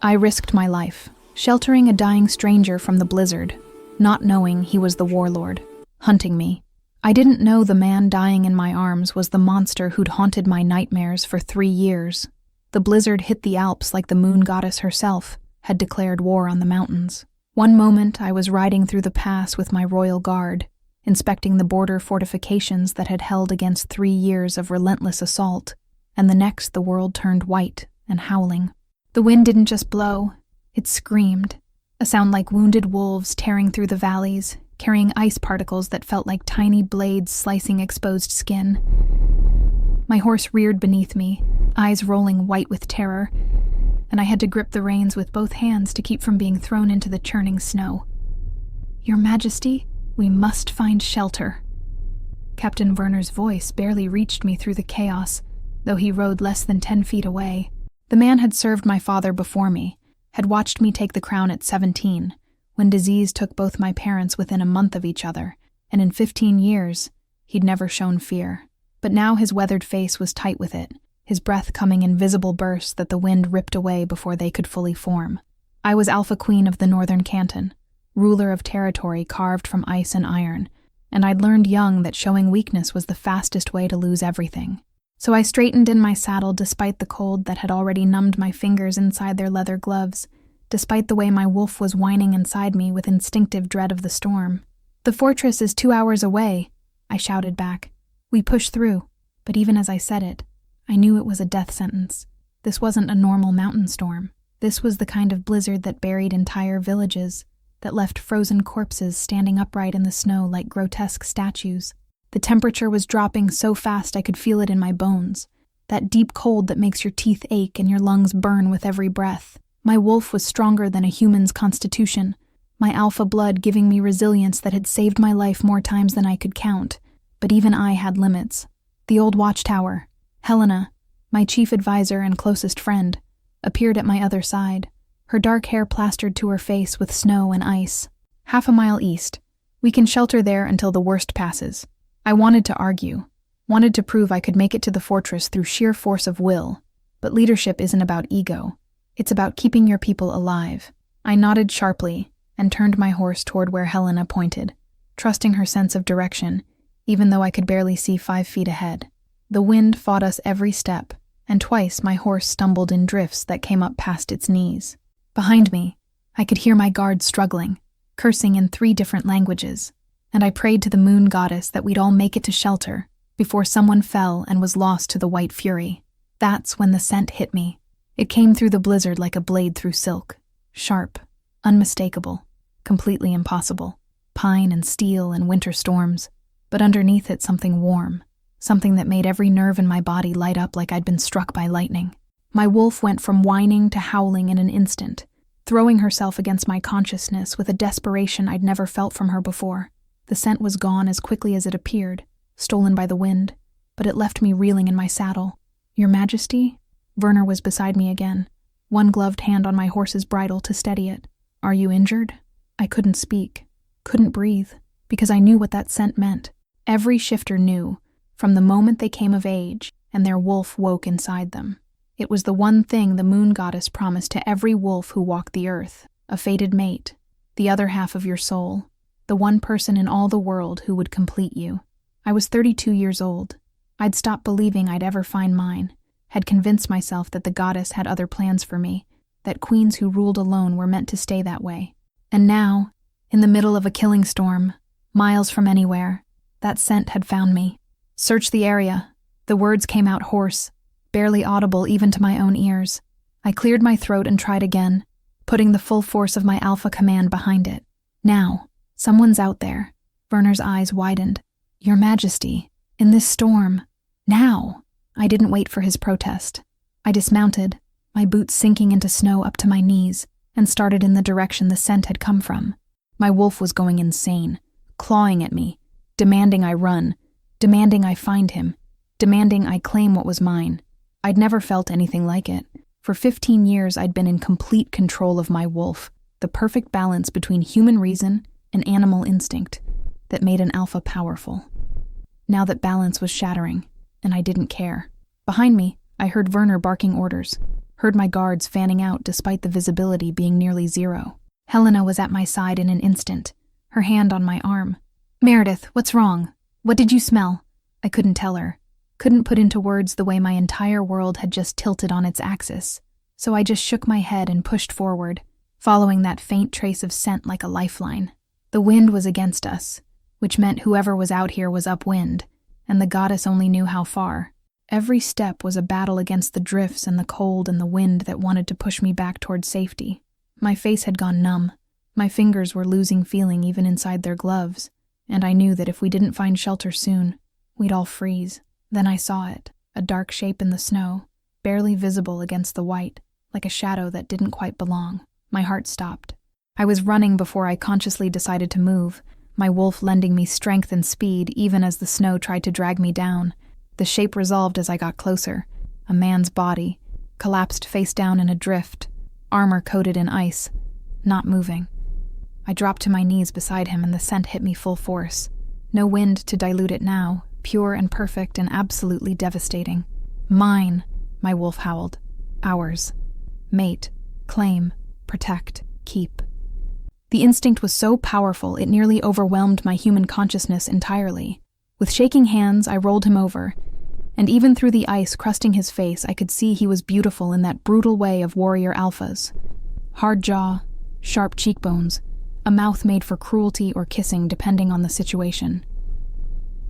I risked my life, sheltering a dying stranger from the blizzard, not knowing he was the Warlord, hunting me. I didn't know the man dying in my arms was the monster who'd haunted my nightmares for 3 years. The blizzard hit the Alps like the moon goddess herself had declared war on the mountains. One moment I was riding through the pass with my royal guard, inspecting the border fortifications that had held against 3 years of relentless assault, and the next the world turned white and howling. The wind didn't just blow, it screamed, a sound like wounded wolves tearing through the valleys, carrying ice particles that felt like tiny blades slicing exposed skin. My horse reared beneath me, eyes rolling white with terror, and I had to grip the reins with both hands to keep from being thrown into the churning snow. "Your Majesty, we must find shelter." Captain Werner's voice barely reached me through the chaos, though he rode less than 10 feet away. The man had served my father before me, had watched me take the crown at 17, when disease took both my parents within a month of each other, and in 15 years, he'd never shown fear. But now his weathered face was tight with it, his breath coming in visible bursts that the wind ripped away before they could fully form. I was Alpha Queen of the Northern Canton, ruler of territory carved from ice and iron, and I'd learned young that showing weakness was the fastest way to lose everything. So I straightened in my saddle despite the cold that had already numbed my fingers inside their leather gloves, despite the way my wolf was whining inside me with instinctive dread of the storm. "The fortress is 2 hours away," I shouted back. We pushed through, but even as I said it, I knew it was a death sentence. This wasn't a normal mountain storm. This was the kind of blizzard that buried entire villages, that left frozen corpses standing upright in the snow like grotesque statues. The temperature was dropping so fast I could feel it in my bones, that deep cold that makes your teeth ache and your lungs burn with every breath. My wolf was stronger than a human's constitution, my alpha blood giving me resilience that had saved my life more times than I could count. But even I had limits. The old watchtower, Helena, my chief advisor and closest friend, appeared at my other side, her dark hair plastered to her face with snow and ice. "Half a mile east. We can shelter there until the worst passes." I wanted to argue, wanted to prove I could make it to the fortress through sheer force of will, but leadership isn't about ego. It's about keeping your people alive. I nodded sharply and turned my horse toward where Helena pointed, trusting her sense of direction, even though I could barely see 5 feet ahead. The wind fought us every step, and twice my horse stumbled in drifts that came up past its knees. Behind me, I could hear my guards struggling, cursing in 3 different languages, and I prayed to the moon goddess that we'd all make it to shelter before someone fell and was lost to the white fury. That's when the scent hit me. It came through the blizzard like a blade through silk, sharp, unmistakable, completely impossible. Pine and steel and winter storms, but underneath it something warm, something that made every nerve in my body light up like I'd been struck by lightning. My wolf went from whining to howling in an instant, throwing herself against my consciousness with a desperation I'd never felt from her before. The scent was gone as quickly as it appeared, stolen by the wind, but it left me reeling in my saddle. "Your Majesty?" Werner was beside me again, one gloved hand on my horse's bridle to steady it. "Are you injured?" I couldn't speak, couldn't breathe, because I knew what that scent meant. Every shifter knew, from the moment they came of age and their wolf woke inside them. It was the one thing the moon goddess promised to every wolf who walked the earth, a fated mate, the other half of your soul, the one person in all the world who would complete you. I was 32 years old. I'd stopped believing I'd ever find mine, had convinced myself that the goddess had other plans for me, that queens who ruled alone were meant to stay that way. And now, in the middle of a killing storm, miles from anywhere, that scent had found me. "Search the area." The words came out hoarse, barely audible even to my own ears. I cleared my throat and tried again, putting the full force of my alpha command behind it. "Now, someone's out there." Werner's eyes widened. "Your Majesty, in this storm. Now." I didn't wait for his protest. I dismounted, my boots sinking into snow up to my knees, and started in the direction the scent had come from. My wolf was going insane, clawing at me, demanding I run, demanding I find him, demanding I claim what was mine. I'd never felt anything like it. For 15 years I'd been in complete control of my wolf, the perfect balance between human reason and animal instinct that made an alpha powerful. Now that balance was shattering, and I didn't care. Behind me, I heard Werner barking orders. heard my guards fanning out despite the visibility being nearly zero. Helena was at my side in an instant, her hand on my arm. "Meredith, what's wrong? What did you smell?" I couldn't tell her. Couldn't put into words the way my entire world had just tilted on its axis. So I just shook my head and pushed forward, following that faint trace of scent like a lifeline. The wind was against us, which meant whoever was out here was upwind, and the goddess only knew how far. Every step was a battle against the drifts and the cold and the wind that wanted to push me back toward safety. My face had gone numb. My fingers were losing feeling even inside their gloves, and I knew that if we didn't find shelter soon, we'd all freeze. Then I saw it, a dark shape in the snow, barely visible against the white, like a shadow that didn't quite belong. My heart stopped. I was running before I consciously decided to move, my wolf lending me strength and speed even as the snow tried to drag me down. The shape resolved as I got closer, a man's body, collapsed face down in a drift, armor coated in ice, not moving. I dropped to my knees beside him and the scent hit me full force. No wind to dilute it now, pure and perfect and absolutely devastating. Mine, my wolf howled. Ours. Mate, claim, protect, keep. The instinct was so powerful it nearly overwhelmed my human consciousness entirely. With shaking hands, I rolled him over, and even through the ice crusting his face, I could see he was beautiful in that brutal way of warrior alphas. Hard jaw, sharp cheekbones, a mouth made for cruelty or kissing depending on the situation.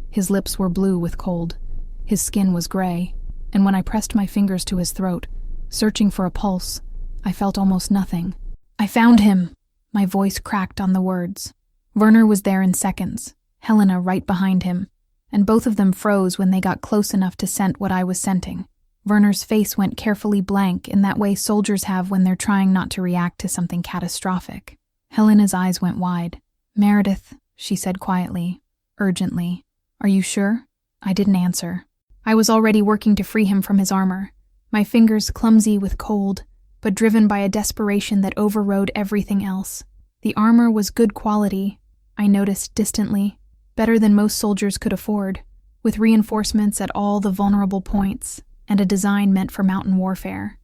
His lips were blue with cold, his skin was gray, and when I pressed my fingers to his throat, searching for a pulse, I felt almost nothing. "I found him!" My voice cracked on the words. Werner was there in seconds, Helena right behind him, and both of them froze when they got close enough to scent what I was scenting. Werner's face went carefully blank in that way soldiers have when they're trying not to react to something catastrophic. Helena's eyes went wide. "Meredith," she said quietly, urgently. "Are you sure?" I didn't answer. I was already working to free him from his armor, my fingers clumsy with cold, but driven by a desperation that overrode everything else. The armor was good quality, I noticed distantly, better than most soldiers could afford, with reinforcements at all the vulnerable points, and a design meant for mountain warfare.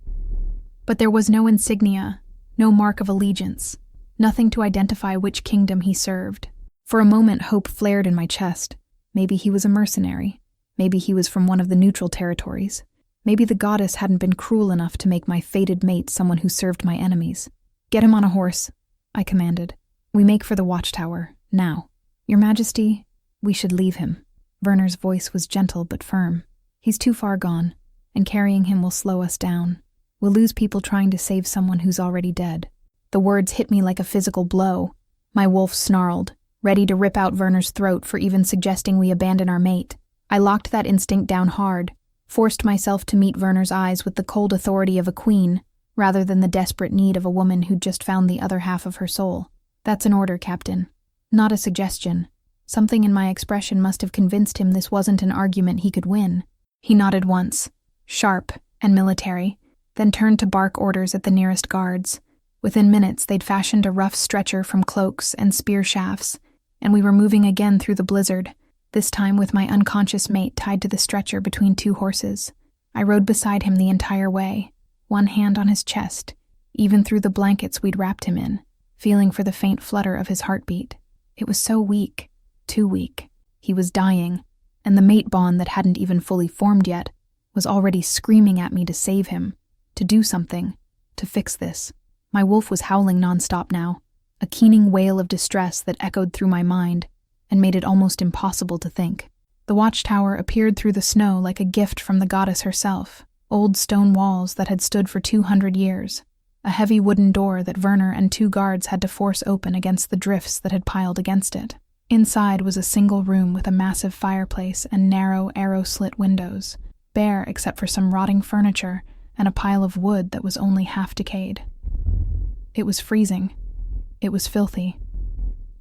But there was no insignia, no mark of allegiance, nothing to identify which kingdom he served. For a moment hope flared in my chest. Maybe he was a mercenary. Maybe he was from one of the neutral territories. Maybe the goddess hadn't been cruel enough to make my fated mate someone who served my enemies. "Get him on a horse," I commanded. "We make for the watchtower, now. Your Majesty, we should leave him." Werner's voice was gentle but firm. "He's too far gone, and carrying him will slow us down. We'll lose people trying to save someone who's already dead." The words hit me like a physical blow. My wolf snarled, ready to rip out Werner's throat for even suggesting we abandon our mate. I locked that instinct down hard, forced myself to meet Werner's eyes with the cold authority of a queen, rather than the desperate need of a woman who'd just found the other half of her soul. "That's an order, Captain. Not a suggestion." Something in my expression must have convinced him this wasn't an argument he could win. He nodded once, sharp and military, then turned to bark orders at the nearest guards. Within minutes, they'd fashioned a rough stretcher from cloaks and spear shafts, and we were moving again through the blizzard, this time with my unconscious mate tied to the stretcher between two horses. I rode beside him the entire way, one hand on his chest, even through the blankets we'd wrapped him in, feeling for the faint flutter of his heartbeat. It was so weak, too weak. He was dying, and the mate bond that hadn't even fully formed yet was already screaming at me to save him, to do something, to fix this. My wolf was howling nonstop now, a keening wail of distress that echoed through my mind and made it almost impossible to think. The watchtower appeared through the snow like a gift from the goddess herself, old stone walls that had stood for 200 years, a heavy wooden door that Werner and two guards had to force open against the drifts that had piled against it. Inside was a single room with a massive fireplace and narrow, arrow-slit windows, bare except for some rotting furniture and a pile of wood that was only half decayed. It was freezing. It was filthy.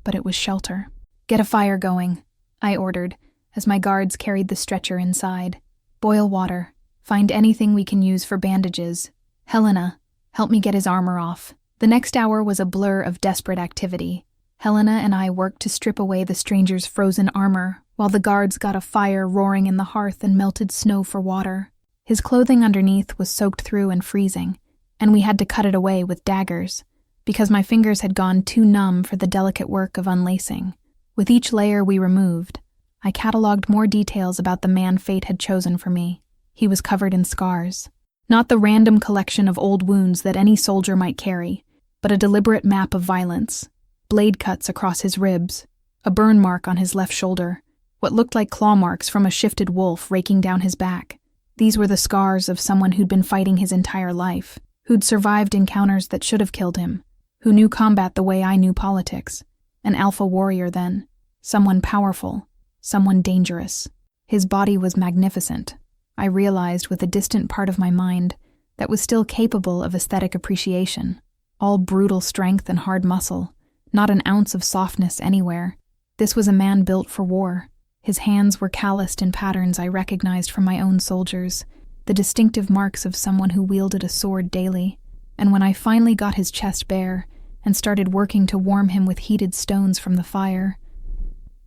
But it was shelter. "Get a fire going," I ordered, as my guards carried the stretcher inside. "Boil water. Find anything we can use for bandages. Helena, help me get his armor off." The next hour was a blur of desperate activity. Helena and I worked to strip away the stranger's frozen armor, while the guards got a fire roaring in the hearth and melted snow for water. His clothing underneath was soaked through and freezing, and we had to cut it away with daggers, because my fingers had gone too numb for the delicate work of unlacing. With each layer we removed, I catalogued more details about the man fate had chosen for me. He was covered in scars. Not the random collection of old wounds that any soldier might carry, but a deliberate map of violence. Blade cuts across his ribs, a burn mark on his left shoulder, what looked like claw marks from a shifted wolf raking down his back. These were the scars of someone who'd been fighting his entire life, who'd survived encounters that should have killed him, who knew combat the way I knew politics. An alpha warrior then, someone powerful, someone dangerous. His body was magnificent. I realized with a distant part of my mind that was still capable of aesthetic appreciation. All brutal strength and hard muscle, not an ounce of softness anywhere. This was a man built for war. His hands were calloused in patterns I recognized from my own soldiers, the distinctive marks of someone who wielded a sword daily. And when I finally got his chest bare and started working to warm him with heated stones from the fire,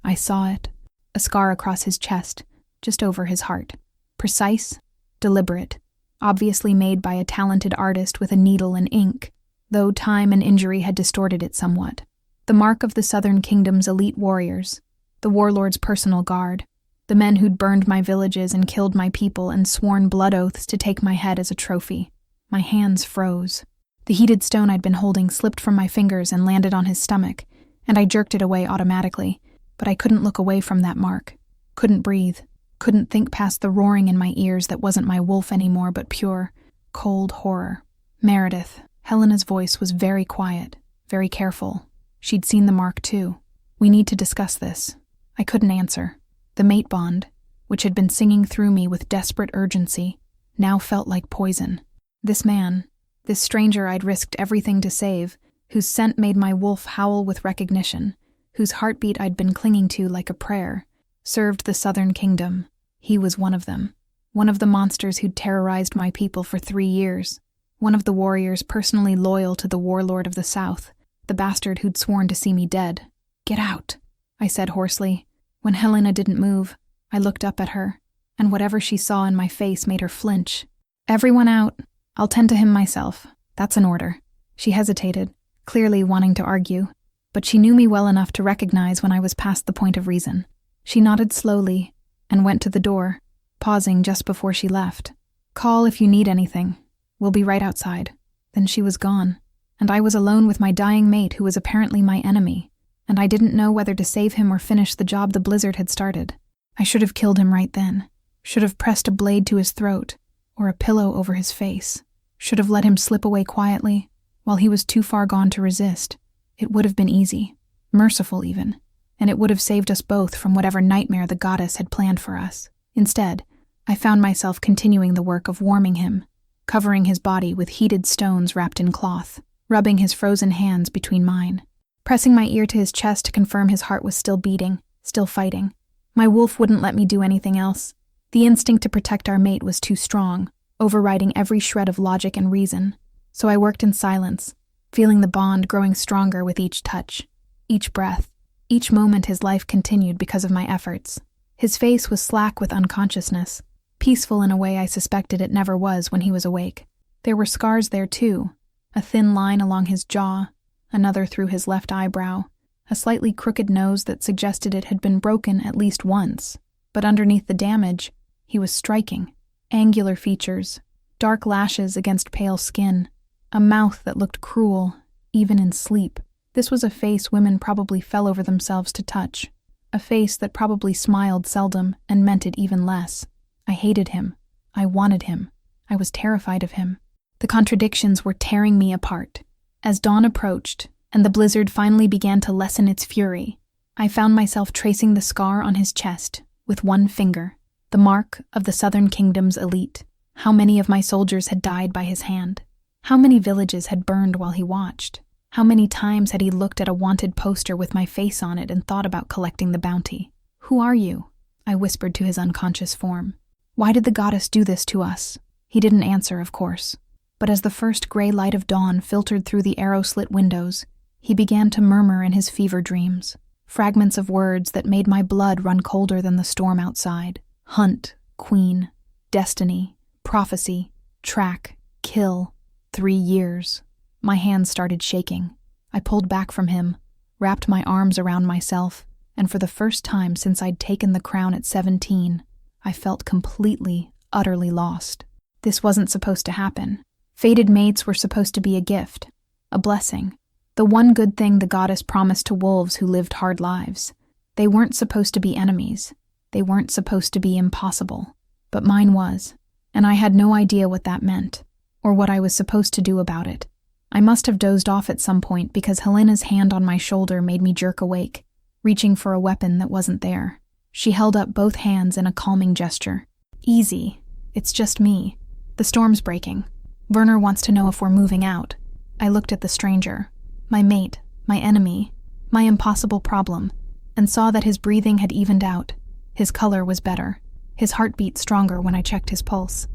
I saw it, a scar across his chest, just over his heart. Precise, deliberate, obviously made by a talented artist with a needle and ink, though time and injury had distorted it somewhat. The mark of the Southern Kingdom's elite warriors, the Warlord's personal guard, the men who'd burned my villages and killed my people and sworn blood oaths to take my head as a trophy. My hands froze. The heated stone I'd been holding slipped from my fingers and landed on his stomach, and I jerked it away automatically, but I couldn't look away from that mark. Couldn't breathe. Couldn't think past the roaring in my ears that wasn't my wolf anymore but pure, cold horror. Meredith. Helena's voice was very quiet, very careful. She'd seen the mark too. We need to discuss this. I couldn't answer. The mate bond, which had been singing through me with desperate urgency, now felt like poison. This man, this stranger I'd risked everything to save, whose scent made my wolf howl with recognition, whose heartbeat I'd been clinging to like a prayer, served the Southern Kingdom. He was one of them. One of the monsters who'd terrorized my people for 3 years. One of the warriors personally loyal to the Warlord of the South, the bastard who'd sworn to see me dead. "Get out," I said hoarsely. When Helena didn't move, I looked up at her, and whatever she saw in my face made her flinch. "Everyone out. I'll tend to him myself. That's an order." She hesitated, clearly wanting to argue, but she knew me well enough to recognize when I was past the point of reason. She nodded slowly and went to the door, pausing just before she left. "Call if you need anything. We'll be right outside." Then she was gone, and I was alone with my dying mate who was apparently my enemy, and I didn't know whether to save him or finish the job the blizzard had started. I should have killed him right then, should have pressed a blade to his throat, or a pillow over his face, should have let him slip away quietly, while he was too far gone to resist. It would have been easy, merciful even, and it would have saved us both from whatever nightmare the goddess had planned for us. Instead, I found myself continuing the work of warming him, covering his body with heated stones wrapped in cloth, rubbing his frozen hands between mine, pressing my ear to his chest to confirm his heart was still beating, still fighting. My wolf wouldn't let me do anything else. The instinct to protect our mate was too strong, overriding every shred of logic and reason. So I worked in silence, feeling the bond growing stronger with each touch, each breath, each moment his life continued because of my efforts. His face was slack with unconsciousness, peaceful in a way I suspected it never was when he was awake. There were scars there too, a thin line along his jaw, another through his left eyebrow, a slightly crooked nose that suggested it had been broken at least once. But underneath the damage, he was striking. Angular features, dark lashes against pale skin, a mouth that looked cruel, even in sleep. This was a face women probably fell over themselves to touch, a face that probably smiled seldom and meant it even less. I hated him. I wanted him. I was terrified of him. The contradictions were tearing me apart. As dawn approached, and the blizzard finally began to lessen its fury, I found myself tracing the scar on his chest with one finger, the mark of the Southern Kingdom's elite. How many of my soldiers had died by his hand? How many villages had burned while he watched? How many times had he looked at a wanted poster with my face on it and thought about collecting the bounty? "Who are you?" I whispered to his unconscious form. "Why did the goddess do this to us?" He didn't answer, of course, but as the first gray light of dawn filtered through the arrow-slit windows, he began to murmur in his fever dreams, fragments of words that made my blood run colder than the storm outside. Hunt, queen, destiny, Prophecy, track, kill, 3 years. My hands started shaking. I pulled back from him, wrapped my arms around myself, and for the first time since I'd taken the crown at 17, I felt completely, utterly lost. This wasn't supposed to happen. Fated mates were supposed to be a gift, a blessing, the one good thing the goddess promised to wolves who lived hard lives. They weren't supposed to be enemies. They weren't supposed to be impossible. But mine was, and I had no idea what that meant, or what I was supposed to do about it. I must have dozed off at some point because Helena's hand on my shoulder made me jerk awake, reaching for a weapon that wasn't there. She held up both hands in a calming gesture. Easy. It's just me. The storm's breaking. Werner wants to know if we're moving out. I looked at the stranger, my mate, my enemy, my impossible problem, and saw that his breathing had evened out. His color was better. His heartbeat stronger when I checked his pulse.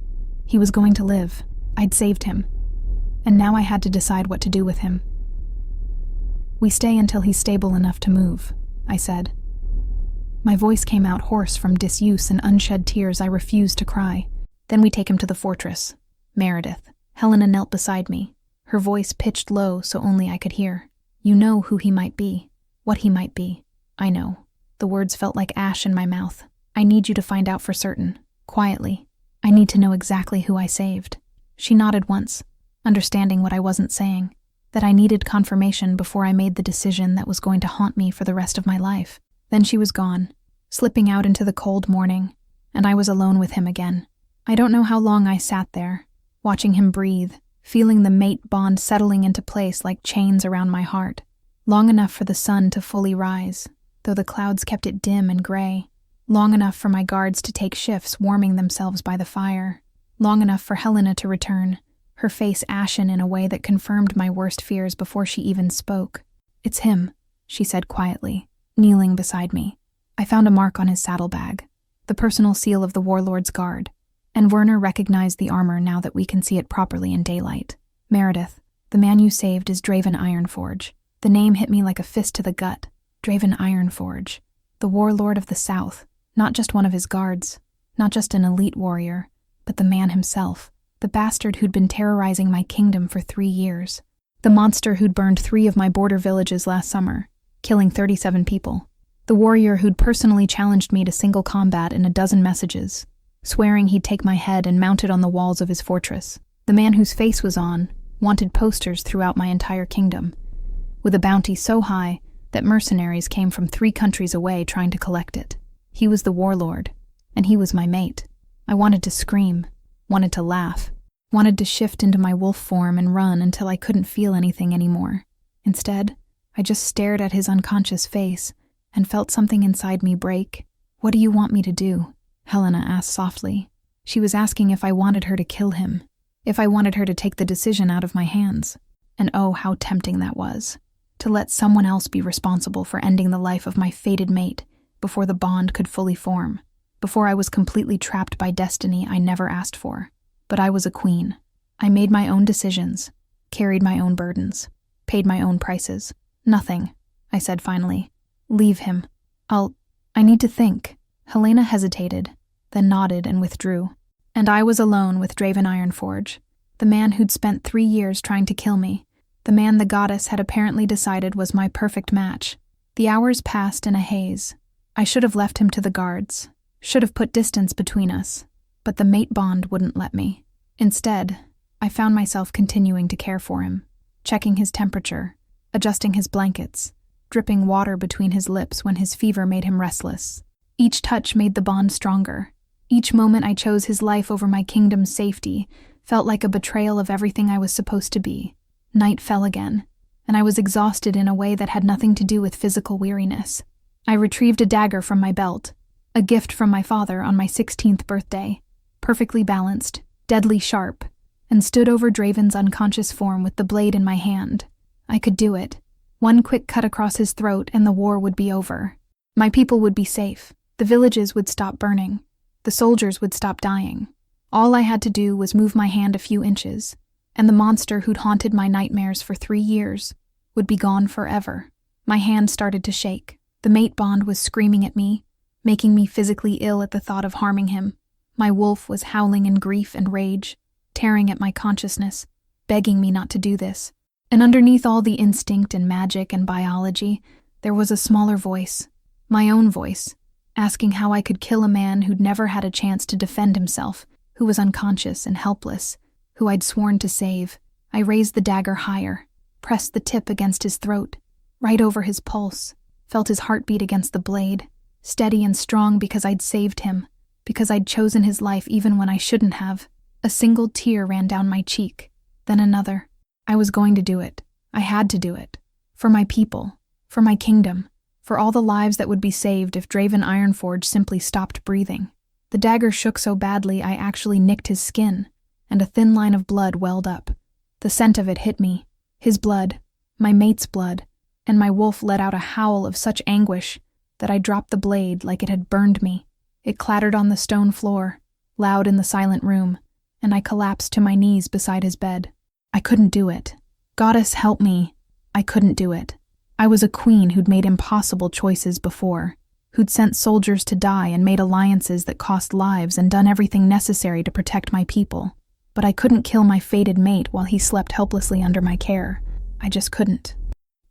He was going to live. I'd saved him. And now I had to decide what to do with him. We stay until he's stable enough to move, I said. My voice came out hoarse from disuse and unshed tears I refused to cry. Then we take him to the fortress. Meredith. Helena knelt beside me, her voice pitched low so only I could hear. You know who he might be, what he might be. I know. The words felt like ash in my mouth. I need you to find out for certain, quietly. I need to know exactly who I saved. She nodded once, understanding what I wasn't saying, that I needed confirmation before I made the decision that was going to haunt me for the rest of my life. Then she was gone, slipping out into the cold morning, and I was alone with him again. I don't know how long I sat there, watching him breathe, feeling the mate bond settling into place like chains around my heart. Long enough for the sun to fully rise, though the clouds kept it dim and gray. Long enough for my guards to take shifts warming themselves by the fire. Long enough for Helena to return, her face ashen in a way that confirmed my worst fears before she even spoke. It's him, she said quietly, kneeling beside me. I found a mark on his saddlebag, the personal seal of the Warlord's guard, and Werner recognized the armor now that we can see it properly in daylight. Meredith, the man you saved is Draven Ironforge. The name hit me like a fist to the gut. Draven Ironforge, the Warlord of the South, not just one of his guards, not just an elite warrior, but the man himself, the bastard who'd been terrorizing my kingdom for 3 years, the monster who'd burned 3 of my border villages last summer, killing 37 people, the warrior who'd personally challenged me to single combat in a dozen messages, swearing he'd take my head and mount it on the walls of his fortress, the man whose face was on wanted posters throughout my entire kingdom, with a bounty so high that mercenaries came from 3 countries away trying to collect it. He was the Warlord, and he was my mate. I wanted to scream, wanted to laugh, wanted to shift into my wolf form and run until I couldn't feel anything anymore. Instead, I just stared at his unconscious face and felt something inside me break. What do you want me to do? Helena asked softly. She was asking if I wanted her to kill him, if I wanted her to take the decision out of my hands. And oh, how tempting that was. To let someone else be responsible for ending the life of my fated mate before the bond could fully form, before I was completely trapped by destiny I never asked for. But I was a queen. I made my own decisions, carried my own burdens, paid my own prices. Nothing, I said finally. Leave him. I need to think. Helena hesitated, then nodded and withdrew. And I was alone with Draven Ironforge, the man who'd spent 3 years trying to kill me, the man the goddess had apparently decided was my perfect match. The hours passed in a haze. I should have left him to the guards, should have put distance between us, but the mate bond wouldn't let me. Instead, I found myself continuing to care for him, checking his temperature, adjusting his blankets, dripping water between his lips when his fever made him restless. Each touch made the bond stronger. Each moment I chose his life over my kingdom's safety felt like a betrayal of everything I was supposed to be. Night fell again, and I was exhausted in a way that had nothing to do with physical weariness. I retrieved a dagger from my belt, a gift from my father on my 16th birthday, perfectly balanced, deadly sharp, and stood over Draven's unconscious form with the blade in my hand. I could do it. One quick cut across his throat and the war would be over. My people would be safe. The villages would stop burning. The soldiers would stop dying. All I had to do was move my hand a few inches, and the monster who'd haunted my nightmares for 3 years would be gone forever. My hand started to shake. The mate bond was screaming at me, making me physically ill at the thought of harming him. My wolf was howling in grief and rage, tearing at my consciousness, begging me not to do this. And underneath all the instinct and magic and biology, there was a smaller voice, my own voice, asking how I could kill a man who'd never had a chance to defend himself, who was unconscious and helpless, who I'd sworn to save. I raised the dagger higher, pressed the tip against his throat, right over his pulse, felt his heartbeat against the blade, steady and strong because I'd saved him, because I'd chosen his life even when I shouldn't have. A single tear ran down my cheek, then another. I was going to do it. I had to do it. For my people, for my kingdom, for all the lives that would be saved if Draven Ironforge simply stopped breathing. The dagger shook so badly I actually nicked his skin, and a thin line of blood welled up. The scent of it hit me. His blood, my mate's blood, and my wolf let out a howl of such anguish that I dropped the blade like it had burned me. It clattered on the stone floor, loud in the silent room, and I collapsed to my knees beside his bed. I couldn't do it. Goddess help me. I couldn't do it. I was a queen who'd made impossible choices before, who'd sent soldiers to die and made alliances that cost lives and done everything necessary to protect my people. But I couldn't kill my fated mate while he slept helplessly under my care. I just couldn't.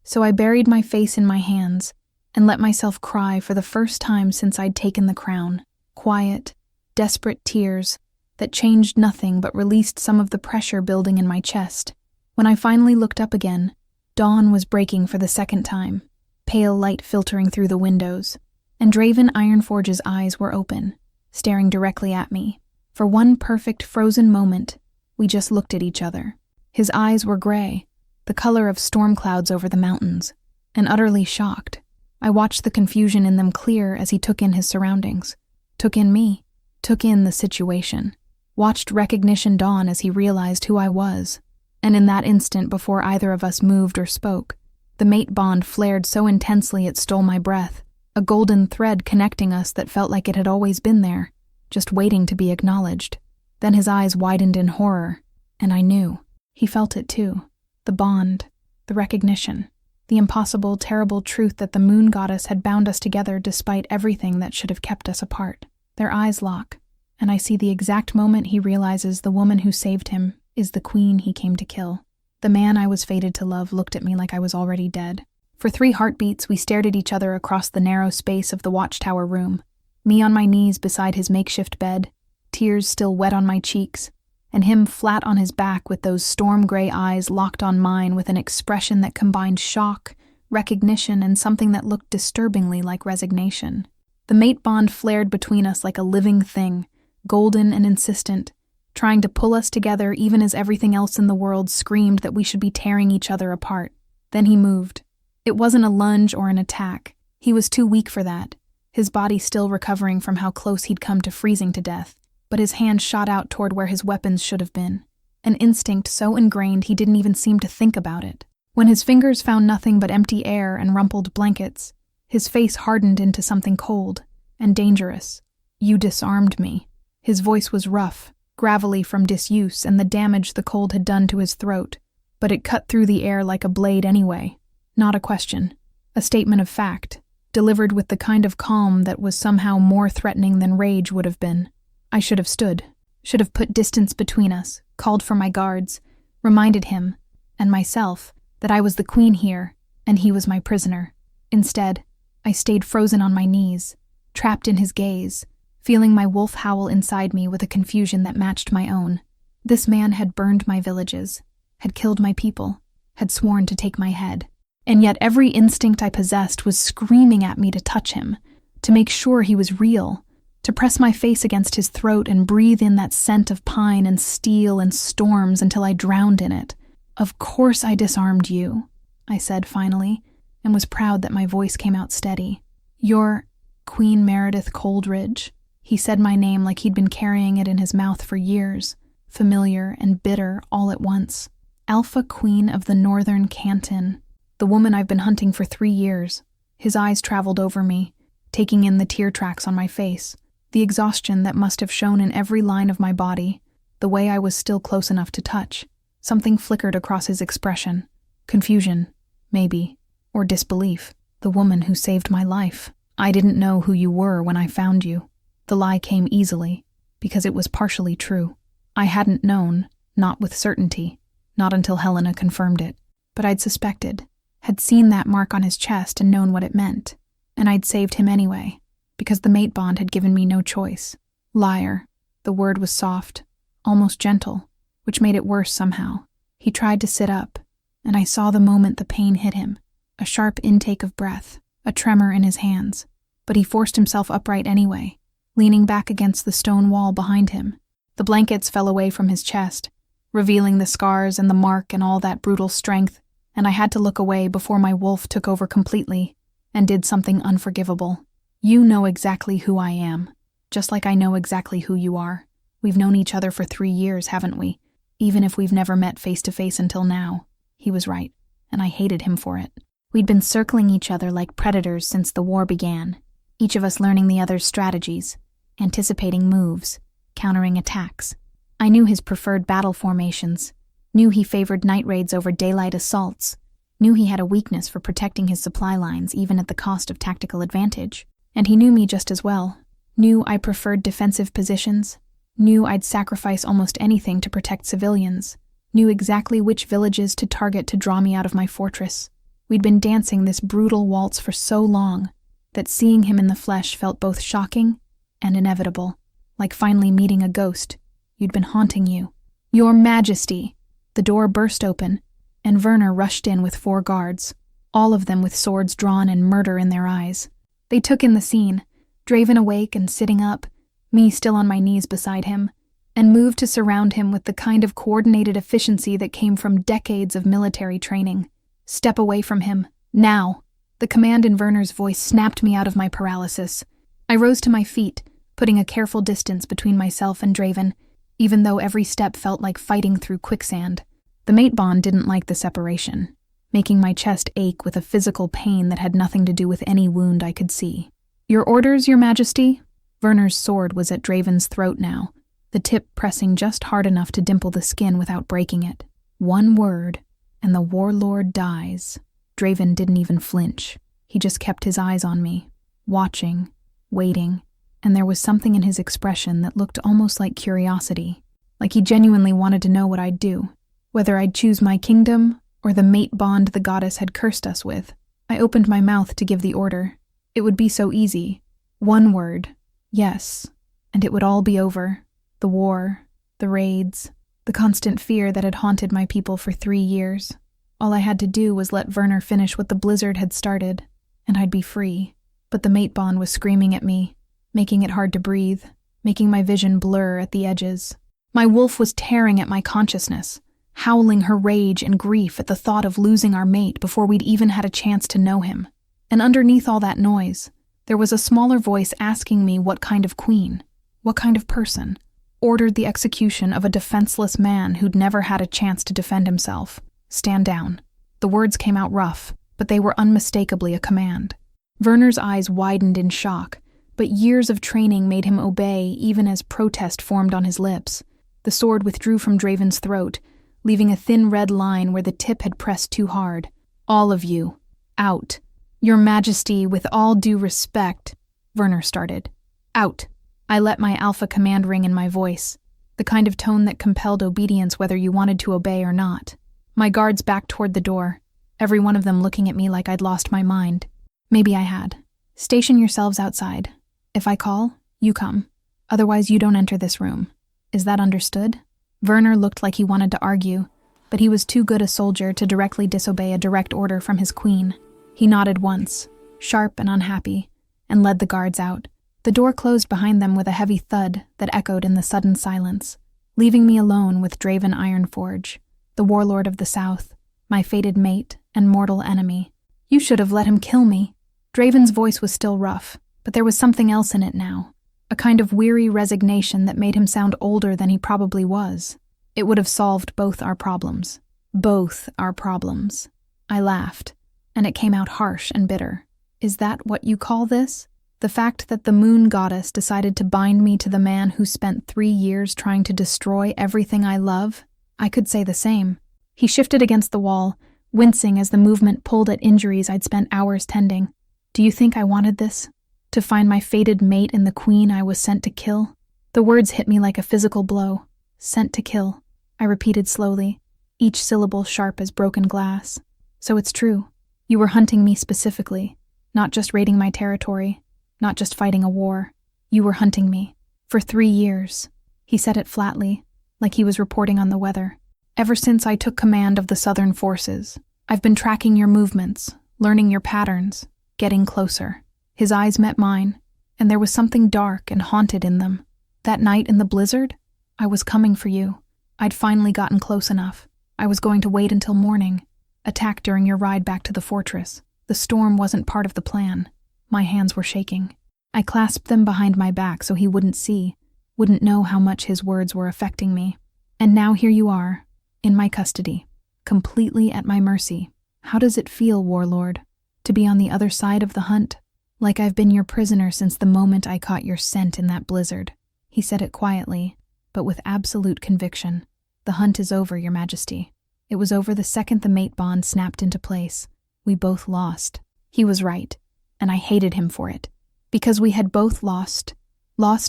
So I buried my face in my hands and let myself cry for the first time since I'd taken the crown. Quiet, desperate tears that changed nothing but released some of the pressure building in my chest. When I finally looked up again, dawn was breaking for the second time, pale light filtering through the windows, and Draven Ironforge's eyes were open, staring directly at me. For one perfect frozen moment, we just looked at each other. His eyes were gray, the color of storm clouds over the mountains, and utterly shocked. I watched the confusion in them clear as he took in his surroundings, took in me, took in the situation, watched recognition dawn as he realized who I was. And in that instant, before either of us moved or spoke, the mate bond flared so intensely it stole my breath, a golden thread connecting us that felt like it had always been there, just waiting to be acknowledged. Then his eyes widened in horror, and I knew. He felt it too. The bond, the recognition, the impossible, terrible truth that the moon goddess had bound us together despite everything that should have kept us apart. Their eyes lock, and I see the exact moment he realizes the woman who saved him is the queen he came to kill. The man I was fated to love looked at me like I was already dead. For 3 heartbeats, we stared at each other across the narrow space of the watchtower room, me on my knees beside his makeshift bed, tears still wet on my cheeks, and him flat on his back with those storm-gray eyes locked on mine with an expression that combined shock, recognition, and something that looked disturbingly like resignation. The mate bond flared between us like a living thing, golden and insistent, trying to pull us together even as everything else in the world screamed that we should be tearing each other apart. Then he moved. It wasn't a lunge or an attack. He was too weak for that, his body still recovering from how close he'd come to freezing to death. But his hand shot out toward where his weapons should have been, an instinct so ingrained he didn't even seem to think about it. When his fingers found nothing but empty air and rumpled blankets, his face hardened into something cold and dangerous. "You disarmed me." His voice was rough, gravelly from disuse and the damage the cold had done to his throat, but it cut through the air like a blade anyway. Not a question, a statement of fact, delivered with the kind of calm that was somehow more threatening than rage would have been. I should have stood, should have put distance between us, called for my guards, reminded him, and myself, that I was the queen here, and he was my prisoner. Instead, I stayed frozen on my knees, trapped in his gaze, feeling my wolf howl inside me with a confusion that matched my own. This man had burned my villages, had killed my people, had sworn to take my head. And yet every instinct I possessed was screaming at me to touch him, to make sure he was real, to press my face against his throat and breathe in that scent of pine and steel and storms until I drowned in it. "Of course I disarmed you," I said finally, and was proud that my voice came out steady. "You're Queen Meredith Coldridge." He said my name like he'd been carrying it in his mouth for years, familiar and bitter all at once. "Alpha Queen of the Northern Canton, the woman I've been hunting for 3 years." His eyes traveled over me, taking in the tear tracks on my face, the exhaustion that must have shown in every line of my body, the way I was still close enough to touch. Something flickered across his expression. Confusion, maybe, or disbelief. "The woman who saved my life. I didn't know who you were when I found you." The lie came easily. because it was partially true. I hadn't known, not with certainty, not until Helena confirmed it. But I'd suspected, had seen that mark on his chest and known what it meant. And I'd saved him anyway, because the mate bond had given me no choice. Liar. The word was soft, almost gentle, which made it worse somehow. He tried to sit up, and I saw the moment the pain hit him, a sharp intake of breath, a tremor in his hands. But he forced himself upright anyway, leaning back against the stone wall behind him. The blankets fell away from his chest, revealing the scars and the mark and all that brutal strength, and I had to look away before my wolf took over completely and did something unforgivable. You know exactly who I am, just like I know exactly who you are. We've known each other for 3 years, haven't we? Even if we've never met face to face until now. He was right, and I hated him for it. We'd been circling each other like predators since the war began, each of us learning the other's strategies, anticipating moves, countering attacks. I knew his preferred battle formations, knew he favored night raids over daylight assaults, knew he had a weakness for protecting his supply lines even at the cost of tactical advantage. And he knew me just as well, knew I preferred defensive positions, knew I'd sacrifice almost anything to protect civilians, knew exactly which villages to target to draw me out of my fortress. We'd been dancing this brutal waltz for so long that seeing him in the flesh felt both shocking and inevitable, like finally meeting a ghost. You'd been haunting you. Your Majesty! The door burst open, and Werner rushed in with 4 guards, all of them with swords drawn and murder in their eyes. They took in the scene, Draven awake and sitting up, me still on my knees beside him, and moved to surround him with the kind of coordinated efficiency that came from decades of military training. Step away from him, now! The command in Werner's voice snapped me out of my paralysis. I rose to my feet, putting a careful distance between myself and Draven, even though every step felt like fighting through quicksand. The mate bond didn't like the separation, making my chest ache with a physical pain that had nothing to do with any wound I could see. Your orders, Your Majesty? Werner's sword was at Draven's throat now, the tip pressing just hard enough to dimple the skin without breaking it. One word, and the Warlord dies. Draven didn't even flinch. He just kept his eyes on me, watching, waiting, and there was something in his expression that looked almost like curiosity, like he genuinely wanted to know what I'd do, whether I'd choose my kingdom or the mate bond the goddess had cursed us with. I opened my mouth to give the order. It would be so easy. One word, yes, and it would all be over. The war, the raids, the constant fear that had haunted my people for 3 years. All I had to do was let Werner finish what the blizzard had started, and I'd be free. But the mate bond was screaming at me, making it hard to breathe, making my vision blur at the edges. My wolf was tearing at my consciousness, howling her rage and grief at the thought of losing our mate before we'd even had a chance to know him. And underneath all that noise, there was a smaller voice asking me what kind of queen, what kind of person, ordered the execution of a defenseless man who'd never had a chance to defend himself. Stand down. The words came out rough, but they were unmistakably a command. Werner's eyes widened in shock, but years of training made him obey even as protest formed on his lips. The sword withdrew from Draven's throat, leaving a thin red line where the tip had pressed too hard. All of you, out. Your Majesty, with all due respect, Werner started. Out. I let my alpha command ring in my voice, the kind of tone that compelled obedience whether you wanted to obey or not. My guards backed toward the door, every one of them looking at me like I'd lost my mind. Maybe I had. Station yourselves outside. If I call, you come. Otherwise, you don't enter this room. Is that understood? Werner looked like he wanted to argue, but he was too good a soldier to directly disobey a direct order from his queen. He nodded once, sharp and unhappy, and led the guards out. The door closed behind them with a heavy thud that echoed in the sudden silence, leaving me alone with Draven Ironforge, the warlord of the South, my fated mate and mortal enemy. You should have let him kill me. Draven's voice was still rough, but there was something else in it now, a kind of weary resignation that made him sound older than he probably was. It would have solved both our problems. Both our problems. I laughed, and it came out harsh and bitter. Is that what you call this? The fact that the moon goddess decided to bind me to the man who spent 3 years trying to destroy everything I love? I could say the same. He shifted against the wall, wincing as the movement pulled at injuries I'd spent hours tending. Do you think I wanted this? To find my fated mate in the queen I was sent to kill? The words hit me like a physical blow. Sent to kill, I repeated slowly, each syllable sharp as broken glass. So it's true. You were hunting me specifically, not just raiding my territory, not just fighting a war. You were hunting me. For 3 years. He said it flatly, like he was reporting on the weather. Ever since I took command of the Southern forces, I've been tracking your movements, learning your patterns, getting closer. His eyes met mine, and there was something dark and haunted in them. That night in the blizzard, I was coming for you. I'd finally gotten close enough. I was going to wait until morning, attack during your ride back to the fortress. The storm wasn't part of the plan. My hands were shaking. I clasped them behind my back so he wouldn't see, wouldn't know how much his words were affecting me. And now here you are, in my custody, completely at my mercy. How does it feel, Warlord, to be on the other side of the hunt? Like I've been your prisoner since the moment I caught your scent in that blizzard. He said it quietly, but with absolute conviction. The hunt is over, Your Majesty. It was over the second the mate bond snapped into place. We both lost. He was right, and I hated him for it. Because we had both lost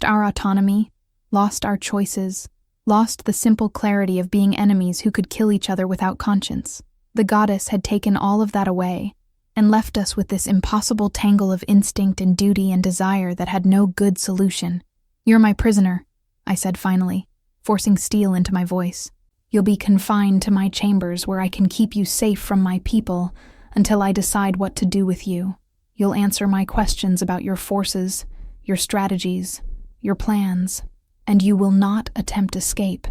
our autonomy, lost our choices, lost the simple clarity of being enemies who could kill each other without conscience. The goddess had taken all of that away and left us with this impossible tangle of instinct and duty and desire that had no good solution. You're my prisoner, I said finally, forcing steel into my voice. You'll be confined to my chambers where I can keep you safe from my people until I decide what to do with you. You'll answer my questions about your forces, your strategies, your plans, and you will not attempt escape.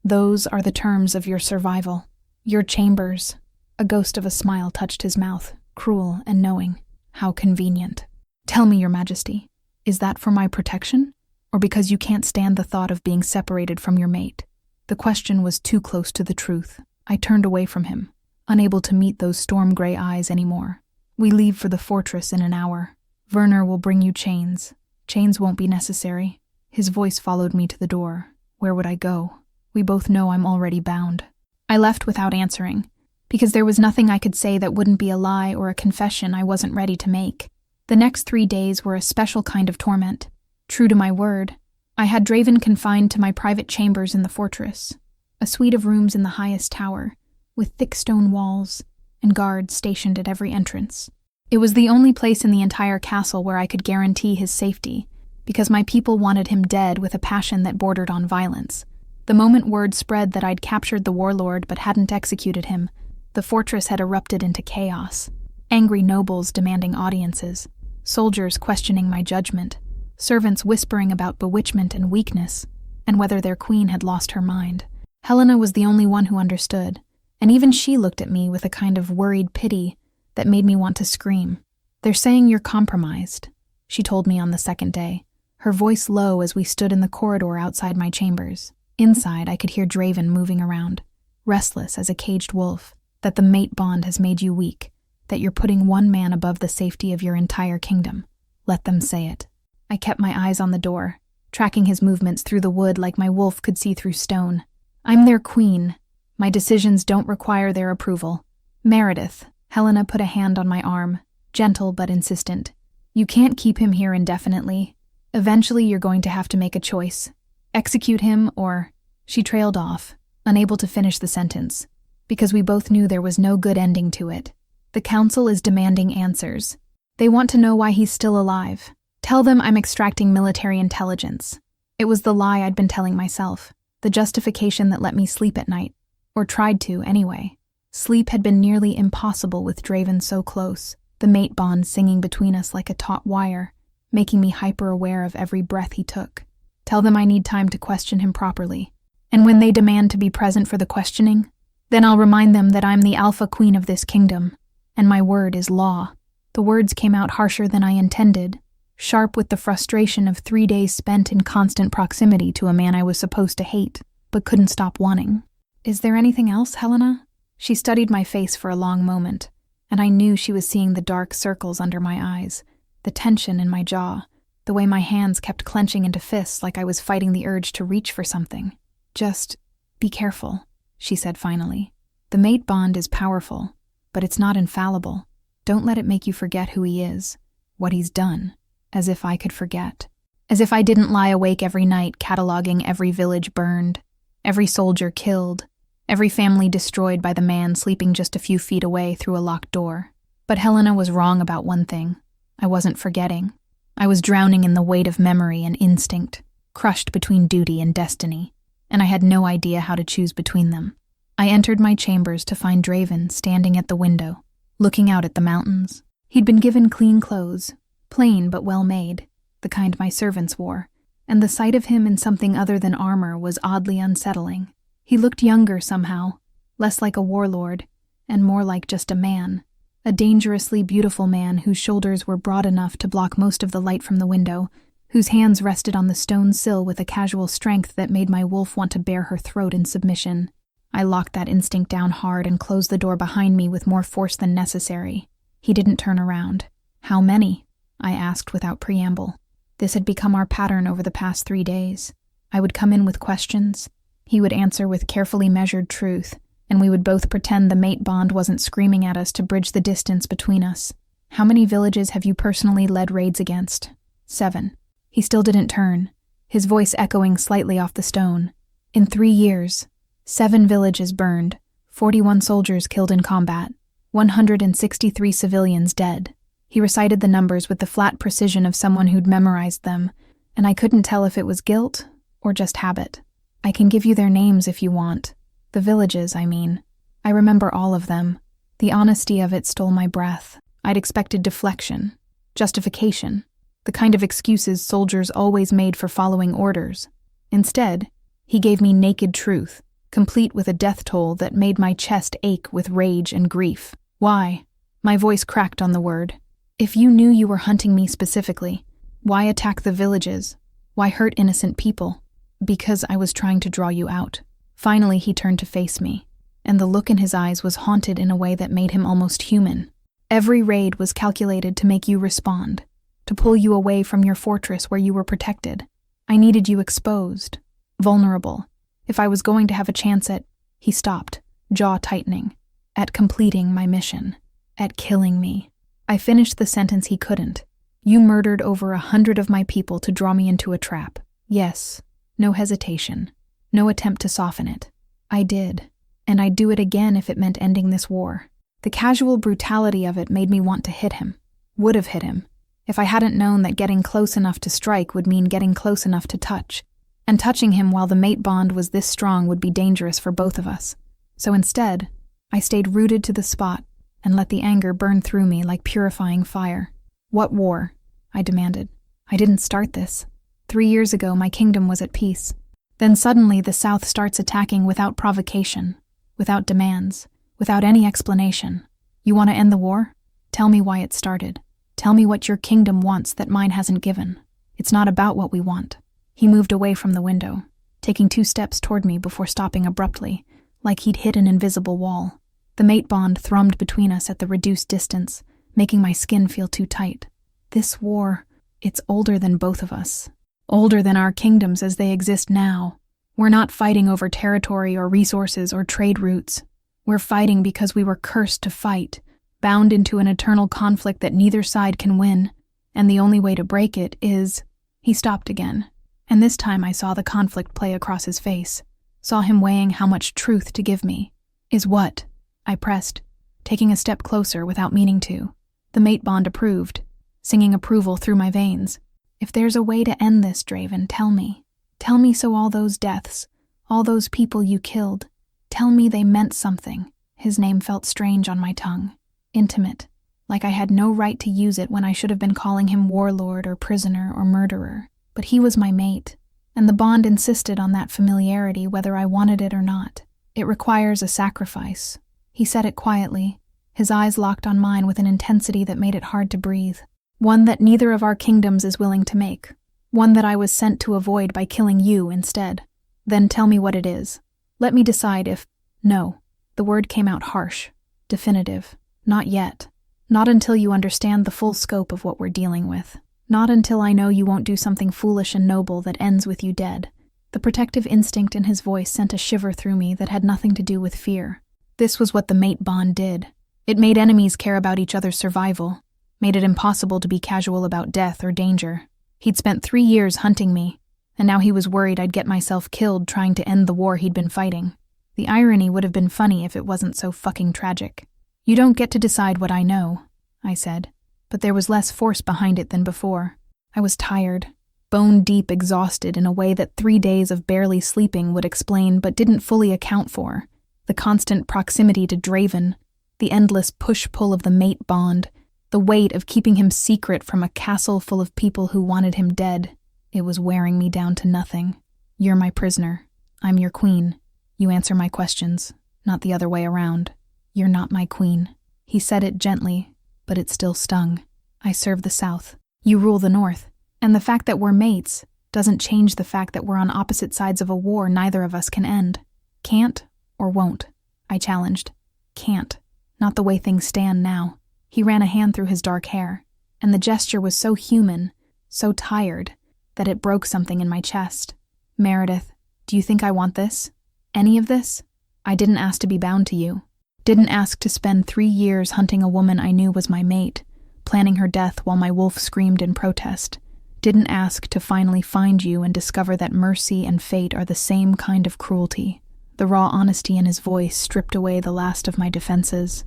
Those are the terms of your survival. Your chambers. A ghost of a smile touched his mouth, cruel and knowing. How convenient. Tell me, Your Majesty, is that for my protection, or because you can't stand the thought of being separated from your mate? The question was too close to the truth. I turned away from him, unable to meet those storm-gray eyes anymore. We leave for the fortress in an hour. Werner will bring you chains. Chains won't be necessary. His voice followed me to the door. Where would I go? We both know I'm already bound. I left without answering, because there was nothing I could say that wouldn't be a lie or a confession I wasn't ready to make. The next 3 days were a special kind of torment. True to my word, I had Draven confined to my private chambers in the fortress, a suite of rooms in the highest tower, with thick stone walls and guards stationed at every entrance. It was the only place in the entire castle where I could guarantee his safety, because my people wanted him dead with a passion that bordered on violence. The moment word spread that I'd captured the Warlord but hadn't executed him, the fortress had erupted into chaos. Angry nobles demanding audiences, soldiers questioning my judgment, servants whispering about bewitchment and weakness, and whether their queen had lost her mind. Helena was the only one who understood, and even she looked at me with a kind of worried pity that made me want to scream. They're saying you're compromised, she told me on the second day, her voice low as we stood in the corridor outside my chambers. Inside, I could hear Draven moving around, restless as a caged wolf, that the mate bond has made you weak, that you're putting one man above the safety of your entire kingdom. Let them say it. I kept my eyes on the door, tracking his movements through the wood like my wolf could see through stone. I'm their queen. My decisions don't require their approval. Meredith, Helena put a hand on my arm, gentle but insistent. You can't keep him here indefinitely. Eventually you're going to have to make a choice. Execute him or... She trailed off, unable to finish the sentence, because we both knew there was no good ending to it. The council is demanding answers. They want to know why he's still alive. Tell them I'm extracting military intelligence. It was the lie I'd been telling myself, the justification that let me sleep at night. Or tried to, anyway. Sleep had been nearly impossible with Draven so close, the mate bond singing between us like a taut wire, making me hyper-aware of every breath he took. Tell them I need time to question him properly. And when they demand to be present for the questioning, then I'll remind them that I'm the alpha queen of this kingdom, and my word is law. The words came out harsher than I intended, sharp with the frustration of 3 days spent in constant proximity to a man I was supposed to hate, but couldn't stop wanting. Is there anything else, Helena? She studied my face for a long moment, and I knew she was seeing the dark circles under my eyes, the tension in my jaw, the way my hands kept clenching into fists like I was fighting the urge to reach for something. Just be careful, she said finally. The mate bond is powerful, but it's not infallible. Don't let it make you forget who he is, what he's done, as if I could forget. As if I didn't lie awake every night cataloging every village burned, every soldier killed, every family destroyed by the man sleeping just a few feet away through a locked door. But Helena was wrong about one thing. I wasn't forgetting. I was drowning in the weight of memory and instinct, crushed between duty and destiny, and I had no idea how to choose between them. I entered my chambers to find Draven standing at the window, looking out at the mountains. He'd been given clean clothes, plain but well made, the kind my servants wore, and the sight of him in something other than armor was oddly unsettling. He looked younger somehow, less like a warlord, and more like just a man. A dangerously beautiful man whose shoulders were broad enough to block most of the light from the window, whose hands rested on the stone sill with a casual strength that made my wolf want to bare her throat in submission. I locked that instinct down hard and closed the door behind me with more force than necessary. He didn't turn around. "How many?" I asked without preamble. This had become our pattern over the past 3 days. I would come in with questions. He would answer with carefully measured truth, and we would both pretend the mate bond wasn't screaming at us to bridge the distance between us. "How many villages have you personally led raids against?" 7. He still didn't turn, his voice echoing slightly off the stone. "In 3 years, 7 villages burned, 41 soldiers killed in combat, 163 civilians dead." He recited the numbers with the flat precision of someone who'd memorized them, and I couldn't tell if it was guilt or just habit. "I can give you their names if you want. The villages, I mean. I remember all of them." The honesty of it stole my breath. I'd expected deflection, justification, the kind of excuses soldiers always made for following orders. Instead, he gave me naked truth, complete with a death toll that made my chest ache with rage and grief. "Why?" My voice cracked on the word. "If you knew you were hunting me specifically, why attack the villages? Why hurt innocent people?" "Because I was trying to draw you out." Finally, he turned to face me, and the look in his eyes was haunted in a way that made him almost human. "Every raid was calculated to make you respond, to pull you away from your fortress where you were protected. I needed you exposed, vulnerable. If I was going to have a chance at—" He stopped, jaw tightening. "At completing my mission. At killing me." I finished the sentence he couldn't. "You murdered over 100 of my people to draw me into a trap." Yes, no hesitation, no attempt to soften it. I did, and I'd do it again if it meant ending this war. The casual brutality of it made me want to hit him. Would have hit him, if I hadn't known that getting close enough to strike would mean getting close enough to touch, and touching him while the mate bond was this strong would be dangerous for both of us. So instead, I stayed rooted to the spot and let the anger burn through me like purifying fire. "What war?" I demanded. "I didn't start this. 3 years ago, my kingdom was at peace. Then suddenly the South starts attacking without provocation, without demands, without any explanation. You want to end the war? Tell me why it started. Tell me what your kingdom wants that mine hasn't given. It's not about what we want." He moved away from the window, taking 2 steps toward me before stopping abruptly, like he'd hit an invisible wall. The mate bond thrummed between us at the reduced distance, making my skin feel too tight. "This war, it's older than both of us. Older than our kingdoms as they exist now. We're not fighting over territory or resources or trade routes. We're fighting because we were cursed to fight, bound into an eternal conflict that neither side can win, and the only way to break it is—" He stopped again, and this time I saw the conflict play across his face, saw him weighing how much truth to give me. "Is what?" I pressed, taking a step closer without meaning to. The mate bond approved, singing approval through my veins. "If there's a way to end this, Draven, tell me. Tell me so all those deaths, all those people you killed, tell me they meant something." His name felt strange on my tongue, intimate, like I had no right to use it when I should have been calling him warlord or prisoner or murderer. But he was my mate, and the bond insisted on that familiarity whether I wanted it or not. "It requires a sacrifice." He said it quietly, his eyes locked on mine with an intensity that made it hard to breathe. "One that neither of our kingdoms is willing to make. One that I was sent to avoid by killing you instead. Then tell me what it is. Let me decide if—" "No." The word came out harsh, definitive. "Not yet. Not until you understand the full scope of what we're dealing with. Not until I know you won't do something foolish and noble that ends with you dead." The protective instinct in his voice sent a shiver through me that had nothing to do with fear. This was what the mate bond did. It made enemies care about each other's survival, made it impossible to be casual about death or danger. He'd spent 3 years hunting me, and now he was worried I'd get myself killed trying to end the war he'd been fighting. The irony would have been funny if it wasn't so fucking tragic. You don't get to decide what I know, I said, but there was less force behind it than before. I was tired, bone-deep exhausted in a way that 3 days of barely sleeping would explain but didn't fully account for. The constant proximity to Draven, the endless push-pull of the mate bond, the weight of keeping him secret from a castle full of people who wanted him dead. It was wearing me down to nothing. You're my prisoner. I'm your queen. You answer my questions, not the other way around. You're not my queen. He said it gently, but it still stung. I serve the South. You rule the North. And the fact that we're mates doesn't change the fact that we're on opposite sides of a war neither of us can end. Can't or won't, I challenged. Can't. Not the way things stand now. He ran a hand through his dark hair, and the gesture was so human, so tired, that it broke something in my chest. Meredith, do you think I want this? Any of this? I didn't ask to be bound to you. Didn't ask to spend 3 years hunting a woman I knew was my mate, planning her death while my wolf screamed in protest. Didn't ask to finally find you and discover that mercy and fate are the same kind of cruelty. The raw honesty in his voice stripped away the last of my defenses.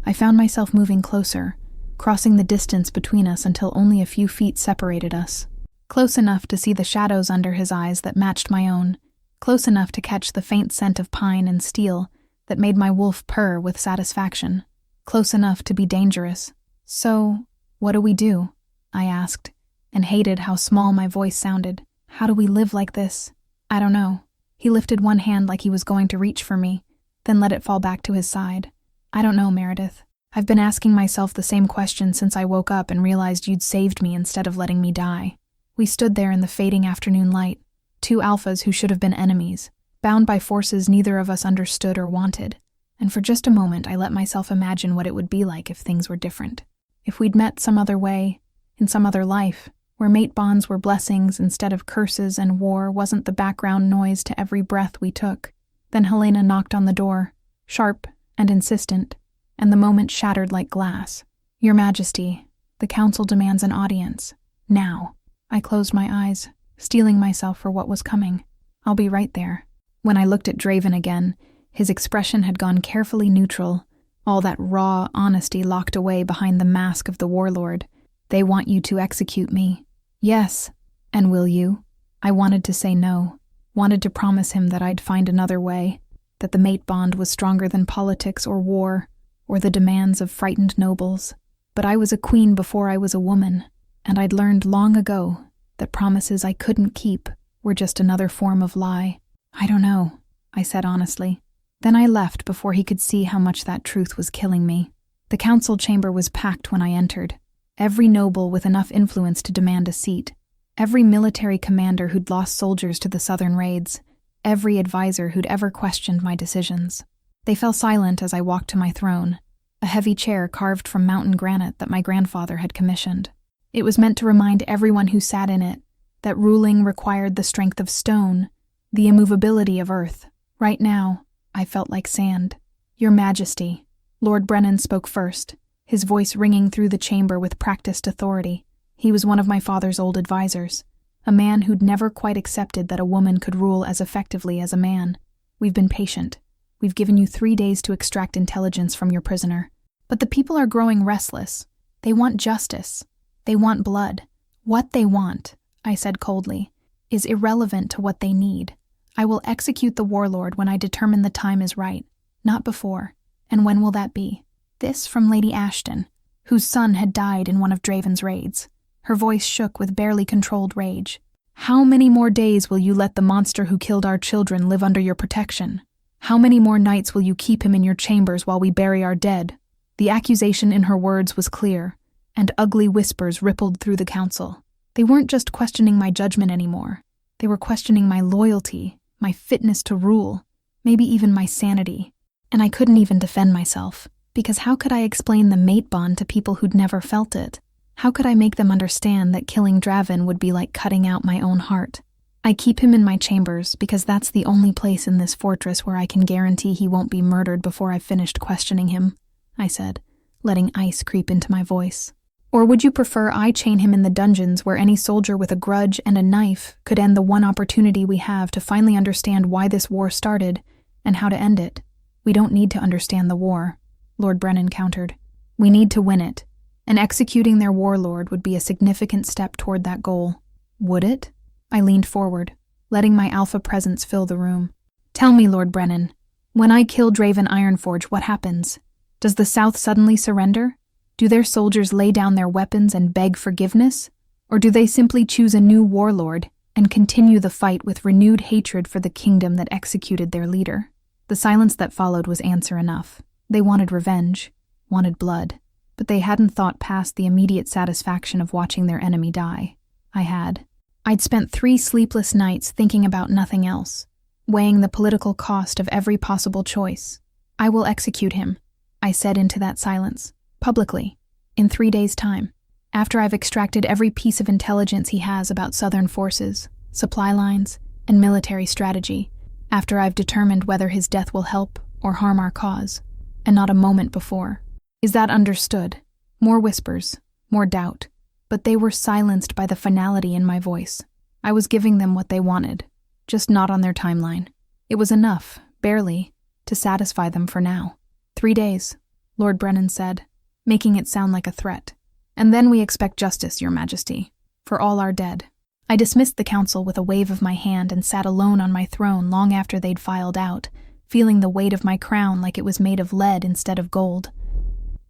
I found myself moving closer, crossing the distance between us until only a few feet separated us. Close enough to see the shadows under his eyes that matched my own, close enough to catch the faint scent of pine and steel that made my wolf purr with satisfaction, close enough to be dangerous. So, what do we do? I asked, and hated how small my voice sounded. How do we live like this? I don't know. He lifted one hand like he was going to reach for me, then let it fall back to his side. I don't know, Meredith. I've been asking myself the same question since I woke up and realized you'd saved me instead of letting me die. We stood there in the fading afternoon light, 2 alphas who should have been enemies, bound by forces neither of us understood or wanted, and for just a moment I let myself imagine what it would be like if things were different. If we'd met some other way, in some other life, where mate bonds were blessings instead of curses and war wasn't the background noise to every breath we took. Then Helena knocked on the door, sharp and insistent, and the moment shattered like glass. Your Majesty, the council demands an audience. Now. I closed my eyes, steeling myself for what was coming. I'll be right there. When I looked at Draven again, his expression had gone carefully neutral, all that raw honesty locked away behind the mask of the Warlord. They want you to execute me. Yes. And will you? I wanted to say no, wanted to promise him that I'd find another way, that the mate bond was stronger than politics or war, or the demands of frightened nobles. But I was a queen before I was a woman, and I'd learned long ago that promises I couldn't keep were just another form of lie. I don't know, I said honestly. Then I left before he could see how much that truth was killing me. The council chamber was packed when I entered. Every noble with enough influence to demand a seat. Every military commander who'd lost soldiers to the southern raids. Every advisor who'd ever questioned my decisions. They fell silent as I walked to my throne, a heavy chair carved from mountain granite that my grandfather had commissioned. It was meant to remind everyone who sat in it that ruling required the strength of stone, the immovability of earth. Right now, I felt like sand. Your Majesty. Lord Brennan spoke first, his voice ringing through the chamber with practiced authority. He was one of my father's old advisors, a man who'd never quite accepted that a woman could rule as effectively as a man. We've been patient. We've given you 3 days to extract intelligence from your prisoner. But the people are growing restless. They want justice. They want blood. What they want, I said coldly, is irrelevant to what they need. I will execute the Warlord when I determine the time is right, not before. And when will that be? This from Lady Ashton, whose son had died in one of Draven's raids. Her voice shook with barely controlled rage. How many more days will you let the monster who killed our children live under your protection? How many more nights will you keep him in your chambers while we bury our dead? The accusation in her words was clear, and ugly whispers rippled through the council. They weren't just questioning my judgment anymore. They were questioning my loyalty, my fitness to rule, maybe even my sanity. And I couldn't even defend myself, because how could I explain the mate bond to people who'd never felt it? How could I make them understand that killing Draven would be like cutting out my own heart? I keep him in my chambers because that's the only place in this fortress where I can guarantee he won't be murdered before I've finished questioning him, I said, letting ice creep into my voice. Or would you prefer I chain him in the dungeons where any soldier with a grudge and a knife could end the one opportunity we have to finally understand why this war started and how to end it? We don't need to understand the war, Lord Brennan countered. We need to win it, and executing their warlord would be a significant step toward that goal. Would it? I leaned forward, letting my alpha presence fill the room. Tell me, Lord Brennan, when I kill Draven Ironforge, what happens? Does the South suddenly surrender? Do their soldiers lay down their weapons and beg forgiveness? Or do they simply choose a new warlord and continue the fight with renewed hatred for the kingdom that executed their leader? The silence that followed was answer enough. They wanted revenge, wanted blood, but they hadn't thought past the immediate satisfaction of watching their enemy die. I had. I'd spent 3 sleepless nights thinking about nothing else, weighing the political cost of every possible choice. I will execute him, I said into that silence. Publicly, in 3 days' time, after I've extracted every piece of intelligence he has about Southern forces, supply lines, and military strategy, after I've determined whether his death will help or harm our cause, and not a moment before. Is that understood? More whispers, more doubt, but they were silenced by the finality in my voice. I was giving them what they wanted, just not on their timeline. It was enough, barely, to satisfy them for now. 3 days, Lord Brennan said, making it sound like a threat. And then we expect justice, Your Majesty, for all our dead. I dismissed the council with a wave of my hand and sat alone on my throne long after they'd filed out, feeling the weight of my crown like it was made of lead instead of gold.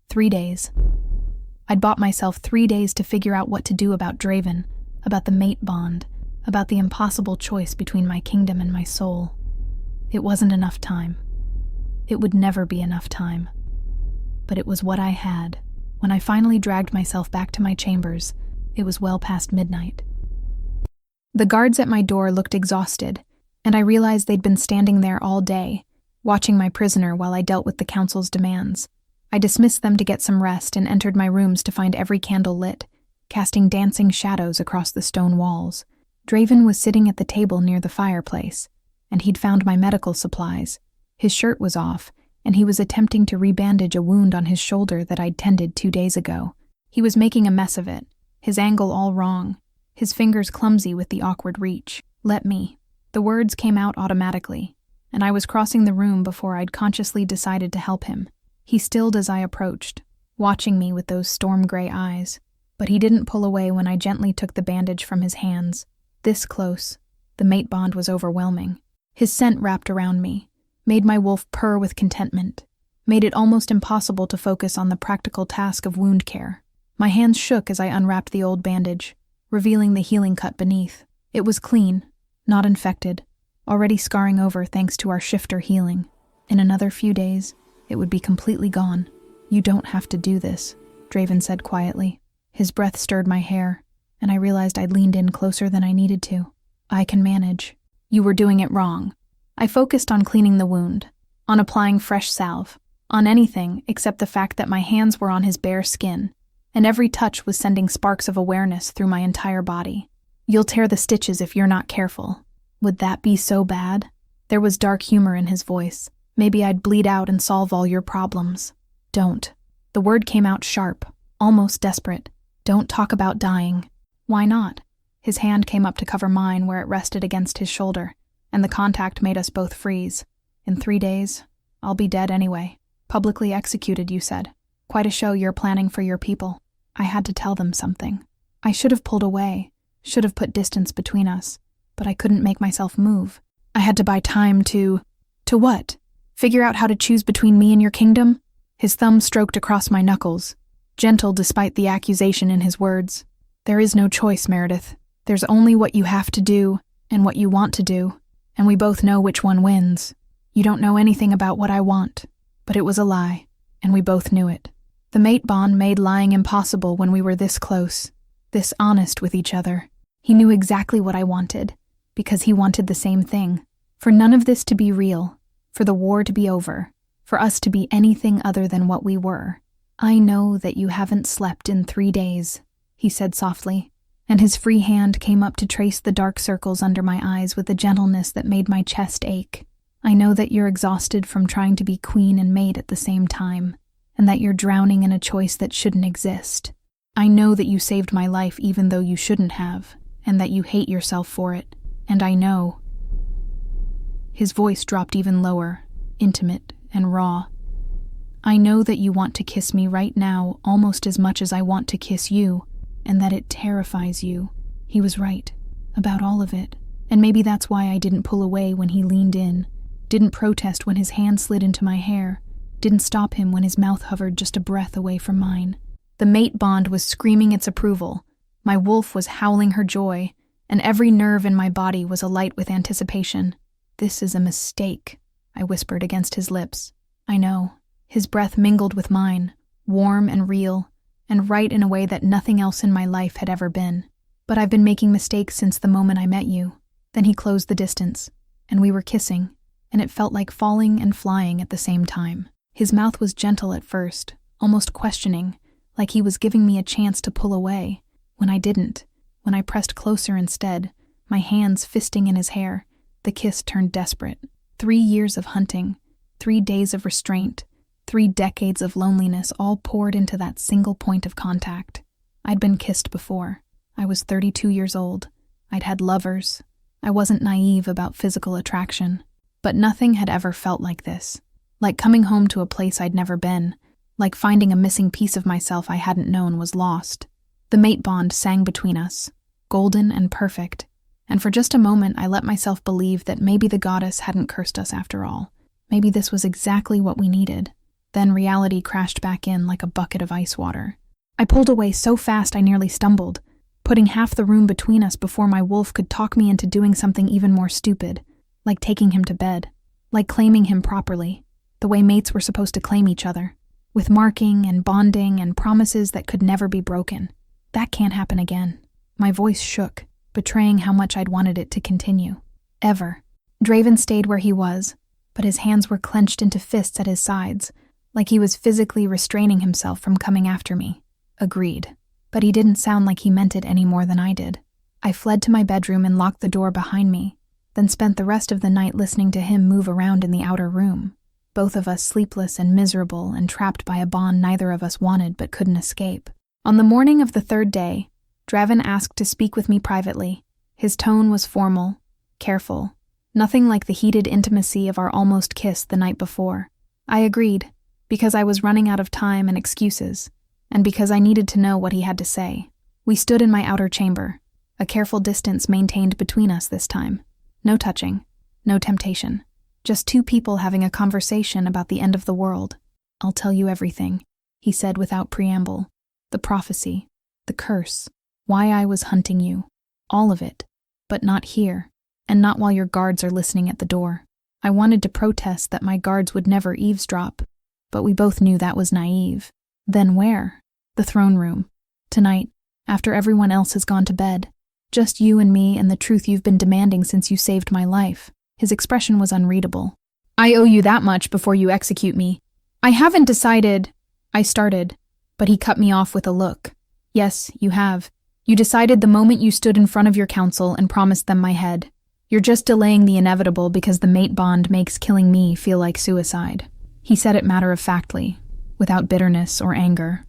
3 days. I'd bought myself 3 days to figure out what to do about Draven, about the mate bond, about the impossible choice between my kingdom and my soul. It wasn't enough time. It would never be enough time. But it was what I had. When I finally dragged myself back to my chambers, it was well past midnight. The guards at my door looked exhausted, and I realized they'd been standing there all day, watching my prisoner while I dealt with the council's demands. I dismissed them to get some rest and entered my rooms to find every candle lit, casting dancing shadows across the stone walls. Draven was sitting at the table near the fireplace, and he'd found my medical supplies. His shirt was off, and he was attempting to rebandage a wound on his shoulder that I'd tended 2 days ago. He was making a mess of it, his angle all wrong, his fingers clumsy with the awkward reach. Let me. The words came out automatically, and I was crossing the room before I'd consciously decided to help him. He stilled as I approached, watching me with those storm-gray eyes, but he didn't pull away when I gently took the bandage from his hands. This close, the mate bond was overwhelming. His scent wrapped around me, made my wolf purr with contentment, made it almost impossible to focus on the practical task of wound care. My hands shook as I unwrapped the old bandage, revealing the healing cut beneath. It was clean, not infected, already scarring over thanks to our shifter healing. In another few days, it would be completely gone. You don't have to do this, Draven said quietly. His breath stirred my hair, and I realized I'd leaned in closer than I needed to. I can manage. You were doing it wrong. I focused on cleaning the wound, on applying fresh salve, on anything except the fact that my hands were on his bare skin, and every touch was sending sparks of awareness through my entire body. You'll tear the stitches if you're not careful. Would that be so bad? There was dark humor in his voice. Maybe I'd bleed out and solve all your problems. Don't. The word came out sharp, almost desperate. Don't talk about dying. Why not? His hand came up to cover mine where it rested against his shoulder, and the contact made us both freeze. In 3 days, I'll be dead anyway. Publicly executed, you said. Quite a show you're planning for your people. I had to tell them something. I should have pulled away, should have put distance between us, but I couldn't make myself move. I had to buy time to what? Figure out how to choose between me and your kingdom? His thumb stroked across my knuckles, gentle despite the accusation in his words. There is no choice, Meredith. There's only what you have to do and what you want to do, and we both know which one wins. You don't know anything about what I want, but it was a lie, and we both knew it. The mate bond made lying impossible when we were this close, this honest with each other. He knew exactly what I wanted, because he wanted the same thing. For none of this to be real, for the war to be over, for us to be anything other than what we were. I know that you haven't slept in 3 days, he said softly, and his free hand came up to trace the dark circles under my eyes with a gentleness that made my chest ache. I know that you're exhausted from trying to be queen and mate at the same time, and that you're drowning in a choice that shouldn't exist. I know that you saved my life even though you shouldn't have, and that you hate yourself for it. And I know." His voice dropped even lower, intimate and raw. "I know that you want to kiss me right now almost as much as I want to kiss you, and that it terrifies you." He was right, about all of it, and maybe that's why I didn't pull away when he leaned in, didn't protest when his hand slid into my hair, didn't stop him when his mouth hovered just a breath away from mine. The mate bond was screaming its approval, my wolf was howling her joy, and every nerve in my body was alight with anticipation. "This is a mistake," I whispered against his lips. "I know." His breath mingled with mine, warm and real, and right in a way that nothing else in my life had ever been. "But I've been making mistakes since the moment I met you." Then he closed the distance, and we were kissing, and it felt like falling and flying at the same time. His mouth was gentle at first, almost questioning, like he was giving me a chance to pull away. When I didn't, when I pressed closer instead, my hands fisting in his hair, the kiss turned desperate. 3 years of hunting, 3 days of restraint, 3 decades of loneliness all poured into that single point of contact. I'd been kissed before. I was 32 years old. I'd had lovers. I wasn't naive about physical attraction. But nothing had ever felt like this. Like coming home to a place I'd never been. Like finding a missing piece of myself I hadn't known was lost. The mate bond sang between us, golden and perfect. And for just a moment I let myself believe that maybe the goddess hadn't cursed us after all. Maybe this was exactly what we needed. Then reality crashed back in like a bucket of ice water. I pulled away so fast I nearly stumbled, putting half the room between us before my wolf could talk me into doing something even more stupid, like taking him to bed, like claiming him properly, the way mates were supposed to claim each other, with marking and bonding and promises that could never be broken. That can't happen again. My voice shook, betraying how much I'd wanted it to continue. Ever. Draven stayed where he was, but his hands were clenched into fists at his sides, like he was physically restraining himself from coming after me. Agreed. But he didn't sound like he meant it any more than I did. I fled to my bedroom and locked the door behind me, then spent the rest of the night listening to him move around in the outer room, both of us sleepless and miserable and trapped by a bond neither of us wanted but couldn't escape. On the morning of the 3rd day, Draven asked to speak with me privately. His tone was formal, careful, nothing like the heated intimacy of our almost kiss the night before. I agreed, because I was running out of time and excuses, and because I needed to know what he had to say. We stood in my outer chamber, a careful distance maintained between us this time. No touching, no temptation. Just 2 people having a conversation about the end of the world. "I'll tell you everything," he said without preamble. The prophecy, the curse, why I was hunting you. All of it. But not here, and not while your guards are listening at the door. I wanted to protest that my guards would never eavesdrop, but we both knew that was naive. Then where? The throne room. Tonight, after everyone else has gone to bed. Just you and me and the truth you've been demanding since you saved my life. His expression was unreadable. "I owe you that much before you execute me." "I haven't decided," I started, but he cut me off with a look. "Yes, you have. You decided the moment you stood in front of your council and promised them my head. You're just delaying the inevitable because the mate bond makes killing me feel like suicide." He said it matter-of-factly, without bitterness or anger.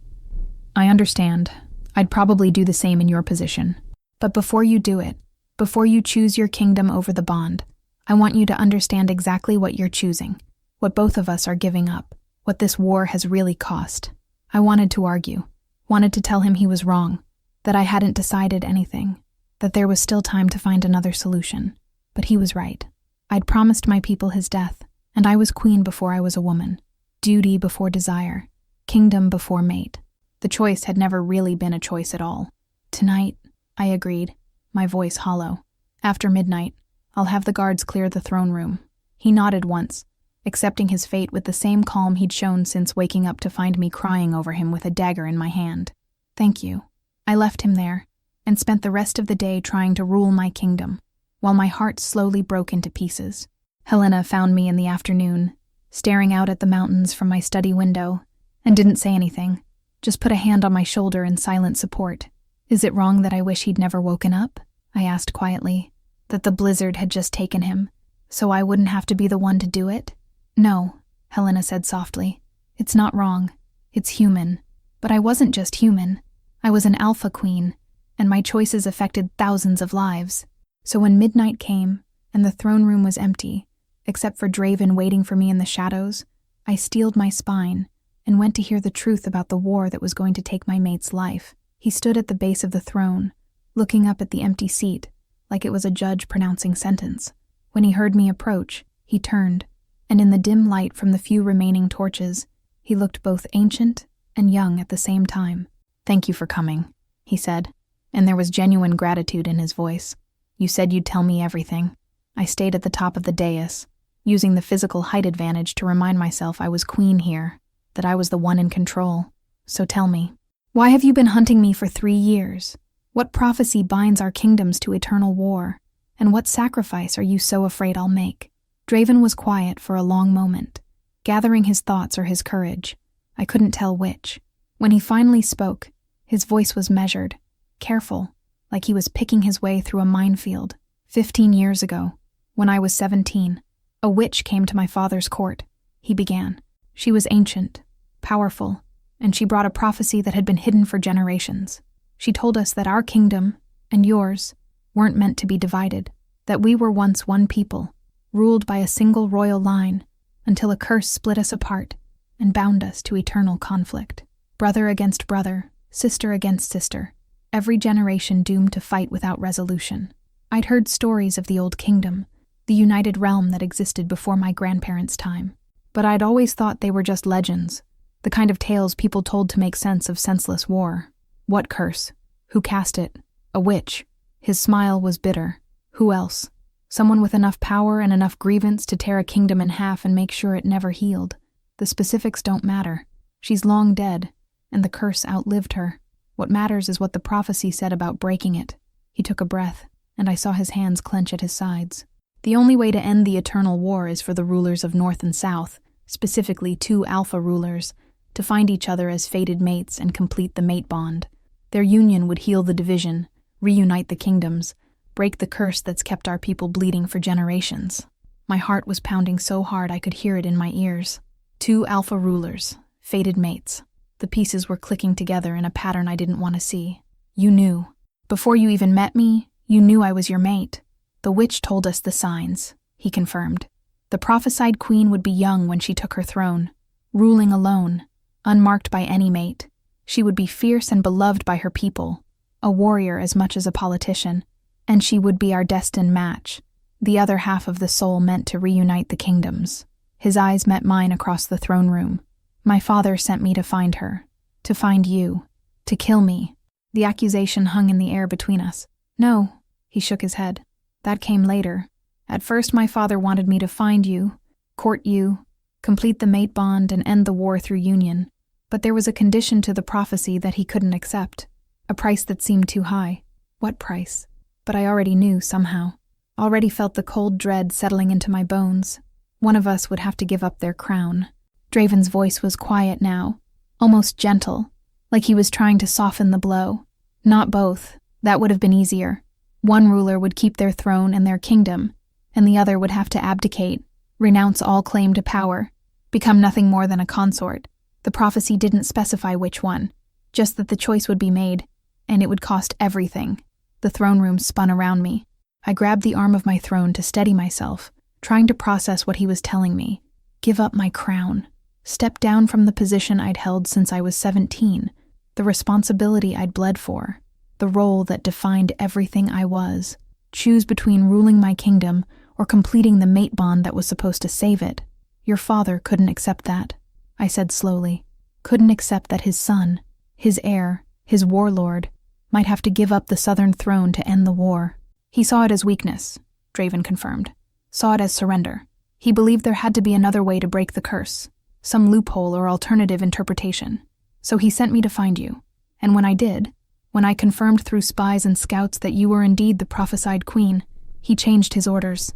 "I understand. I'd probably do the same in your position. But before you do it, before you choose your kingdom over the bond, I want you to understand exactly what you're choosing, what both of us are giving up, what this war has really cost." I wanted to argue, wanted to tell him he was wrong, that I hadn't decided anything, that there was still time to find another solution. But he was right. I'd promised my people his death, and I was queen before I was a woman. Duty before desire, kingdom before mate. The choice had never really been a choice at all. "Tonight," I agreed, my voice hollow. "After midnight, I'll have the guards clear the throne room." He nodded once, accepting his fate with the same calm he'd shown since waking up to find me crying over him with a dagger in my hand. "Thank you." I left him there, and spent the rest of the day trying to rule my kingdom, while my heart slowly broke into pieces. Helena found me in the afternoon, staring out at the mountains from my study window, and didn't say anything, just put a hand on my shoulder in silent support. "Is it wrong that I wish he'd never woken up?" I asked quietly. "That the blizzard had just taken him, so I wouldn't have to be the one to do it?" "No," Helena said softly. "It's not wrong. It's human. But I wasn't just human. I was an alpha queen, and my choices affected thousands of lives. So when midnight came, and the throne room was empty, except for Draven waiting for me in the shadows, I steeled my spine and went to hear the truth about the war that was going to take my mate's life. He stood at the base of the throne, looking up at the empty seat, like it was a judge pronouncing sentence. When he heard me approach, he turned, and in the dim light from the few remaining torches, he looked both ancient and young at the same time. "Thank you for coming," he said, and there was genuine gratitude in his voice. "You said you'd tell me everything." I stayed at the top of the dais, using the physical height advantage to remind myself I was queen here, that I was the one in control. "So tell me, why have you been hunting me for 3 years? What prophecy binds our kingdoms to eternal war? And what sacrifice are you so afraid I'll make?" Draven was quiet for a long moment, gathering his thoughts or his courage. I couldn't tell which. When he finally spoke, his voice was measured, careful, like he was picking his way through a minefield. 15 years ago, when I was 17, a witch came to my father's court, he began. She was ancient, powerful, and she brought a prophecy that had been hidden for generations. She told us that our kingdom, and yours, weren't meant to be divided, that we were once one people, ruled by a single royal line, until a curse split us apart and bound us to eternal conflict. Brother against brother, sister against sister, every generation doomed to fight without resolution. I'd heard stories of the old kingdom, the united realm that existed before my grandparents' time, but I'd always thought they were just legends, the kind of tales people told to make sense of senseless war. What curse? Who cast it? A witch. His smile was bitter. Who else? Someone with enough power and enough grievance to tear a kingdom in half and make sure it never healed. The specifics don't matter. She's long dead, and the curse outlived her. What matters is what the prophecy said about breaking it. He took a breath, and I saw his hands clench at his sides. The only way to end the eternal war is for the rulers of North and South, specifically 2 alpha rulers, to find each other as fated mates and complete the mate bond. Their union would heal the division, reunite the kingdoms, break the curse that's kept our people bleeding for generations. My heart was pounding so hard I could hear it in my ears. 2 alpha rulers, fated mates. The pieces were clicking together in a pattern I didn't want to see. You knew. Before you even met me, you knew I was your mate. The witch told us the signs, he confirmed. The prophesied queen would be young when she took her throne, ruling alone, unmarked by any mate. She would be fierce and beloved by her people, a warrior as much as a politician, and she would be our destined match, the other half of the soul meant to reunite the kingdoms. His eyes met mine across the throne room. My father sent me to find her, to find you, to kill me. The accusation hung in the air between us. No, he shook his head. That came later. At first my father wanted me to find you, court you, complete the mate bond and end the war through union. But there was a condition to the prophecy that he couldn't accept, a price that seemed too high. What price? But I already knew somehow. Already felt the cold dread settling into my bones. One of us would have to give up their crown. Draven's voice was quiet now, almost gentle, like he was trying to soften the blow. Not both. That would have been easier. One ruler would keep their throne and their kingdom, and the other would have to abdicate, renounce all claim to power, become nothing more than a consort. The prophecy didn't specify which one, just that the choice would be made, and it would cost everything. The throne room spun around me. I grabbed the arm of my throne to steady myself, trying to process what he was telling me. Give up my crown. Step down from the position I'd held since I was 17, the responsibility I'd bled for, the role that defined everything I was. Choose between ruling my kingdom or completing the mate bond that was supposed to save it. Your father couldn't accept that, I said slowly. Couldn't accept that his son, his heir, his warlord, might have to give up the southern throne to end the war. He saw it as weakness, Draven confirmed. Saw it as surrender. He believed there had to be another way to break the curse, some loophole or alternative interpretation. So he sent me to find you. And when I did, when I confirmed through spies and scouts that you were indeed the prophesied queen, he changed his orders.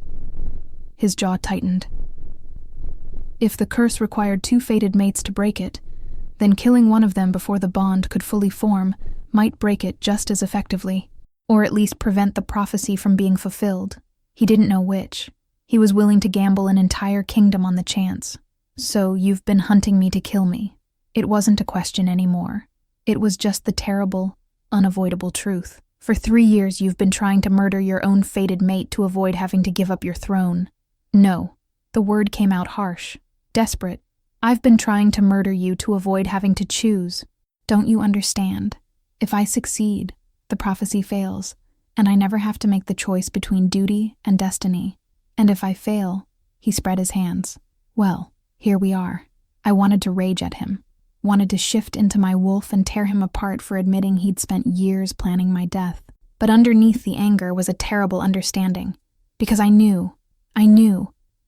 His jaw tightened. If the curse required 2 fated mates to break it, then killing one of them before the bond could fully form might break it just as effectively, or at least prevent the prophecy from being fulfilled. He didn't know which. He was willing to gamble an entire kingdom on the chance. So you've been hunting me to kill me. It wasn't a question anymore. It was just the terrible, unavoidable truth. For 3 years you've been trying to murder your own fated mate to avoid having to give up your throne. No, the word came out harsh, desperate. I've been trying to murder you to avoid having to choose. Don't you understand? If I succeed, the prophecy fails, and I never have to make the choice between duty and destiny. And if I fail, he spread his hands. Well, here we are. I wanted to rage at him, wanted to shift into my wolf and tear him apart for admitting he'd spent years planning my death. But underneath the anger was a terrible understanding, because I knew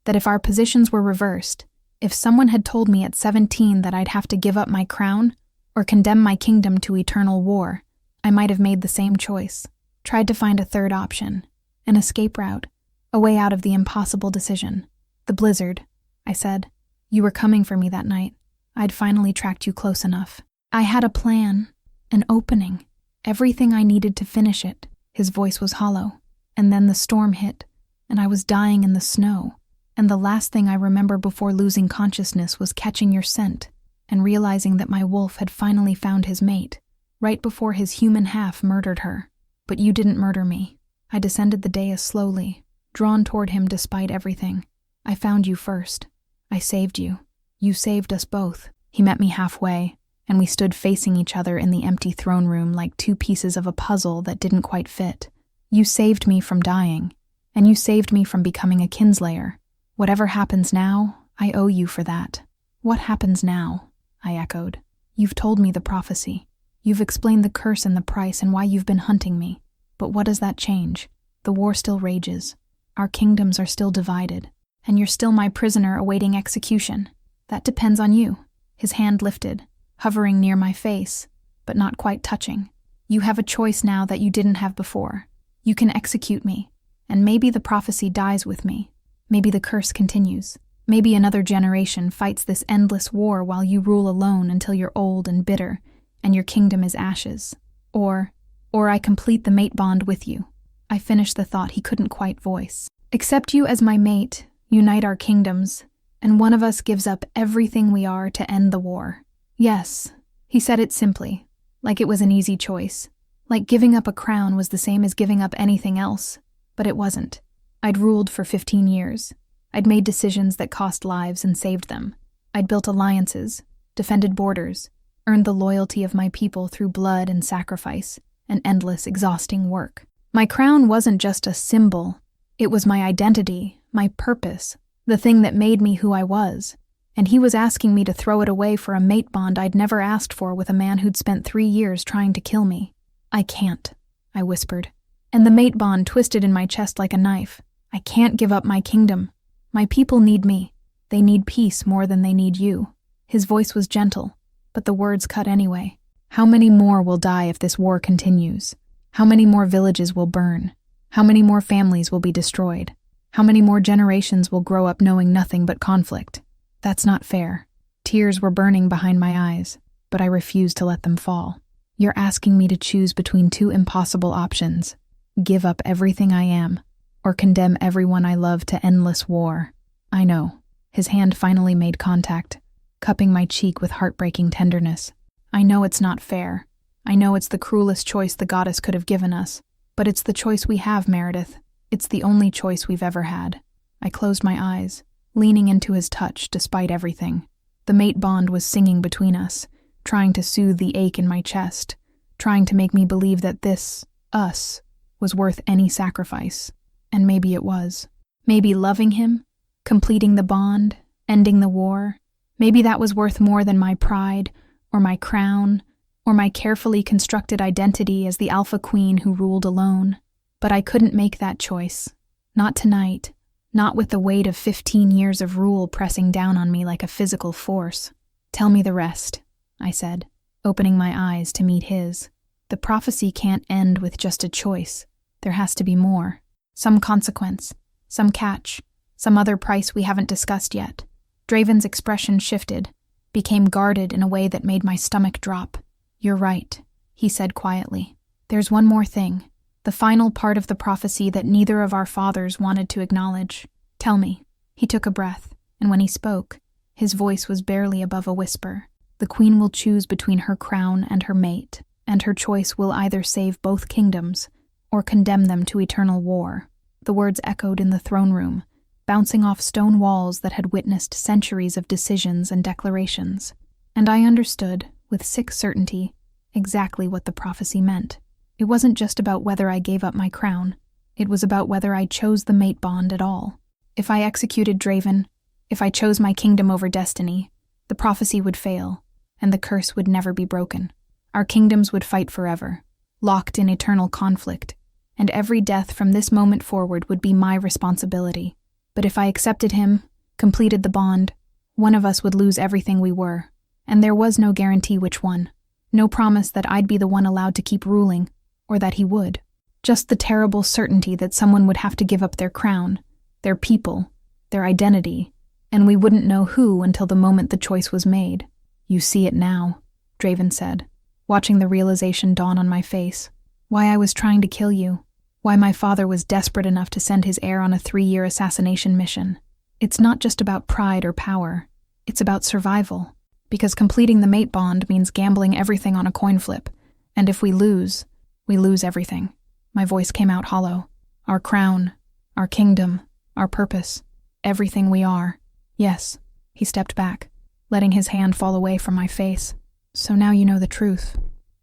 that if our positions were reversed, if someone had told me at 17 that I'd have to give up my crown or condemn my kingdom to eternal war, I might have made the same choice, tried to find a third option, an escape route, a way out of the impossible decision. The blizzard, I said. You were coming for me that night. I'd finally tracked you close enough. I had a plan, an opening, everything I needed to finish it. His voice was hollow. And then the storm hit, and I was dying in the snow. And the last thing I remember before losing consciousness was catching your scent and realizing that my wolf had finally found his mate, right before his human half murdered her. But you didn't murder me. I descended the dais slowly, drawn toward him despite everything. I found you first. I saved you. You saved us both. He met me halfway, and we stood facing each other in the empty throne room like two pieces of a puzzle that didn't quite fit. You saved me from dying, and you saved me from becoming a kinslayer. Whatever happens now, I owe you for that. What happens now? I echoed. You've told me the prophecy. You've explained the curse and the price and why you've been hunting me. But what does that change? The war still rages. Our kingdoms are still divided. And you're still my prisoner awaiting execution. That depends on you. His hand lifted, hovering near my face, but not quite touching. You have a choice now that you didn't have before. You can execute me, and maybe the prophecy dies with me. Maybe the curse continues. Maybe another generation fights this endless war while you rule alone until you're old and bitter, and your kingdom is ashes. Or I complete the mate bond with you. I finished the thought he couldn't quite voice. Accept you as my mate, unite our kingdoms, and one of us gives up everything we are to end the war. Yes, he said it simply, like it was an easy choice. Like giving up a crown was the same as giving up anything else, but it wasn't. I'd ruled for 15 years. I'd made decisions that cost lives and saved them. I'd built alliances, defended borders, earned the loyalty of my people through blood and sacrifice, and endless, exhausting work. My crown wasn't just a symbol. It was my identity, my purpose, the thing that made me who I was. And he was asking me to throw it away for a mate bond I'd never asked for with a man who'd spent 3 years trying to kill me. I can't, I whispered. And the mate bond twisted in my chest like a knife. I can't give up my kingdom. My people need me. They need peace more than they need you. His voice was gentle, but the words cut anyway. How many more will die if this war continues? How many more villages will burn? How many more families will be destroyed? How many more generations will grow up knowing nothing but conflict? That's not fair. Tears were burning behind my eyes, but I refused to let them fall. You're asking me to choose between two impossible options. Give up everything I am, or condemn everyone I love to endless war. I know. His hand finally made contact, cupping my cheek with heartbreaking tenderness. I know it's not fair. I know it's the cruelest choice the goddess could have given us, but it's the choice we have, Meredith. It's the only choice we've ever had. I closed my eyes, leaning into his touch despite everything. The mate bond was singing between us, trying to soothe the ache in my chest, trying to make me believe that this, us, was worth any sacrifice. And maybe it was. Maybe loving him, completing the bond, ending the war, maybe that was worth more than my pride, or my crown, or my carefully constructed identity as the alpha queen who ruled alone. But I couldn't make that choice. Not tonight. Not with the weight of 15 years of rule pressing down on me like a physical force. Tell me the rest, I said, opening my eyes to meet his. The prophecy can't end with just a choice. There has to be more. Some consequence, some catch, some other price we haven't discussed yet. Draven's expression shifted, became guarded in a way that made my stomach drop. You're right, he said quietly. There's one more thing. The final part of the prophecy that neither of our fathers wanted to acknowledge. Tell me. He took a breath, and when he spoke, his voice was barely above a whisper. The queen will choose between her crown and her mate, and her choice will either save both kingdoms or condemn them to eternal war. The words echoed in the throne room, bouncing off stone walls that had witnessed centuries of decisions and declarations. And I understood, with sick certainty, exactly what the prophecy meant. It wasn't just about whether I gave up my crown. It was about whether I chose the mate bond at all. If I executed Draven, if I chose my kingdom over destiny, the prophecy would fail, and the curse would never be broken. Our kingdoms would fight forever, locked in eternal conflict, and every death from this moment forward would be my responsibility. But if I accepted him, completed the bond, one of us would lose everything we were, and there was no guarantee which one. No promise that I'd be the one allowed to keep ruling, or that he would. Just the terrible certainty that someone would have to give up their crown, their people, their identity, and we wouldn't know who until the moment the choice was made. "You see it now," Draven said, watching the realization dawn on my face. Why I was trying to kill you. Why my father was desperate enough to send his heir on a 3-year assassination mission. It's not just about pride or power. It's about survival. Because completing the mate bond means gambling everything on a coin flip. And if we lose everything. My voice came out hollow. Our crown, our kingdom, our purpose, everything we are. Yes, he stepped back, letting his hand fall away from my face. So now you know the truth.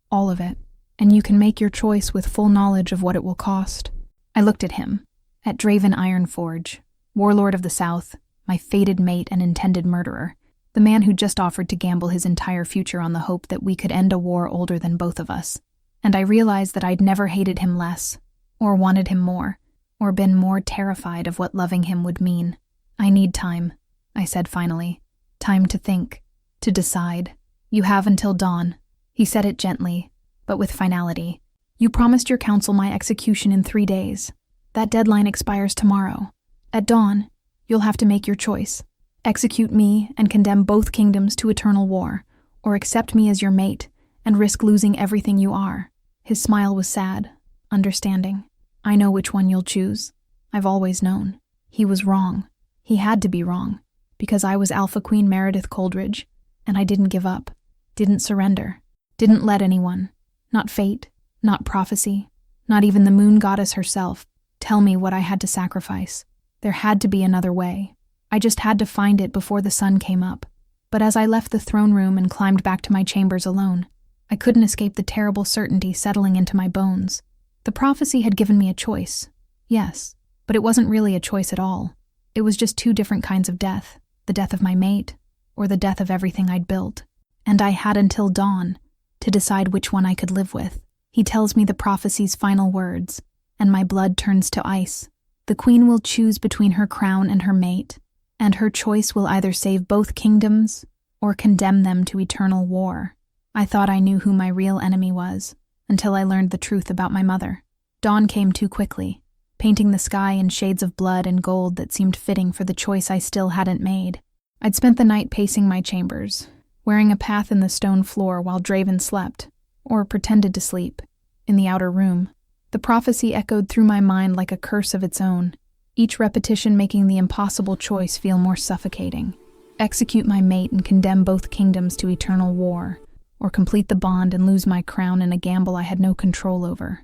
All of it. And you can make your choice with full knowledge of what it will cost. I looked at him, at Draven Ironforge, Warlord of the South, my fated mate and intended murderer, the man who just offered to gamble his entire future on the hope that we could end a war older than both of us. And I realized that I'd never hated him less, or wanted him more, or been more terrified of what loving him would mean. "I need time," I said finally. "Time to think, to decide. You have until dawn." He said it gently, but with finality. "You promised your council my execution in 3 days. That deadline expires tomorrow. At dawn, you'll have to make your choice. Execute me and condemn both kingdoms to eternal war, or accept me as your mate and risk losing everything you are." His smile was sad, understanding. "I know which one you'll choose. I've always known." He was wrong. He had to be wrong, because I was Alpha Queen Meredith Coldridge, and I didn't give up, didn't surrender, didn't let anyone, not fate, not prophecy, not even the moon goddess herself, tell me what I had to sacrifice. There had to be another way. I just had to find it before the sun came up. But as I left the throne room and climbed back to my chambers alone, I couldn't escape the terrible certainty settling into my bones. The prophecy had given me a choice. Yes, but it wasn't really a choice at all. It was just 2 different kinds of death, the death of my mate, or the death of everything I'd built. And I had until dawn to decide which one I could live with. He tells me the prophecy's final words, and my blood turns to ice. The queen will choose between her crown and her mate, and her choice will either save both kingdoms or condemn them to eternal war. I thought I knew who my real enemy was, until I learned the truth about my mother. Dawn came too quickly, painting the sky in shades of blood and gold that seemed fitting for the choice I still hadn't made. I'd spent the night pacing my chambers, wearing a path in the stone floor while Draven slept, or pretended to sleep, in the outer room. The prophecy echoed through my mind like a curse of its own, each repetition making the impossible choice feel more suffocating. Execute my mate and condemn both kingdoms to eternal war, or complete the bond and lose my crown in a gamble I had no control over.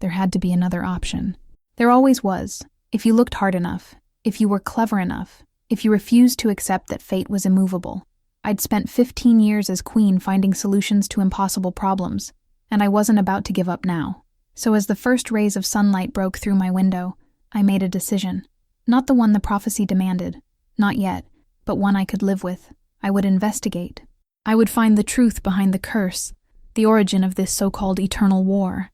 There had to be another option. There always was, if you looked hard enough, if you were clever enough, if you refused to accept that fate was immovable. I'd spent 15 years as queen finding solutions to impossible problems, and I wasn't about to give up now. So as the first rays of sunlight broke through my window, I made a decision. Not the one the prophecy demanded, not yet, but one I could live with. I would investigate. I would find the truth behind the curse, the origin of this so-called eternal war.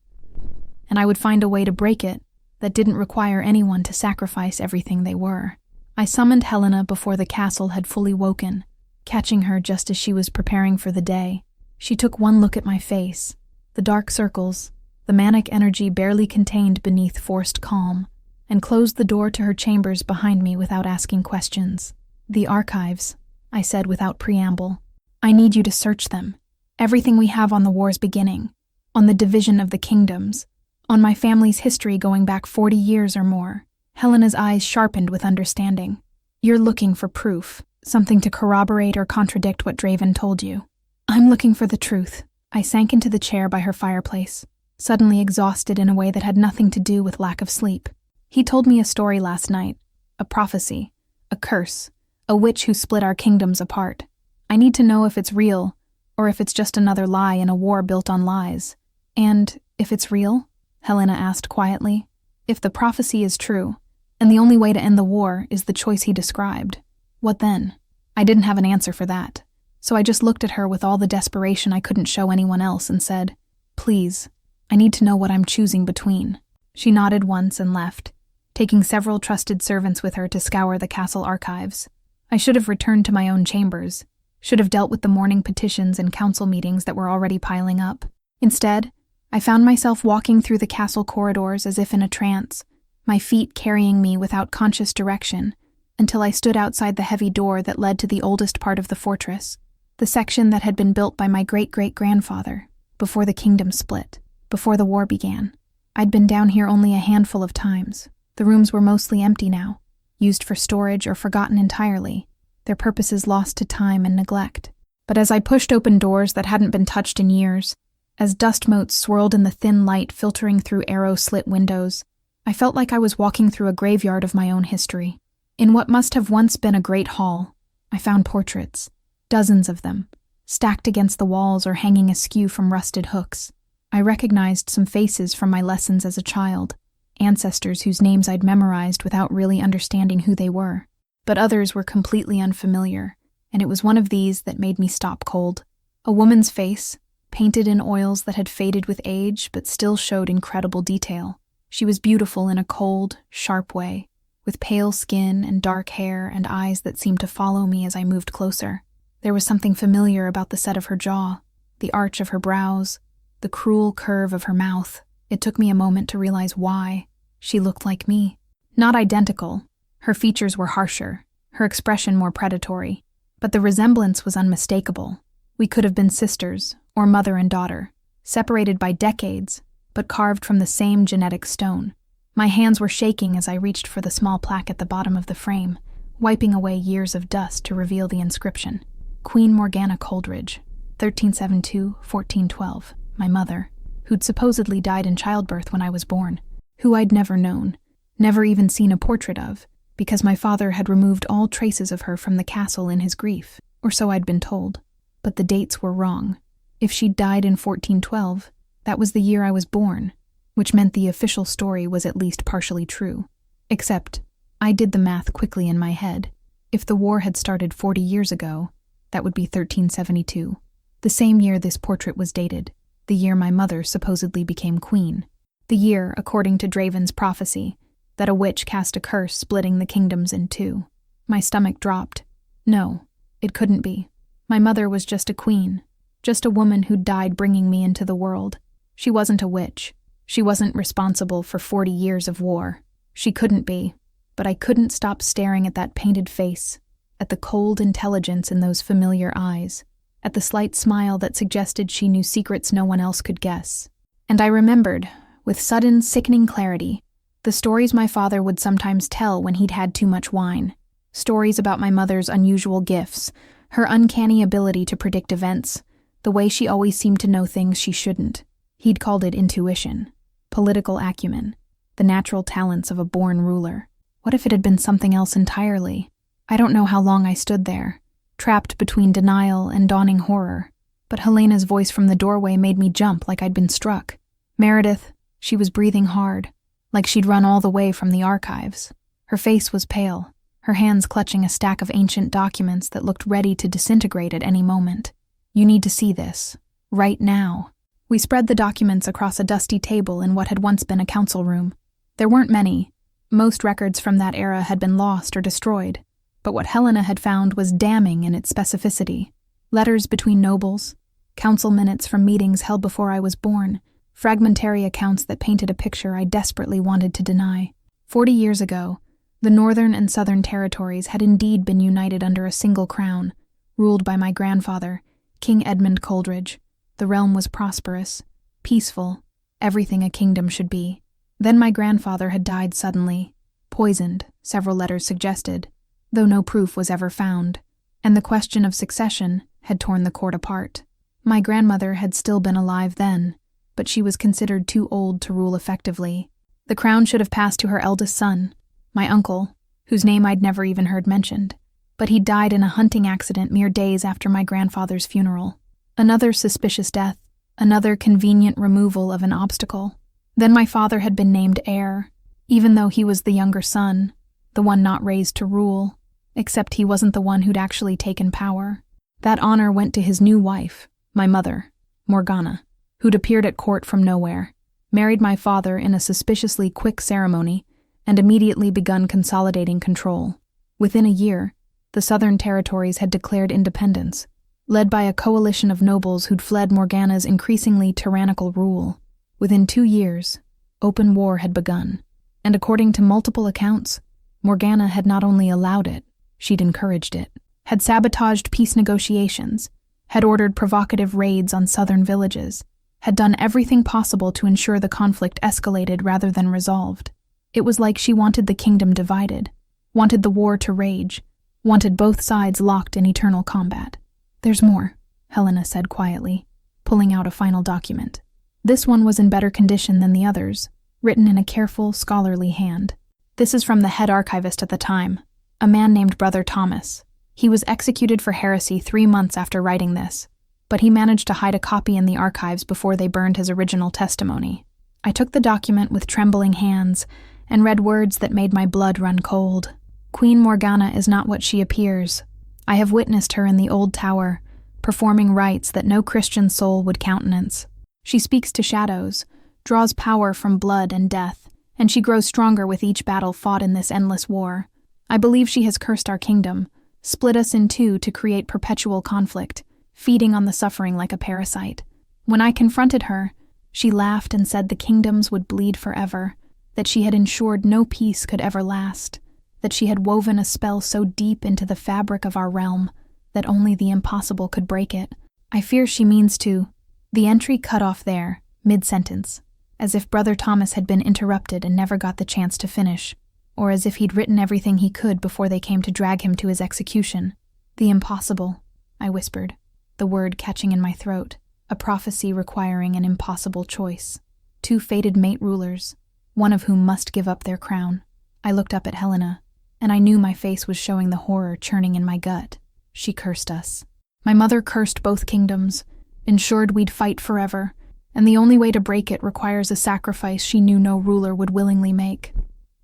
And I would find a way to break it that didn't require anyone to sacrifice everything they were. I summoned Helena before the castle had fully woken, catching her just as she was preparing for the day. She took one look at my face, the dark circles, the manic energy barely contained beneath forced calm, and closed the door to her chambers behind me without asking questions. "The archives," I said without preamble. "I need you to search them. Everything we have on the war's beginning, on the division of the kingdoms, on my family's history going back 40 years or more." Helena's eyes sharpened with understanding. "You're looking for proof, something to corroborate or contradict what Draven told you." "I'm looking for the truth," I sank into the chair by her fireplace, suddenly exhausted in a way that had nothing to do with lack of sleep. He told me a story last night, a prophecy, a curse, a witch who split our kingdoms apart. I need to know if it's real, or if it's just another lie in a war built on lies. And if it's real? Helena asked quietly. If the prophecy is true, and the only way to end the war is the choice he described, what then? I didn't have an answer for that, so I just looked at her with all the desperation I couldn't show anyone else and said, "Please, I need to know what I'm choosing between." She nodded once and left, taking several trusted servants with her to scour the castle archives. I should have returned to my own chambers, should have dealt with the morning petitions and council meetings that were already piling up. Instead, I found myself walking through the castle corridors as if in a trance, my feet carrying me without conscious direction, until I stood outside the heavy door that led to the oldest part of the fortress, the section that had been built by my great-great-grandfather, before the kingdom split, before the war began. I'd been down here only a handful of times. The rooms were mostly empty now, used for storage or forgotten entirely, their purposes lost to time and neglect. But as I pushed open doors that hadn't been touched in years, as dust motes swirled in the thin light filtering through arrow-slit windows, I felt like I was walking through a graveyard of my own history. In what must have once been a great hall, I found portraits, dozens of them, stacked against the walls or hanging askew from rusted hooks. I recognized some faces from my lessons as a child, ancestors whose names I'd memorized without really understanding who they were. But others were completely unfamiliar, and it was one of these that made me stop cold. A woman's face, painted in oils that had faded with age but still showed incredible detail. She was beautiful in a cold, sharp way, with pale skin and dark hair and eyes that seemed to follow me as I moved closer. There was something familiar about the set of her jaw, the arch of her brows, the cruel curve of her mouth. It took me a moment to realize why. She looked like me. Not identical. Her features were harsher, her expression more predatory, but the resemblance was unmistakable. We could have been sisters, or mother and daughter, separated by decades, but carved from the same genetic stone. My hands were shaking as I reached for the small plaque at the bottom of the frame, wiping away years of dust to reveal the inscription. Queen Morgana Coleridge, 1372-1412, my mother, who'd supposedly died in childbirth when I was born, who I'd never known, never even seen a portrait of, because my father had removed all traces of her from the castle in his grief, or so I'd been told. But the dates were wrong. If she'd died in 1412, that was the year I was born, which meant the official story was at least partially true. Except, I did the math quickly in my head. If the war had started 40 years ago, that would be 1372, the same year this portrait was dated, the year my mother supposedly became queen, the year, according to Draven's prophecy, that a witch cast a curse splitting the kingdoms in two. My stomach dropped. No, it couldn't be. My mother was just a queen, just a woman who'd died bringing me into the world. She wasn't a witch. She wasn't responsible for 40 years of war. She couldn't be, but I couldn't stop staring at that painted face, at the cold intelligence in those familiar eyes, at the slight smile that suggested she knew secrets no one else could guess. And I remembered, with sudden, sickening clarity, the stories my father would sometimes tell when he'd had too much wine. Stories about my mother's unusual gifts, her uncanny ability to predict events, the way she always seemed to know things she shouldn't. He'd called it intuition, political acumen, the natural talents of a born ruler. What if it had been something else entirely? I don't know how long I stood there, trapped between denial and dawning horror, but Helena's voice from the doorway made me jump like I'd been struck. Meredith, she was breathing hard, like she'd run all the way from the archives. Her face was pale, her hands clutching a stack of ancient documents that looked ready to disintegrate at any moment. "You need to see this, right now." We spread the documents across a dusty table in what had once been a council room. There weren't many. Most records from that era had been lost or destroyed, but what Helena had found was damning in its specificity. Letters between nobles, council minutes from meetings held before I was born, fragmentary accounts that painted a picture I desperately wanted to deny. 40 years ago, the northern and southern territories had indeed been united under a single crown, ruled by my grandfather, King Edmund Coleridge. The realm was prosperous, peaceful, everything a kingdom should be. Then my grandfather had died suddenly, poisoned, several letters suggested, though no proof was ever found, and the question of succession had torn the court apart. My grandmother had still been alive then, but she was considered too old to rule effectively. The crown should have passed to her eldest son, my uncle, whose name I'd never even heard mentioned, but he died in a hunting accident mere days after my grandfather's funeral. Another suspicious death, another convenient removal of an obstacle. Then my father had been named heir, even though he was the younger son, the one not raised to rule, except he wasn't the one who'd actually taken power. That honor went to his new wife, my mother, Morgana, who'd appeared at court from nowhere, married my father in a suspiciously quick ceremony, and immediately begun consolidating control. Within a year, the southern territories had declared independence, led by a coalition of nobles who'd fled Morgana's increasingly tyrannical rule. Within 2 years, open war had begun, and according to multiple accounts, Morgana had not only allowed it, she'd encouraged it, had sabotaged peace negotiations, had ordered provocative raids on southern villages, had done everything possible to ensure the conflict escalated rather than resolved. It was like she wanted the kingdom divided, wanted the war to rage, wanted both sides locked in eternal combat. "There's more," Helena said quietly, pulling out a final document. This one was in better condition than the others, written in a careful, scholarly hand. This is from the head archivist at the time, a man named Brother Thomas. He was executed for heresy 3 months after writing this, but he managed to hide a copy in the archives before they burned his original testimony. I took the document with trembling hands and read words that made my blood run cold. Queen Morgana is not what she appears. I have witnessed her in the old tower, performing rites that no Christian soul would countenance. She speaks to shadows, draws power from blood and death, and she grows stronger with each battle fought in this endless war. I believe she has cursed our kingdom, split us in two to create perpetual conflict, feeding on the suffering like a parasite. When I confronted her, she laughed and said the kingdoms would bleed forever, that she had ensured no peace could ever last, that she had woven a spell so deep into the fabric of our realm that only the impossible could break it. I fear she means to. The entry cut off there, mid-sentence, as if Brother Thomas had been interrupted and never got the chance to finish, or as if he'd written everything he could before they came to drag him to his execution. "The impossible," I whispered, the word catching in my throat, a prophecy requiring an impossible choice. 2 fated mate rulers, one of whom must give up their crown. I looked up at Helena, and I knew my face was showing the horror churning in my gut. She cursed us. My mother cursed both kingdoms, ensured we'd fight forever, and the only way to break it requires a sacrifice she knew no ruler would willingly make.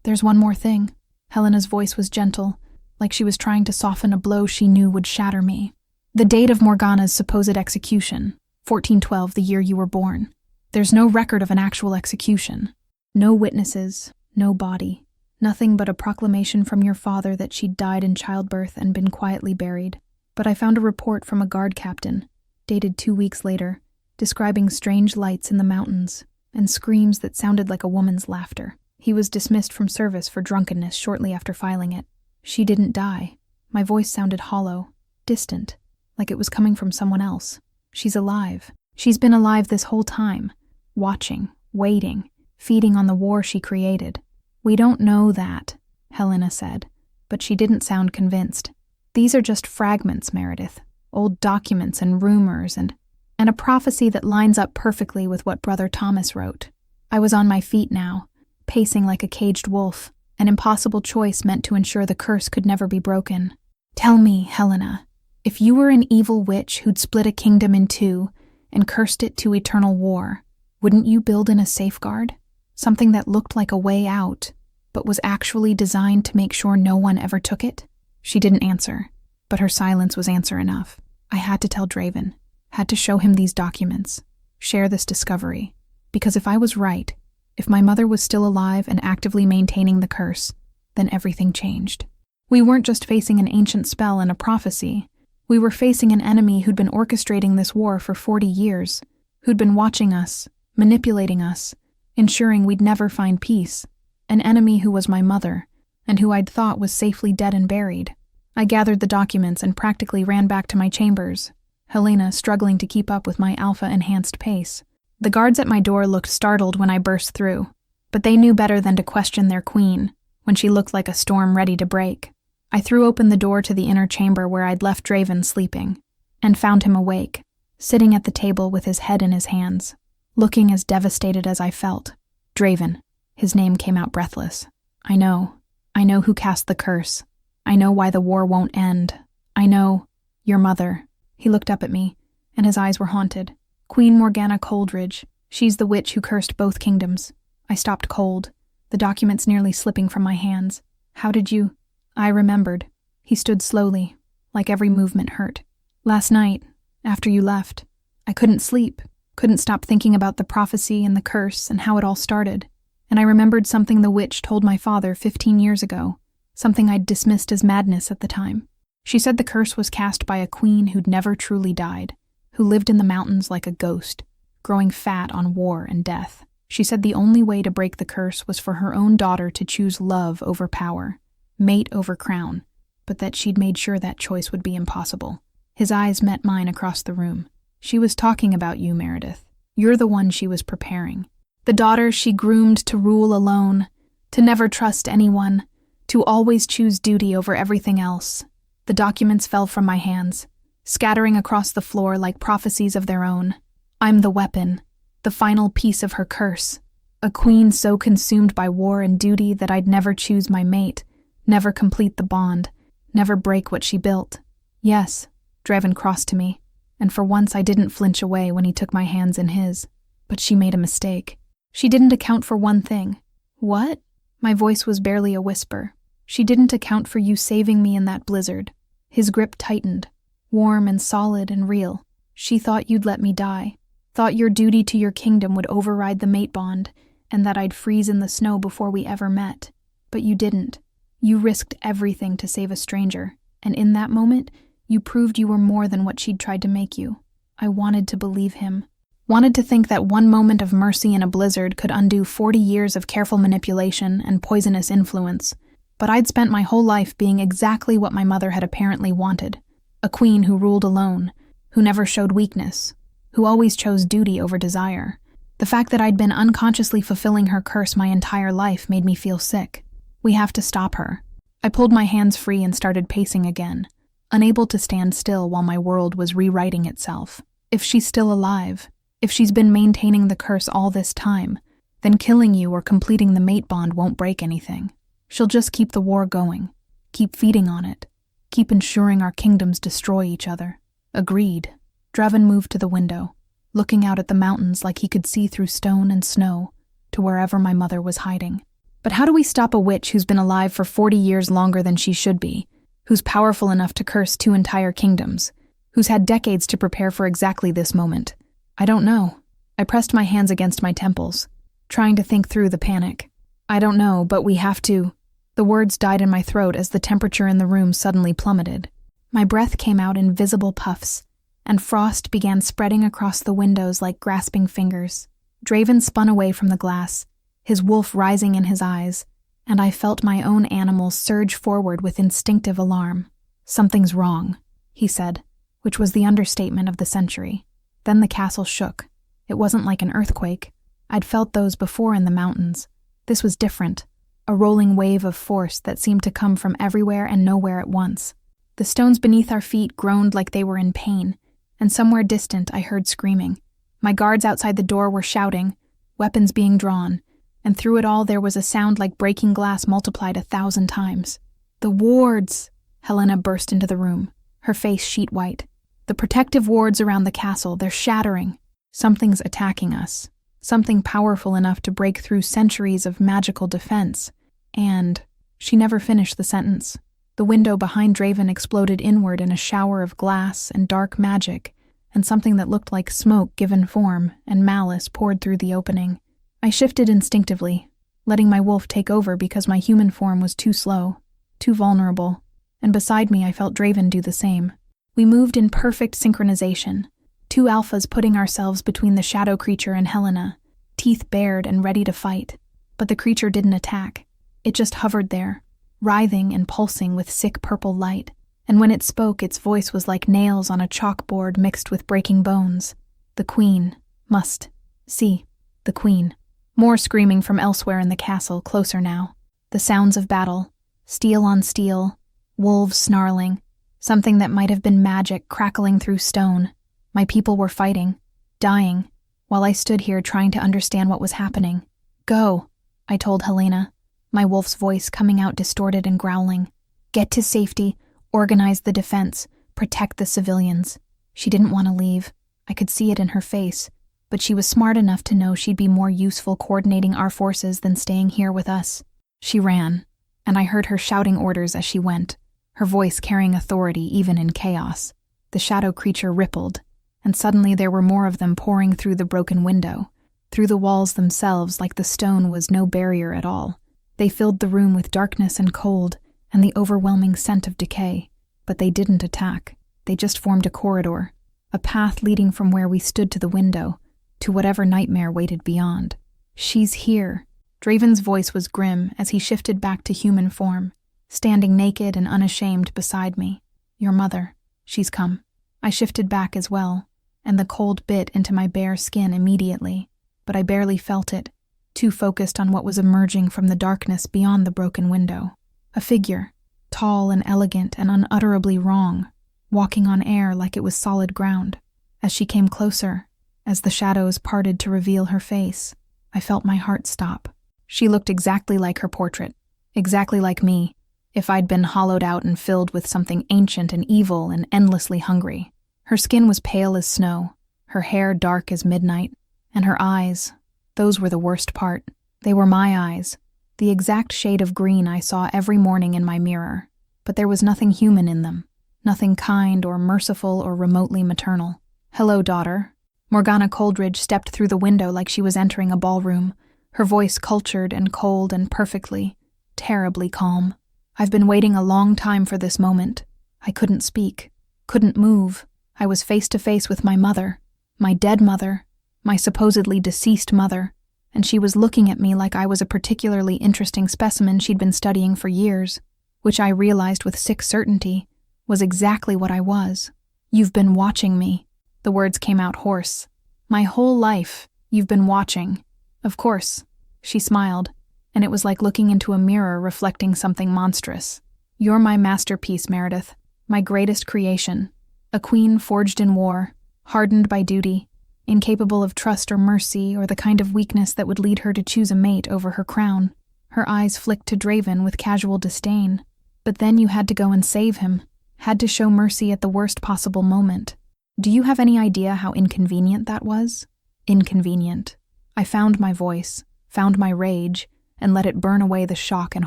"There's one more thing." Helena's voice was gentle, like she was trying to soften a blow she knew would shatter me. "The date of Morgana's supposed execution, 1412, the year you were born. There's no record of an actual execution. No witnesses, no body. Nothing but a proclamation from your father that she'd died in childbirth and been quietly buried. But I found a report from a guard captain, dated 2 weeks later, describing strange lights in the mountains and screams that sounded like a woman's laughter. He was dismissed from service for drunkenness shortly after filing it. She didn't die. My voice sounded hollow, distant, like it was coming from someone else. She's alive. She's been alive this whole time, watching, waiting, feeding on the war she created. "We don't know that," Helena said, but she didn't sound convinced. "These are just fragments, Meredith, old documents and rumors and a prophecy that lines up perfectly with what Brother Thomas wrote." I was on my feet now, pacing like a caged wolf, an impossible choice meant to ensure the curse could never be broken. "Tell me, Helena, if you were an evil witch who'd split a kingdom in 2 and cursed it to eternal war, wouldn't you build in a safeguard? Something that looked like a way out, but was actually designed to make sure no one ever took it?" She didn't answer, but her silence was answer enough. I had to tell Draven, had to show him these documents, share this discovery, because if I was right, if my mother was still alive and actively maintaining the curse, then everything changed. We weren't just facing an ancient spell and a prophecy. We were facing an enemy who'd been orchestrating this war for 40 years, who'd been watching us, manipulating us, ensuring we'd never find peace. An enemy who was my mother, and who I'd thought was safely dead and buried. I gathered the documents and practically ran back to my chambers, Helena struggling to keep up with my alpha-enhanced pace. The guards at my door looked startled when I burst through, but they knew better than to question their queen when she looked like a storm ready to break. I threw open the door to the inner chamber where I'd left Draven sleeping, and found him awake, sitting at the table with his head in his hands, looking as devastated as I felt. Draven. His name came out breathless. I know who cast the curse. I know why the war won't end. I know your mother. He looked up at me, and his eyes were haunted. Queen Morgana Coldridge. She's the witch who cursed both kingdoms. I stopped cold, the documents nearly slipping from my hands. How did you? I remembered. He stood slowly, like every movement hurt. Last night, after you left, I couldn't sleep, couldn't stop thinking about the prophecy and the curse and how it all started. And I remembered something the witch told my father 15 years ago, something I'd dismissed as madness at the time. She said the curse was cast by a queen who'd never truly died, who lived in the mountains like a ghost, growing fat on war and death. She said the only way to break the curse was for her own daughter to choose love over power, mate over crown, but that she'd made sure that choice would be impossible. His eyes met mine across the room. She was talking about you, Meredith. You're the one she was preparing. The daughter she groomed to rule alone, to never trust anyone, to always choose duty over everything else. The documents fell from my hands, scattering across the floor like prophecies of their own. I'm the weapon, the final piece of her curse. A queen so consumed by war and duty that I'd never choose my mate, never complete the bond, never break what she built. Yes, Draven crossed to me, and for once I didn't flinch away when he took my hands in his. But she made a mistake. She didn't account for one thing. What? My voice was barely a whisper. She didn't account for you saving me in that blizzard. His grip tightened, warm and solid and real. She thought you'd let me die, thought your duty to your kingdom would override the mate bond, and that I'd freeze in the snow before we ever met. But you didn't. You risked everything to save a stranger, and in that moment, you proved you were more than what she'd tried to make you. I wanted to believe him. Wanted to think that one moment of mercy in a blizzard could undo 40 years of careful manipulation and poisonous influence. But I'd spent my whole life being exactly what my mother had apparently wanted. A queen who ruled alone, who never showed weakness, who always chose duty over desire. The fact that I'd been unconsciously fulfilling her curse my entire life made me feel sick. We have to stop her. I pulled my hands free and started pacing again, unable to stand still while my world was rewriting itself. If she's still alive, if she's been maintaining the curse all this time, then killing you or completing the mate bond won't break anything. She'll just keep the war going, keep feeding on it, keep ensuring our kingdoms destroy each other. Agreed. Draven moved to the window, looking out at the mountains like he could see through stone and snow to wherever my mother was hiding. But how do we stop a witch who's been alive for 40 years longer than she should be, who's powerful enough to curse 2 entire kingdoms, who's had decades to prepare for exactly this moment? I don't know. I pressed my hands against my temples, trying to think through the panic. I don't know, but we have to. The words died in my throat as the temperature in the room suddenly plummeted. My breath came out in visible puffs, and frost began spreading across the windows like grasping fingers. Draven spun away from the glass, his wolf rising in his eyes, and I felt my own animal surge forward with instinctive alarm. Something's wrong, he said, which was the understatement of the century. Then the castle shook. It wasn't like an earthquake. I'd felt those before in the mountains. This was different, a rolling wave of force that seemed to come from everywhere and nowhere at once. The stones beneath our feet groaned like they were in pain, and somewhere distant I heard screaming. My guards outside the door were shouting, weapons being drawn, and through it all there was a sound like breaking glass multiplied 1,000 times. The wards! Helena burst into the room, her face sheet white. The protective wards around the castle, they're shattering. Something's attacking us. Something powerful enough to break through centuries of magical defense. And she never finished the sentence. The window behind Draven exploded inward in a shower of glass and dark magic, and something that looked like smoke given form and malice poured through the opening. I shifted instinctively, letting my wolf take over because my human form was too slow, too vulnerable, and beside me I felt Draven do the same. We moved in perfect synchronization, 2 alphas putting ourselves between the shadow creature and Helena, teeth bared and ready to fight. But the creature didn't attack. It just hovered there, writhing and pulsing with sick purple light. And when it spoke, its voice was like nails on a chalkboard mixed with breaking bones. The queen must see the queen. More screaming from elsewhere in the castle, closer now. The sounds of battle, steel on steel, wolves snarling, something that might have been magic crackling through stone. My people were fighting, dying, while I stood here trying to understand what was happening. Go, I told Helena, my wolf's voice coming out distorted and growling. Get to safety, organize the defense, protect the civilians. She didn't want to leave. I could see it in her face, but she was smart enough to know she'd be more useful coordinating our forces than staying here with us. She ran, and I heard her shouting orders as she went, her voice carrying authority even in chaos. The shadow creature rippled, and suddenly there were more of them pouring through the broken window, through the walls themselves like the stone was no barrier at all. They filled the room with darkness and cold and the overwhelming scent of decay, but they didn't attack. They just formed a corridor, a path leading from where we stood to the window, to whatever nightmare waited beyond. She's here. Draven's voice was grim as he shifted back to human form, standing naked and unashamed beside me. Your mother. She's come. I shifted back as well, and the cold bit into my bare skin immediately, but I barely felt it, too focused on what was emerging from the darkness beyond the broken window. A figure, tall and elegant and unutterably wrong, walking on air like it was solid ground. As she came closer, as the shadows parted to reveal her face, I felt my heart stop. She looked exactly like her portrait, exactly like me, if I'd been hollowed out and filled with something ancient and evil and endlessly hungry. Her skin was pale as snow, her hair dark as midnight, and her eyes, those were the worst part. They were my eyes, the exact shade of green I saw every morning in my mirror, but there was nothing human in them, nothing kind or merciful or remotely maternal. Hello, daughter. Morgana Coldridge stepped through the window like she was entering a ballroom, her voice cultured and cold and perfectly, terribly calm. I've been waiting a long time for this moment. I couldn't speak, couldn't move. I was face to face with my mother, my dead mother, my supposedly deceased mother, and she was looking at me like I was a particularly interesting specimen she'd been studying for years, which I realized with sick certainty was exactly what I was. You've been watching me. The words came out hoarse. My whole life, you've been watching. Of course. She smiled, and it was like looking into a mirror reflecting something monstrous. You're my masterpiece, Meredith, my greatest creation. A queen forged in war, hardened by duty, incapable of trust or mercy or the kind of weakness that would lead her to choose a mate over her crown. Her eyes flicked to Draven with casual disdain. But then you had to go and save him, had to show mercy at the worst possible moment. Do you have any idea how inconvenient that was? Inconvenient. I found my voice, found my rage, and let it burn away the shock and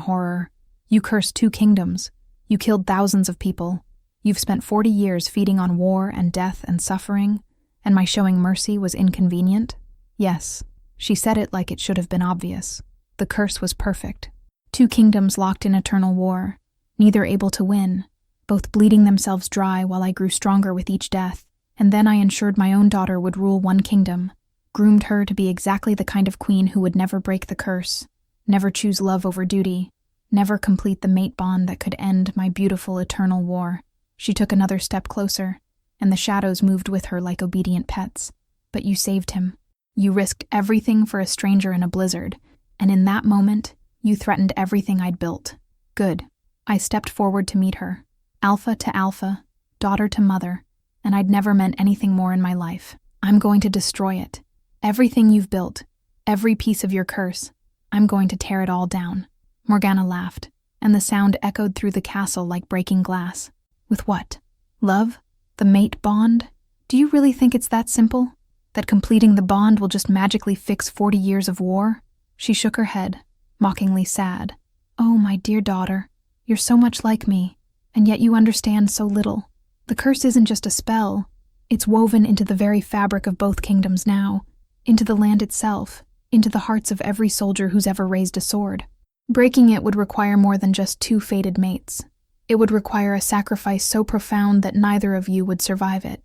horror. You cursed 2 kingdoms. You killed thousands of people. You've spent 40 years feeding on war and death and suffering, and my showing mercy was inconvenient? Yes. She said it like it should have been obvious. The curse was perfect. 2 kingdoms locked in eternal war, neither able to win, both bleeding themselves dry while I grew stronger with each death. And then I ensured my own daughter would rule 1 kingdom, groomed her to be exactly the kind of queen who would never break the curse, never choose love over duty, never complete the mate bond that could end my beautiful eternal war. She took another step closer, and the shadows moved with her like obedient pets. But you saved him. You risked everything for a stranger in a blizzard, and in that moment, you threatened everything I'd built. Good. I stepped forward to meet her, alpha to alpha, daughter to mother, and I'd never meant anything more in my life. I'm going to destroy it. Everything you've built, every piece of your curse, I'm going to tear it all down. Morgana laughed, and the sound echoed through the castle like breaking glass. With what? Love? The mate bond? Do you really think it's that simple? That completing the bond will just magically fix 40 years of war? She shook her head, mockingly sad. Oh, my dear daughter, you're so much like me, and yet you understand so little. The curse isn't just a spell. It's woven into the very fabric of both kingdoms now, into the land itself, into the hearts of every soldier who's ever raised a sword. Breaking it would require more than just 2 fated mates. It would require a sacrifice so profound that neither of you would survive it.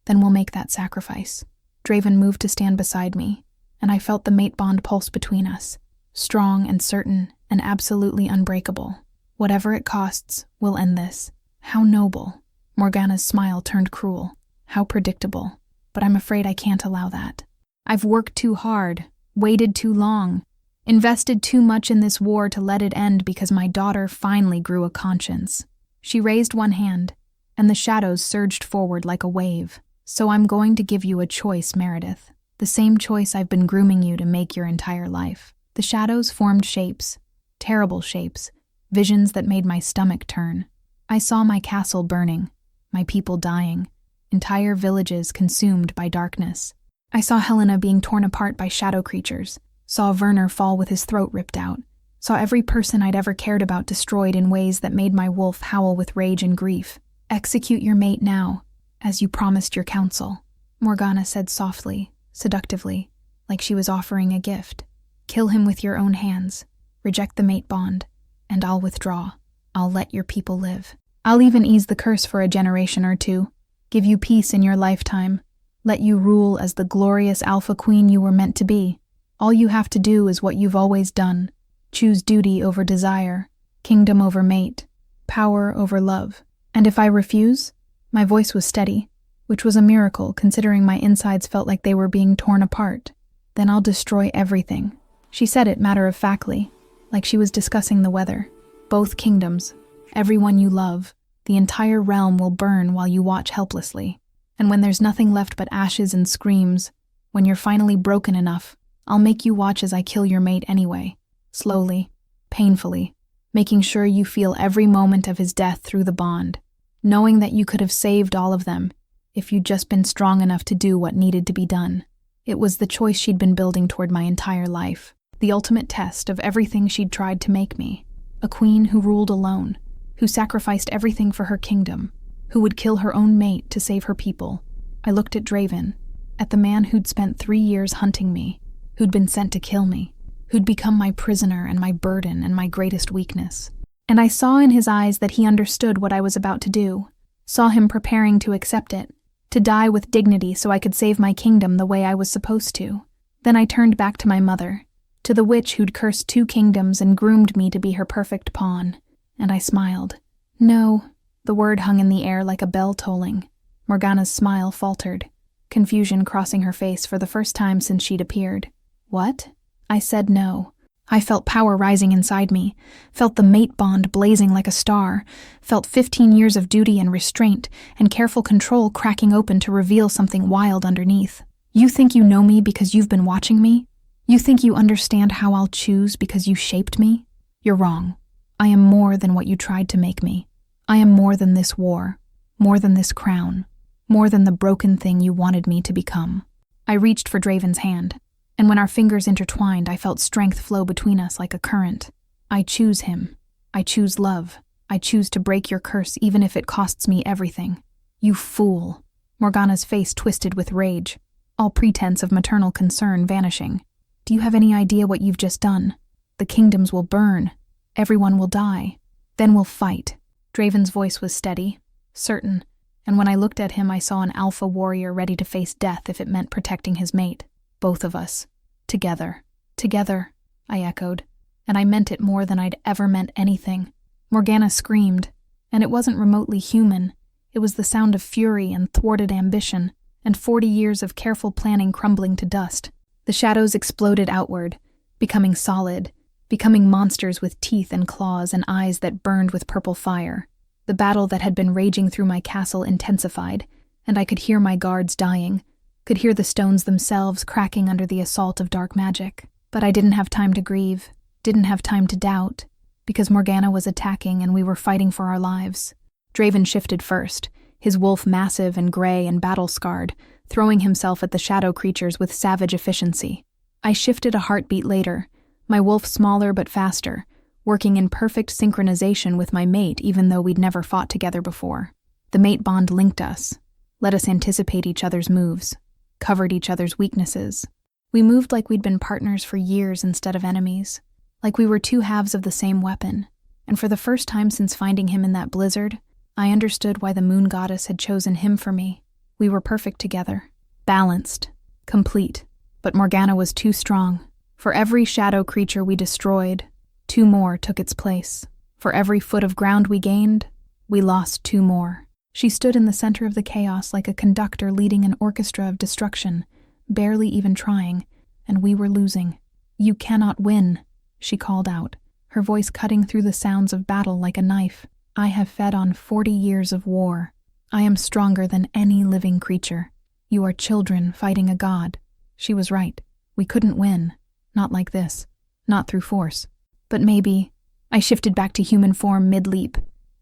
Then we'll make that sacrifice. Draven moved to stand beside me, and I felt the mate bond pulse between us, strong and certain and absolutely unbreakable. Whatever it costs, we'll end this. How noble. Morgana's smile turned cruel. How predictable. But I'm afraid I can't allow that. I've worked too hard, waited too long, invested too much in this war to let it end because my daughter finally grew a conscience. She raised one hand, and the shadows surged forward like a wave. So I'm going to give you a choice, Meredith. The same choice I've been grooming you to make your entire life. The shadows formed shapes, terrible shapes, visions that made my stomach turn. I saw my castle burning, my people dying, entire villages consumed by darkness. I saw Helena being torn apart by shadow creatures, saw Werner fall with his throat ripped out, saw every person I'd ever cared about destroyed in ways that made my wolf howl with rage and grief. Execute your mate now, as you promised your council, Morgana said softly, seductively, like she was offering a gift. Kill him with your own hands, reject the mate bond, and I'll withdraw. I'll let your people live. I'll even ease the curse for a generation or two, give you peace in your lifetime, let you rule as the glorious alpha queen you were meant to be. All you have to do is what you've always done. Choose duty over desire, kingdom over mate, power over love. And if I refuse? My voice was steady, which was a miracle considering my insides felt like they were being torn apart. Then I'll destroy everything. She said it matter-of-factly, like she was discussing the weather. Both kingdoms, everyone you love, the entire realm will burn while you watch helplessly. And when there's nothing left but ashes and screams, when you're finally broken enough, I'll make you watch as I kill your mate anyway. Slowly, painfully, making sure you feel every moment of his death through the bond, knowing that you could have saved all of them if you'd just been strong enough to do what needed to be done. It was the choice she'd been building toward my entire life, the ultimate test of everything she'd tried to make me. A queen who ruled alone, who sacrificed everything for her kingdom, who would kill her own mate to save her people. I looked at Draven, at the man who'd spent 3 years hunting me, who'd been sent to kill me, who'd become my prisoner and my burden and my greatest weakness. And I saw in his eyes that he understood what I was about to do, saw him preparing to accept it, to die with dignity so I could save my kingdom the way I was supposed to. Then I turned back to my mother, to the witch who'd cursed 2 kingdoms and groomed me to be her perfect pawn, and I smiled. No, the word hung in the air like a bell tolling. Morgana's smile faltered, confusion crossing her face for the first time since she'd appeared. What? I said no. I felt power rising inside me, felt the mate bond blazing like a star, felt 15 years of duty and restraint and careful control cracking open to reveal something wild underneath. You think you know me because you've been watching me? You think you understand how I'll choose because you shaped me? You're wrong. I am more than what you tried to make me. I am more than this war, more than this crown, more than the broken thing you wanted me to become. I reached for Draven's hand, and when our fingers intertwined, I felt strength flow between us like a current. I choose him. I choose love. I choose to break your curse even if it costs me everything. You fool. Morgana's face twisted with rage, all pretense of maternal concern vanishing. Do you have any idea what you've just done? The kingdoms will burn. Everyone will die. Then we'll fight. Draven's voice was steady, certain, and when I looked at him I saw an alpha warrior ready to face death if it meant protecting his mate. Both of us. Together. Together, I echoed, and I meant it more than I'd ever meant anything. Morgana screamed, and it wasn't remotely human. It was the sound of fury and thwarted ambition, and 40 years of careful planning crumbling to dust. The shadows exploded outward, becoming solid, becoming monsters with teeth and claws and eyes that burned with purple fire. The battle that had been raging through my castle intensified, and I could hear my guards dying, could hear the stones themselves cracking under the assault of dark magic. But I didn't have time to grieve, didn't have time to doubt, because Morgana was attacking and we were fighting for our lives. Draven shifted first, his wolf massive and gray and battle-scarred, throwing himself at the shadow creatures with savage efficiency. I shifted a heartbeat later, my wolf smaller but faster, working in perfect synchronization with my mate even though we'd never fought together before. The mate bond linked us, let us anticipate each other's moves, covered each other's weaknesses. We moved like we'd been partners for years instead of enemies, like we were 2 halves of the same weapon, and for the first time since finding him in that blizzard, I understood why the moon goddess had chosen him for me. We were perfect together, balanced, complete, but Morgana was too strong. For every shadow creature we destroyed, 2 more took its place. For every foot of ground we gained, we lost 2 more. She stood in the center of the chaos like a conductor leading an orchestra of destruction, barely even trying, and we were losing. You cannot win, she called out, her voice cutting through the sounds of battle like a knife. I have fed on 40 years of war. I am stronger than any living creature. You are children fighting a god. She was right. We couldn't win. Not like this. Not through force. But maybe I shifted back to human form mid-leap,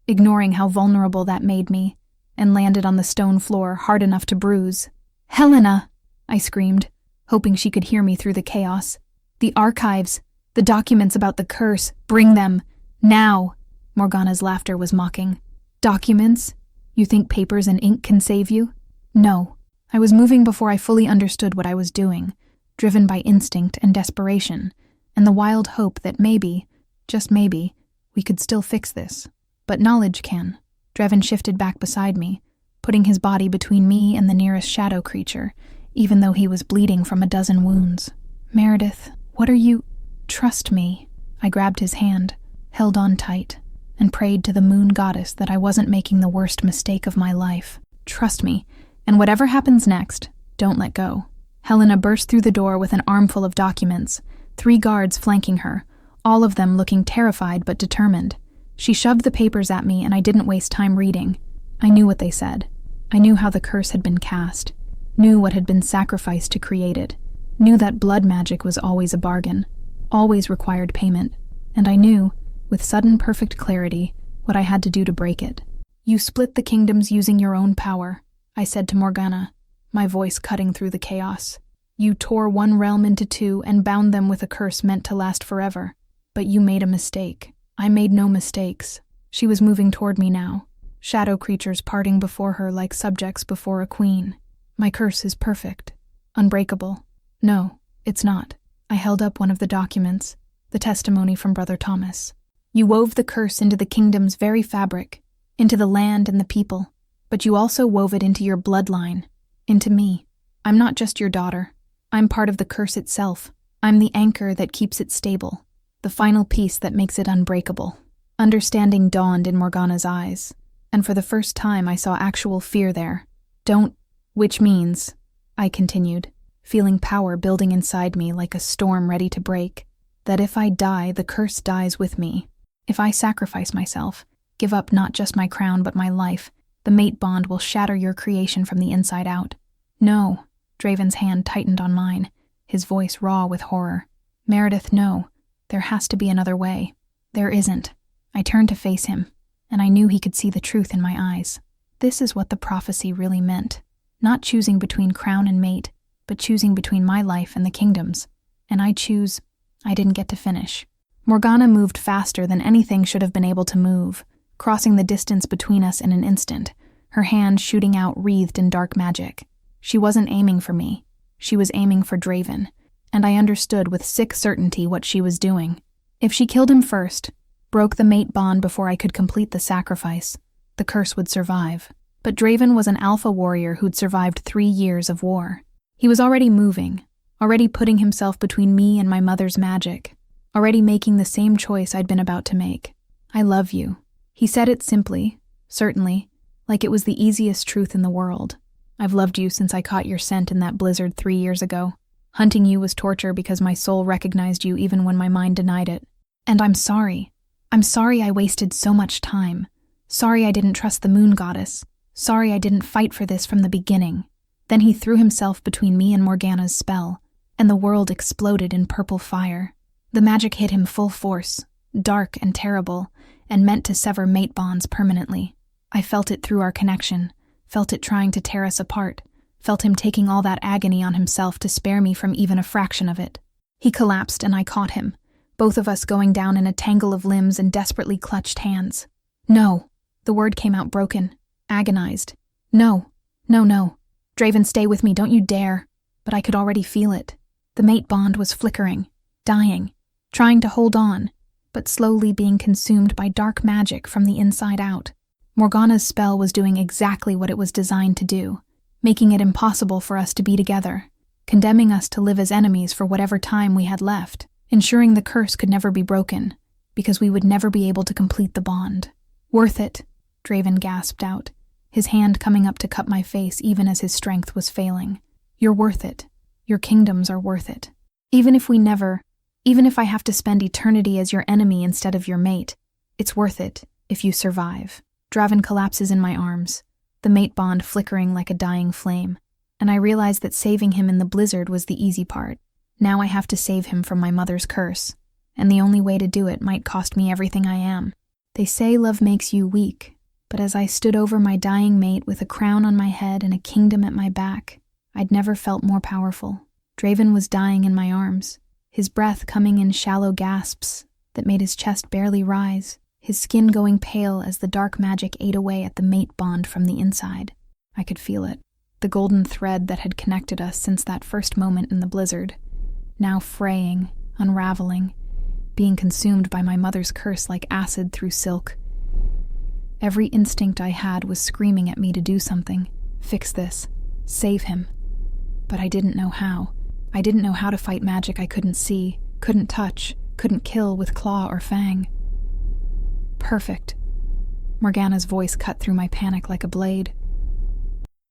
ignoring how vulnerable that made me, and landed on the stone floor hard enough to bruise. "Helena!" I screamed, hoping she could hear me through the chaos. "The archives, the documents about the curse, bring them, now!" Morgana's laughter was mocking. "Documents? You think papers and ink can save you?" No. I was moving before I fully understood what I was doing, driven by instinct and desperation, and the wild hope that maybe, just maybe, we could still fix this. But knowledge can. Drevin shifted back beside me, putting his body between me and the nearest shadow creature, even though he was bleeding from a dozen wounds. "Meredith, what are you—" "Trust me." I grabbed his hand, held on tight, and prayed to the moon goddess that I wasn't making the worst mistake of my life. "Trust me, and whatever happens next, don't let go." Helena burst through the door with an armful of documents, 3 guards flanking her, all of them looking terrified but determined. She shoved the papers at me, and I didn't waste time reading. I knew what they said. I knew how the curse had been cast, knew what had been sacrificed to create it, knew that blood magic was always a bargain, always required payment, and I knew, with sudden perfect clarity, what I had to do to break it. "You split the kingdoms using your own power," I said to Morgana, my voice cutting through the chaos. "You tore one realm into 2 and bound them with a curse meant to last forever. But you made a mistake. I made no mistakes." She was moving toward me now, shadow creatures parting before her like subjects before a queen. "My curse is perfect. Unbreakable." "No, it's not." I held up one of the documents, the testimony from Brother Thomas. "You wove the curse into the kingdom's very fabric, into the land and the people, but you also wove it into your bloodline, into me. I'm not just your daughter. I'm part of the curse itself. I'm the anchor that keeps it stable, the final piece that makes it unbreakable." Understanding dawned in Morgana's eyes, and for the first time I saw actual fear there. "Don't," which means, I continued, feeling power building inside me like a storm ready to break, "that if I die, the curse dies with me. If I sacrifice myself, give up not just my crown but my life, the mate bond will shatter your creation from the inside out." "No." Draven's hand tightened on mine, his voice raw with horror. "Meredith, no. There has to be another way." "There isn't." I turned to face him, and I knew he could see the truth in my eyes. This is what the prophecy really meant. Not choosing between crown and mate, but choosing between my life and the kingdom's. And I didn't get to finish. Morgana moved faster than anything should have been able to move, crossing the distance between us in an instant, her hand shooting out wreathed in dark magic. She wasn't aiming for me. She was aiming for Draven, and I understood with sick certainty what she was doing. If she killed him first, broke the mate bond before I could complete the sacrifice, the curse would survive. But Draven was an alpha warrior who'd survived 3 years of war. He was already moving, already putting himself between me and my mother's magic, already making the same choice I'd been about to make. "I love you." He said it simply, certainly, like it was the easiest truth in the world. "I've loved you since I caught your scent in that blizzard 3 years ago. Hunting you was torture because my soul recognized you even when my mind denied it. And I'm sorry. I'm sorry I wasted so much time. Sorry I didn't trust the moon goddess. Sorry I didn't fight for this from the beginning." Then he threw himself between me and Morgana's spell, and the world exploded in purple fire. The magic hit him full force, dark and terrible, and meant to sever mate bonds permanently. I felt it through our connection, felt it trying to tear us apart, felt him taking all that agony on himself to spare me from even a fraction of it. He collapsed and I caught him, both of us going down in a tangle of limbs and desperately clutched hands. "No." The word came out broken, agonized. "No. No, no. Draven, stay with me, don't you dare." But I could already feel it. The mate bond was flickering, dying, trying to hold on, but slowly being consumed by dark magic from the inside out. Morgana's spell was doing exactly what it was designed to do, making it impossible for us to be together, condemning us to live as enemies for whatever time we had left, ensuring the curse could never be broken, because we would never be able to complete the bond. "Worth it," Draven gasped out, his hand coming up to cup my face even as his strength was failing. "You're worth it. Your kingdoms are worth it. Even if I have to spend eternity as your enemy instead of your mate, it's worth it if you survive." Draven collapses in my arms, the mate bond flickering like a dying flame, and I realized that saving him in the blizzard was the easy part. Now I have to save him from my mother's curse, and the only way to do it might cost me everything I am. They say love makes you weak, but as I stood over my dying mate with a crown on my head and a kingdom at my back, I'd never felt more powerful. Draven was dying in my arms, his breath coming in shallow gasps that made his chest barely rise, his skin going pale as the dark magic ate away at the mate bond from the inside. I could feel it, the golden thread that had connected us since that first moment in the blizzard, now fraying, unraveling, being consumed by my mother's curse like acid through silk. Every instinct I had was screaming at me to do something, fix this, save him. But I didn't know how. I didn't know how to fight magic I couldn't see, couldn't touch, couldn't kill with claw or fang. Perfect. Morgana's voice cut through my panic like a blade.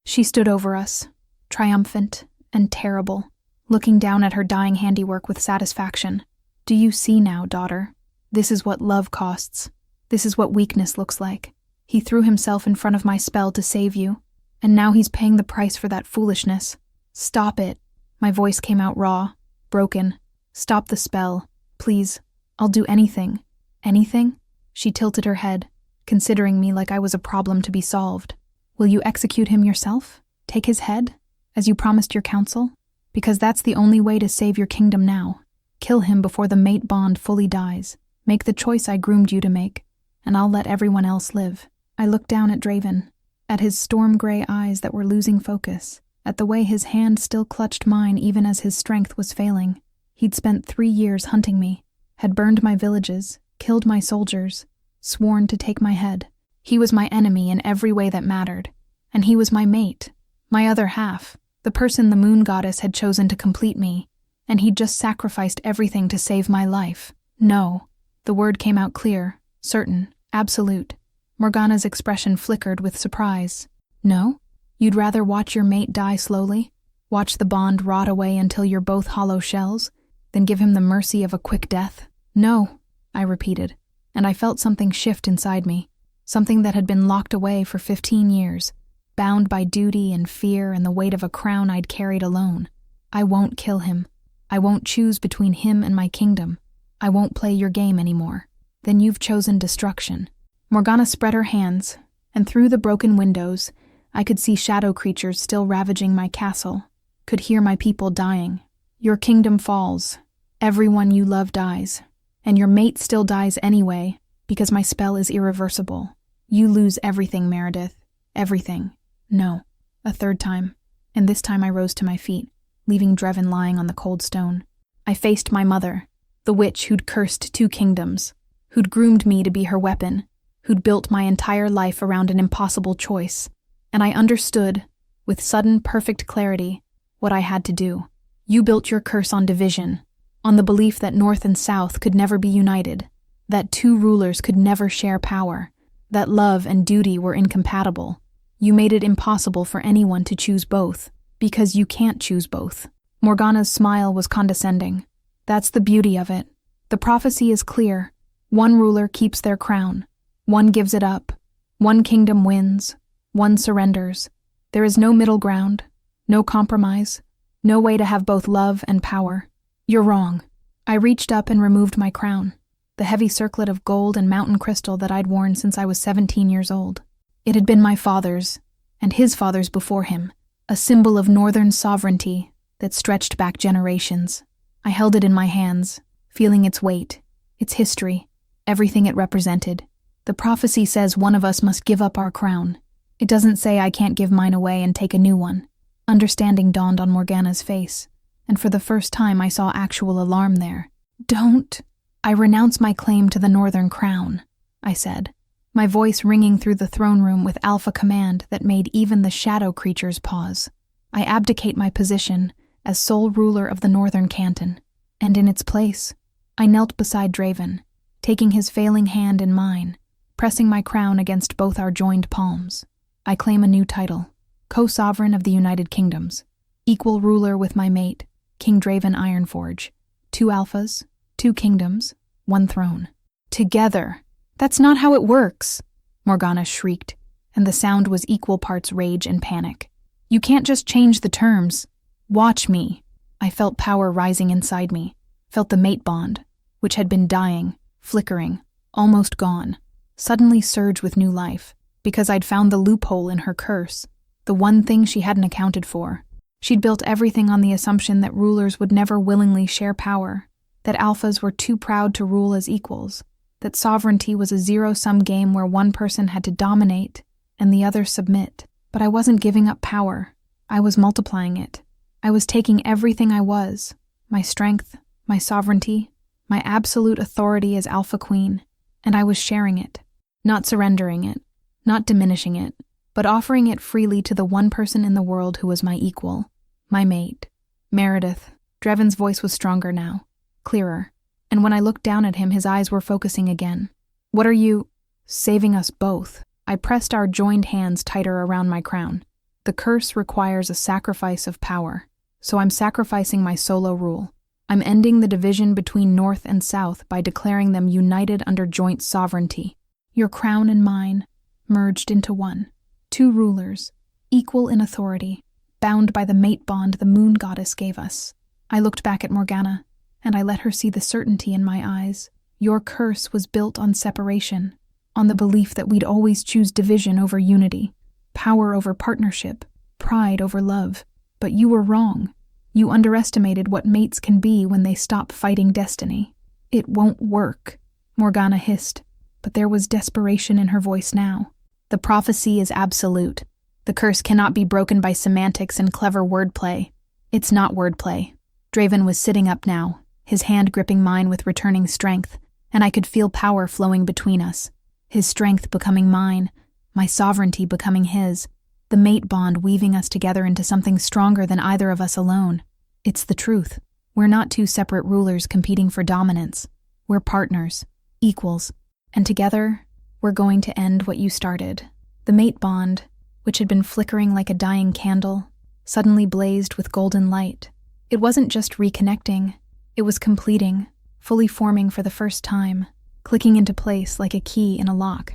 She stood over us, triumphant and terrible, looking down at her dying handiwork with satisfaction. Do you see now, daughter? This is what love costs. This is what weakness looks like. He threw himself in front of my spell to save you, and now he's paying the price for that foolishness. Stop it. My voice came out raw, broken. Stop the spell, please. I'll do anything. Anything? She tilted her head, considering me like I was a problem to be solved. Will you execute him yourself? Take his head, as you promised your council? Because that's the only way to save your kingdom now. Kill him before the mate bond fully dies. Make the choice I groomed you to make, and I'll let everyone else live. I looked down at Draven, at his storm-gray eyes that were losing focus, at the way his hand still clutched mine even as his strength was failing. He'd spent 3 years hunting me, had burned my villages, killed my soldiers, sworn to take my head. He was my enemy in every way that mattered, and he was my mate, my other half, the person the moon goddess had chosen to complete me, and he'd just sacrificed everything to save my life. No. The word came out clear, certain, absolute. Morgana's expression flickered with surprise. No? You'd rather watch your mate die slowly? Watch the bond rot away until you're both hollow shells? Than give him the mercy of a quick death? No, I repeated, and I felt something shift inside me, something that had been locked away for 15 years, bound by duty and fear and the weight of a crown I'd carried alone. I won't kill him. I won't choose between him and my kingdom. I won't play your game anymore. Then you've chosen destruction. Morgana spread her hands, and through the broken windows, I could see shadow creatures still ravaging my castle, could hear my people dying. Your kingdom falls. Everyone you love dies. And your mate still dies anyway, because my spell is irreversible. You lose everything, Meredith. Everything. No. A third time. And this time I rose to my feet, leaving Draven lying on the cold stone. I faced my mother, the witch who'd cursed 2 kingdoms, who'd groomed me to be her weapon, who'd built my entire life around an impossible choice. And I understood, with sudden, perfect clarity, what I had to do. You built your curse on division, on the belief that North and South could never be united, that 2 rulers could never share power, that love and duty were incompatible. You made it impossible for anyone to choose both, because you can't choose both. Morgana's smile was condescending. That's the beauty of it. The prophecy is clear. One ruler keeps their crown. One gives it up. One kingdom wins. One surrenders. There is no middle ground, no compromise, no way to have both love and power. You're wrong. I reached up and removed my crown, the heavy circlet of gold and mountain crystal that I'd worn since I was 17 years old. It had been my father's, and his father's before him, a symbol of northern sovereignty that stretched back generations. I held it in my hands, feeling its weight, its history, everything it represented. The prophecy says one of us must give up our crown. It doesn't say I can't give mine away and take a new one. Understanding dawned on Morgana's face, and for the first time I saw actual alarm there. Don't. I renounce my claim to the northern crown, I said, my voice ringing through the throne room with alpha command that made even the shadow creatures pause. I abdicate my position as sole ruler of the northern canton, and in its place, I knelt beside Draven, taking his failing hand in mine, pressing my crown against both our joined palms. I claim a new title, co-sovereign of the United Kingdoms, equal ruler with my mate, King Draven Ironforge. 2 alphas, 2 kingdoms, 1 throne. Together! That's not how it works! Morgana shrieked, and the sound was equal parts rage and panic. You can't just change the terms. Watch me. I felt power rising inside me, felt the mate bond, which had been dying, flickering, almost gone, suddenly surge with new life, because I'd found the loophole in her curse, the one thing she hadn't accounted for. She'd built everything on the assumption that rulers would never willingly share power, that alphas were too proud to rule as equals, that sovereignty was a zero-sum game where one person had to dominate and the other submit. But I wasn't giving up power. I was multiplying it. I was taking everything I was, my strength, my sovereignty, my absolute authority as Alpha Queen, and I was sharing it, not surrendering it, not diminishing it, but offering it freely to the one person in the world who was my equal, my mate. Meredith. Dreven's voice was stronger now, clearer, and when I looked down at him, his eyes were focusing again. What are you saving us both? I pressed our joined hands tighter around my crown. The curse requires a sacrifice of power, so I'm sacrificing my solo rule. I'm ending the division between North and South by declaring them united under joint sovereignty. Your crown and mine, merged into one. Two rulers, equal in authority, bound by the mate bond the moon goddess gave us. I looked back at Morgana, and I let her see the certainty in my eyes. Your curse was built on separation, on the belief that we'd always choose division over unity, power over partnership, pride over love. But you were wrong. You underestimated what mates can be when they stop fighting destiny. It won't work, Morgana hissed, but there was desperation in her voice now. The prophecy is absolute. The curse cannot be broken by semantics and clever wordplay. It's not wordplay. Draven was sitting up now, his hand gripping mine with returning strength, and I could feel power flowing between us. His strength becoming mine, my sovereignty becoming his, the mate bond weaving us together into something stronger than either of us alone. It's the truth. We're not two separate rulers competing for dominance. We're partners, equals, and together, we're going to end what you started. The mate bond, which had been flickering like a dying candle, suddenly blazed with golden light. It wasn't just reconnecting, it was completing, fully forming for the first time, clicking into place like a key in a lock.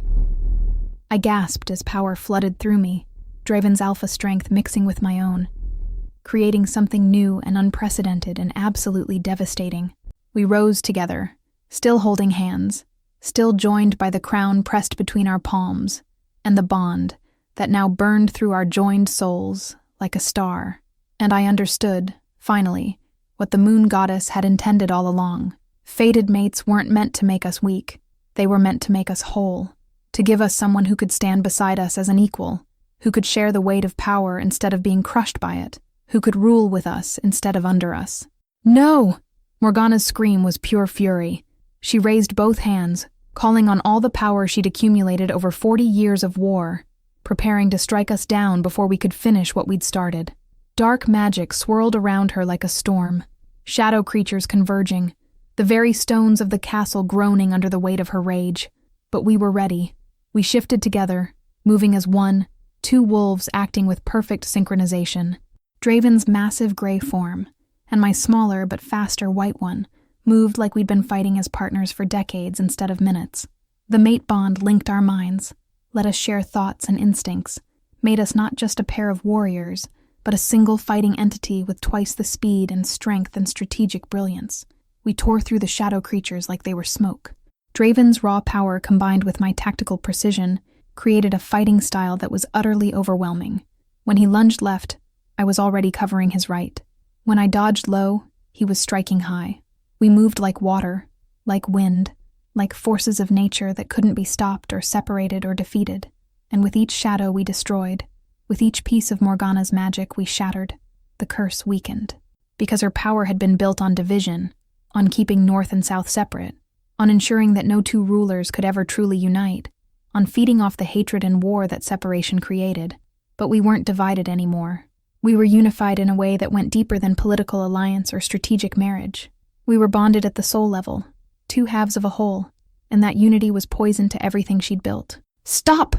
I gasped as power flooded through me, Draven's alpha strength mixing with my own, creating something new and unprecedented and absolutely devastating. We rose together, still holding hands, still joined by the crown pressed between our palms, and the bond that now burned through our joined souls like a star. And I understood, finally, what the moon goddess had intended all along. Fated mates weren't meant to make us weak. They were meant to make us whole, to give us someone who could stand beside us as an equal, who could share the weight of power instead of being crushed by it, who could rule with us instead of under us. No! Morgana's scream was pure fury. She raised both hands, calling on all the power she'd accumulated over 40 years of war, preparing to strike us down before we could finish what we'd started. Dark magic swirled around her like a storm, shadow creatures converging, the very stones of the castle groaning under the weight of her rage. But we were ready. We shifted together, moving as one, two wolves acting with perfect synchronization. Draven's massive gray form, and my smaller but faster white one, moved like we'd been fighting as partners for decades instead of minutes. The mate bond linked our minds, let us share thoughts and instincts, made us not just a pair of warriors, but a single fighting entity with twice the speed and strength and strategic brilliance. We tore through the shadow creatures like they were smoke. Draven's raw power combined with my tactical precision created a fighting style that was utterly overwhelming. When he lunged left, I was already covering his right. When I dodged low, he was striking high. We moved like water, like wind, like forces of nature that couldn't be stopped or separated or defeated. And with each shadow we destroyed, with each piece of Morgana's magic we shattered, the curse weakened. Because her power had been built on division, on keeping North and South separate, on ensuring that no two rulers could ever truly unite, on feeding off the hatred and war that separation created. But we weren't divided anymore. We were unified in a way that went deeper than political alliance or strategic marriage. We were bonded at the soul level, two halves of a whole, and that unity was poison to everything she'd built. "Stop!"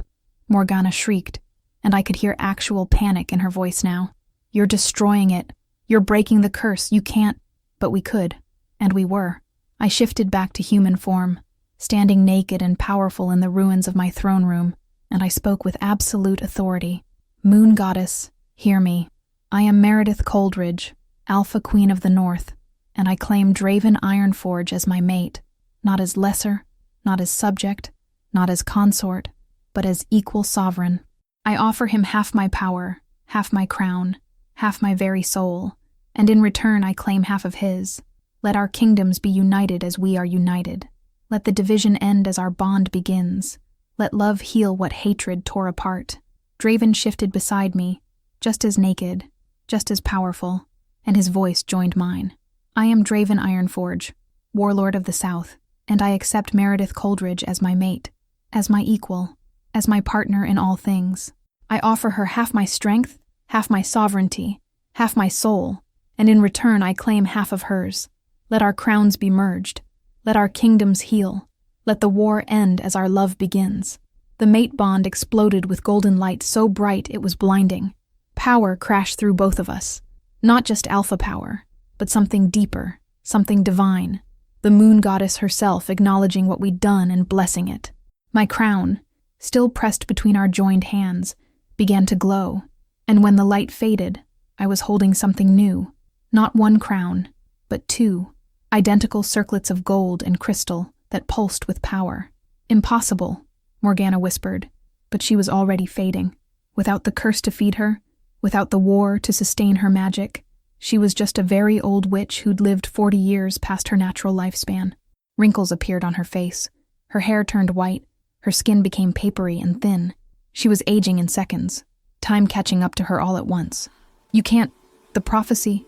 Morgana shrieked, and I could hear actual panic in her voice now. "You're destroying it. You're breaking the curse. You can't." But we could, and we were. I shifted back to human form, standing naked and powerful in the ruins of my throne room, and I spoke with absolute authority. "Moon Goddess, Hear me. I am Meredith Coldridge, Alpha Queen of the North, and I claim Draven Ironforge as my mate, not as lesser, not as subject, not as consort, but as equal sovereign. I offer him half my power, half my crown, half my very soul, and in return I claim half of his. Let our kingdoms be united as we are united. Let the division end as our bond begins. Let love heal what hatred tore apart. Draven shifted beside me, just as naked, just as powerful, and his voice joined mine. I am Draven Ironforge, Warlord of the South, and I accept Meredith Coldridge as my mate, as my equal, as my partner in all things. I offer her half my strength, half my sovereignty, half my soul, and in return I claim half of hers. Let our crowns be merged. Let our kingdoms heal. Let the war end as our love begins. The mate bond exploded with golden light so bright it was blinding. Power crashed through both of us. Not just alpha power, but something deeper, something divine. The moon goddess herself acknowledging what we'd done and blessing it. My crown, still pressed between our joined hands, began to glow, and when the light faded, I was holding something new. Not one crown, but two, identical circlets of gold and crystal that pulsed with power. Impossible, Morgana whispered, but she was already fading. Without the curse to feed her, without the war to sustain her magic, she was just a very old witch who'd lived 40 years past her natural lifespan. Wrinkles appeared on her face. Her hair turned white. Her skin became papery and thin. She was aging in seconds, time catching up to her all at once. You can't... The prophecy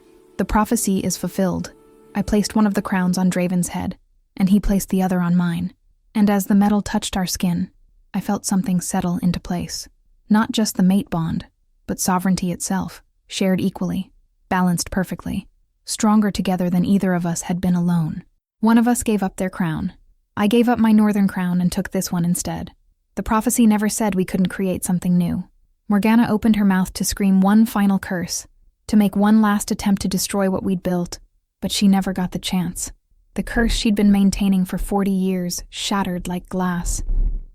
is fulfilled. I placed one of the crowns on Draven's head, and he placed the other on mine. And as the metal touched our skin, I felt something settle into place. Not just the mate bond, but sovereignty itself, shared equally, balanced perfectly, stronger together than either of us had been alone. One of us gave up their crown. I gave up my northern crown and took this one instead. The prophecy never said we couldn't create something new. Morgana opened her mouth to scream one final curse, to make one last attempt to destroy what we'd built, but she never got the chance. The curse she'd been maintaining for 40 years shattered like glass,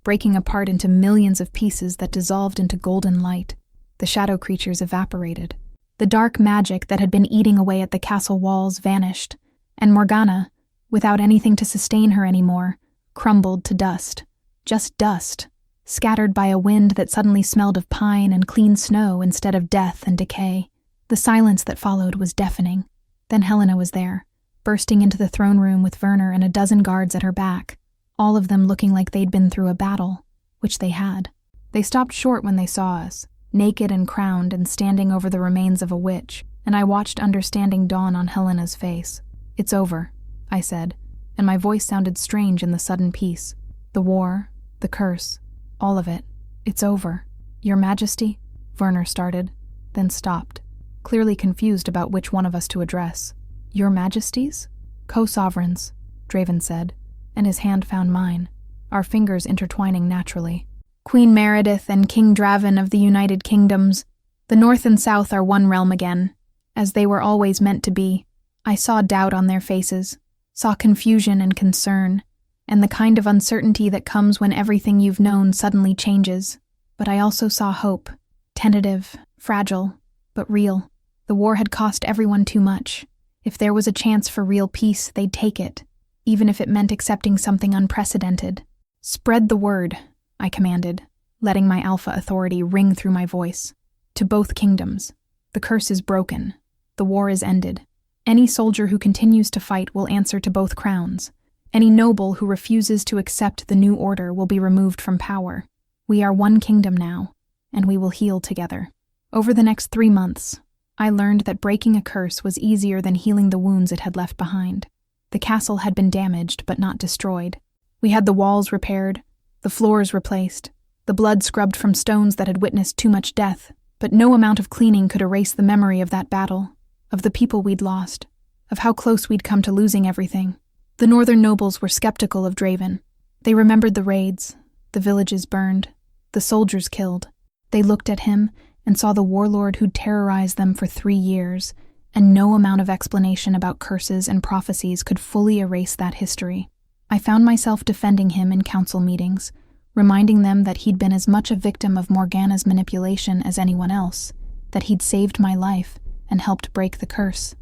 breaking apart into millions of pieces that dissolved into golden light. The shadow creatures evaporated. The dark magic that had been eating away at the castle walls vanished, and Morgana, without anything to sustain her anymore, crumbled to dust. Just dust, scattered by a wind that suddenly smelled of pine and clean snow instead of death and decay. The silence that followed was deafening. Then Helena was there, bursting into the throne room with Werner and a dozen guards at her back, all of them looking like they'd been through a battle, which they had. They stopped short when they saw us, naked and crowned and standing over the remains of a witch, and I watched understanding dawn on Helena's face. "It's over," I said, and my voice sounded strange in the sudden peace. "The war, the curse, all of it. It's over." "Your Majesty?" Werner started, then stopped, clearly confused about which one of us to address. "Your Majesties?" "Co-sovereigns," Draven said, and his hand found mine, our fingers intertwining naturally. "Queen Meredith and King Draven of the United Kingdoms. The North and South are one realm again, as they were always meant to be." I saw doubt on their faces, saw confusion and concern, and the kind of uncertainty that comes when everything you've known suddenly changes. But I also saw hope, tentative, fragile, but real. The war had cost everyone too much. If there was a chance for real peace, they'd take it, even if it meant accepting something unprecedented. "Spread the word," I commanded, letting my alpha authority ring through my voice. "To both kingdoms. The curse is broken. The war is ended. Any soldier who continues to fight will answer to both crowns. Any noble who refuses to accept the new order will be removed from power. We are one kingdom now, and we will heal together." Over the next 3 months, I learned that breaking a curse was easier than healing the wounds it had left behind. The castle had been damaged but not destroyed. We had the walls repaired, the floors replaced, the blood scrubbed from stones that had witnessed too much death, but no amount of cleaning could erase the memory of that battle, of the people we'd lost, of how close we'd come to losing everything. The northern nobles were skeptical of Draven. They remembered the raids, the villages burned, the soldiers killed. They looked at him and saw the warlord who'd terrorized them for 3 years, and no amount of explanation about curses and prophecies could fully erase that history. I found myself defending him in council meetings, reminding them that he'd been as much a victim of Morgana's manipulation as anyone else, that he'd saved my life and helped break the curse.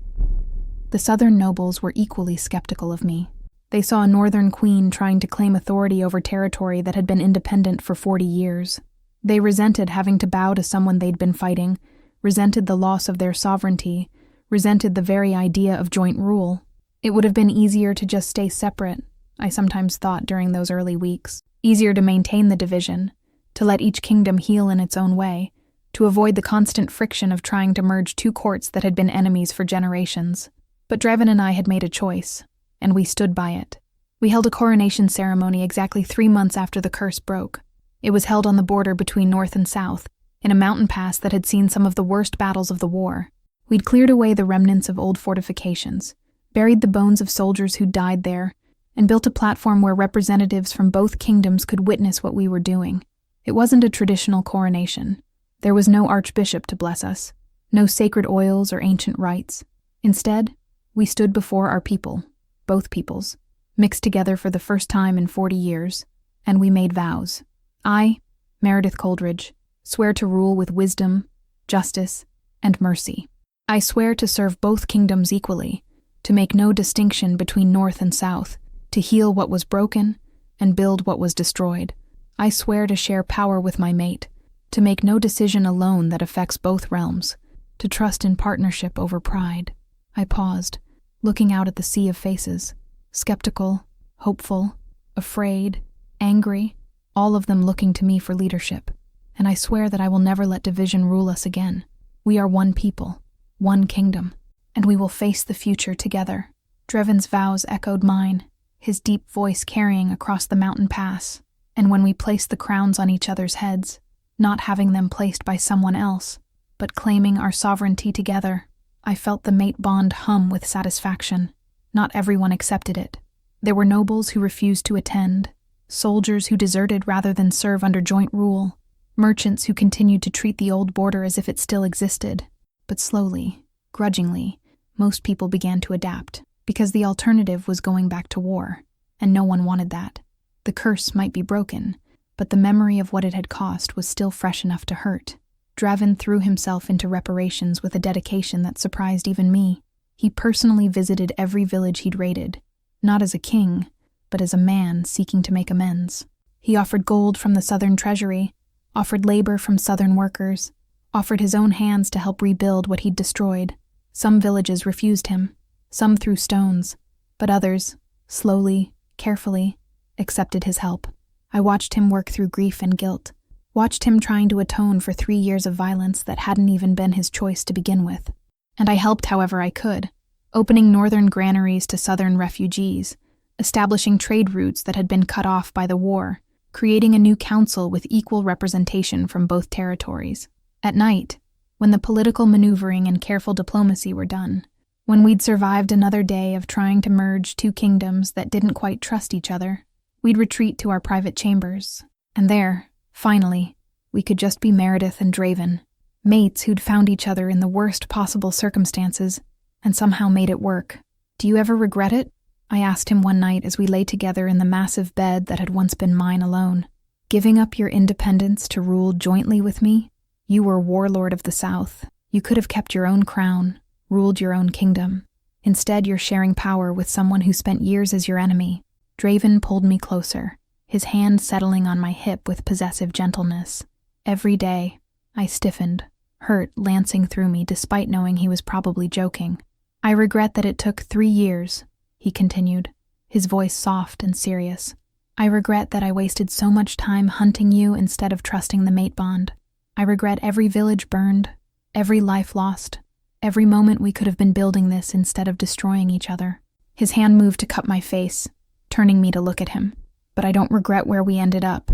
The southern nobles were equally skeptical of me. They saw a northern queen trying to claim authority over territory that had been independent for 40 years. They resented having to bow to someone they'd been fighting, resented the loss of their sovereignty, resented the very idea of joint rule. It would have been easier to just stay separate, I sometimes thought during those early weeks. Easier to maintain the division, to let each kingdom heal in its own way, to avoid the constant friction of trying to merge two courts that had been enemies for generations. But Draven and I had made a choice, and we stood by it. We held a coronation ceremony exactly 3 months after the curse broke. It was held on the border between North and South, in a mountain pass that had seen some of the worst battles of the war. We'd cleared away the remnants of old fortifications, buried the bones of soldiers who died there, and built a platform where representatives from both kingdoms could witness what we were doing. It wasn't a traditional coronation. There was no archbishop to bless us, no sacred oils or ancient rites. Instead, we stood before our people, both peoples, mixed together for the first time in 40 years, and we made vows. I, Meredith Coldridge, swear to rule with wisdom, justice, and mercy. I swear to serve both kingdoms equally, to make no distinction between North and South, to heal what was broken and build what was destroyed. I swear to share power with my mate, to make no decision alone that affects both realms, to trust in partnership over pride. I paused, looking out at the sea of faces, skeptical, hopeful, afraid, angry, all of them looking to me for leadership. And I swear that I will never let division rule us again. We are one people, one kingdom, and we will face the future together. Draven's vows echoed mine, his deep voice carrying across the mountain pass. And when we placed the crowns on each other's heads, not having them placed by someone else, but claiming our sovereignty together, I felt the mate bond hum with satisfaction. Not everyone accepted it. There were nobles who refused to attend, soldiers who deserted rather than serve under joint rule, merchants who continued to treat the old border as if it still existed. But slowly, grudgingly, most people began to adapt, because the alternative was going back to war, and no one wanted that. The curse might be broken, but the memory of what it had cost was still fresh enough to hurt. Draven threw himself into reparations with a dedication that surprised even me. He personally visited every village he'd raided, not as a king, but as a man seeking to make amends. He offered gold from the southern treasury, offered labor from southern workers, offered his own hands to help rebuild what he'd destroyed. Some villages refused him, some threw stones, but others, slowly, carefully, accepted his help. I watched him work through grief and guilt, watched him trying to atone for 3 years of violence that hadn't even been his choice to begin with. And I helped however I could, opening northern granaries to southern refugees, establishing trade routes that had been cut off by the war, creating a new council with equal representation from both territories. At night, when the political maneuvering and careful diplomacy were done, when we'd survived another day of trying to merge two kingdoms that didn't quite trust each other, we'd retreat to our private chambers, and there, finally, we could just be Meredith and Draven, mates who'd found each other in the worst possible circumstances and somehow made it work. "Do you ever regret it?" I asked him one night as we lay together in the massive bed that had once been mine alone. "Giving up your independence to rule jointly with me? You were Warlord of the South. You could have kept your own crown, ruled your own kingdom. Instead, you're sharing power with someone who spent years as your enemy." Draven pulled me closer, his hand settling on my hip with possessive gentleness. Every day, I stiffened, hurt lancing through me despite knowing he was probably joking. "I regret that it took 3 years, he continued, his voice soft and serious. "I regret that I wasted so much time hunting you instead of trusting the mate bond. I regret every village burned, every life lost, every moment we could have been building this instead of destroying each other." His hand moved to cup my face, turning me to look at him. "But I don't regret where we ended up.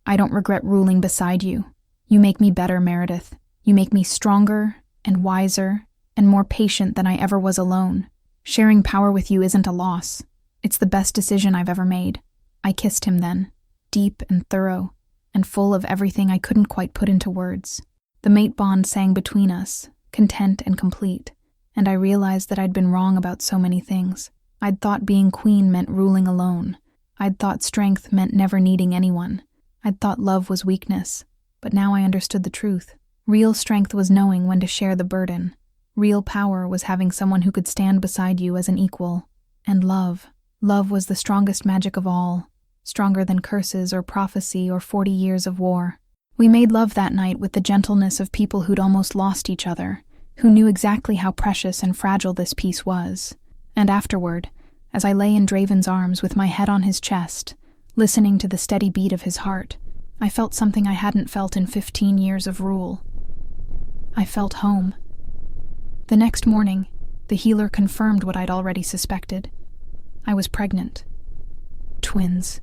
I don't regret ruling beside you. You make me better, Meredith. You make me stronger and wiser and more patient than I ever was alone. Sharing power with you isn't a loss. It's the best decision I've ever made." I kissed him then, deep and thorough, and full of everything I couldn't quite put into words. The mate bond sang between us, content and complete, and I realized that I'd been wrong about so many things. I'd thought being queen meant ruling alone. I'd thought strength meant never needing anyone. I'd thought love was weakness, but now I understood the truth. Real strength was knowing when to share the burden. Real power was having someone who could stand beside you as an equal. And love. Love was the strongest magic of all, stronger than curses or prophecy or 40 years of war. We made love that night with the gentleness of people who'd almost lost each other, who knew exactly how precious and fragile this peace was. And afterward, as I lay in Draven's arms with my head on his chest, listening to the steady beat of his heart, I felt something I hadn't felt in 15 years of rule. I felt home. The next morning, the healer confirmed what I'd already suspected. I was pregnant. Twins,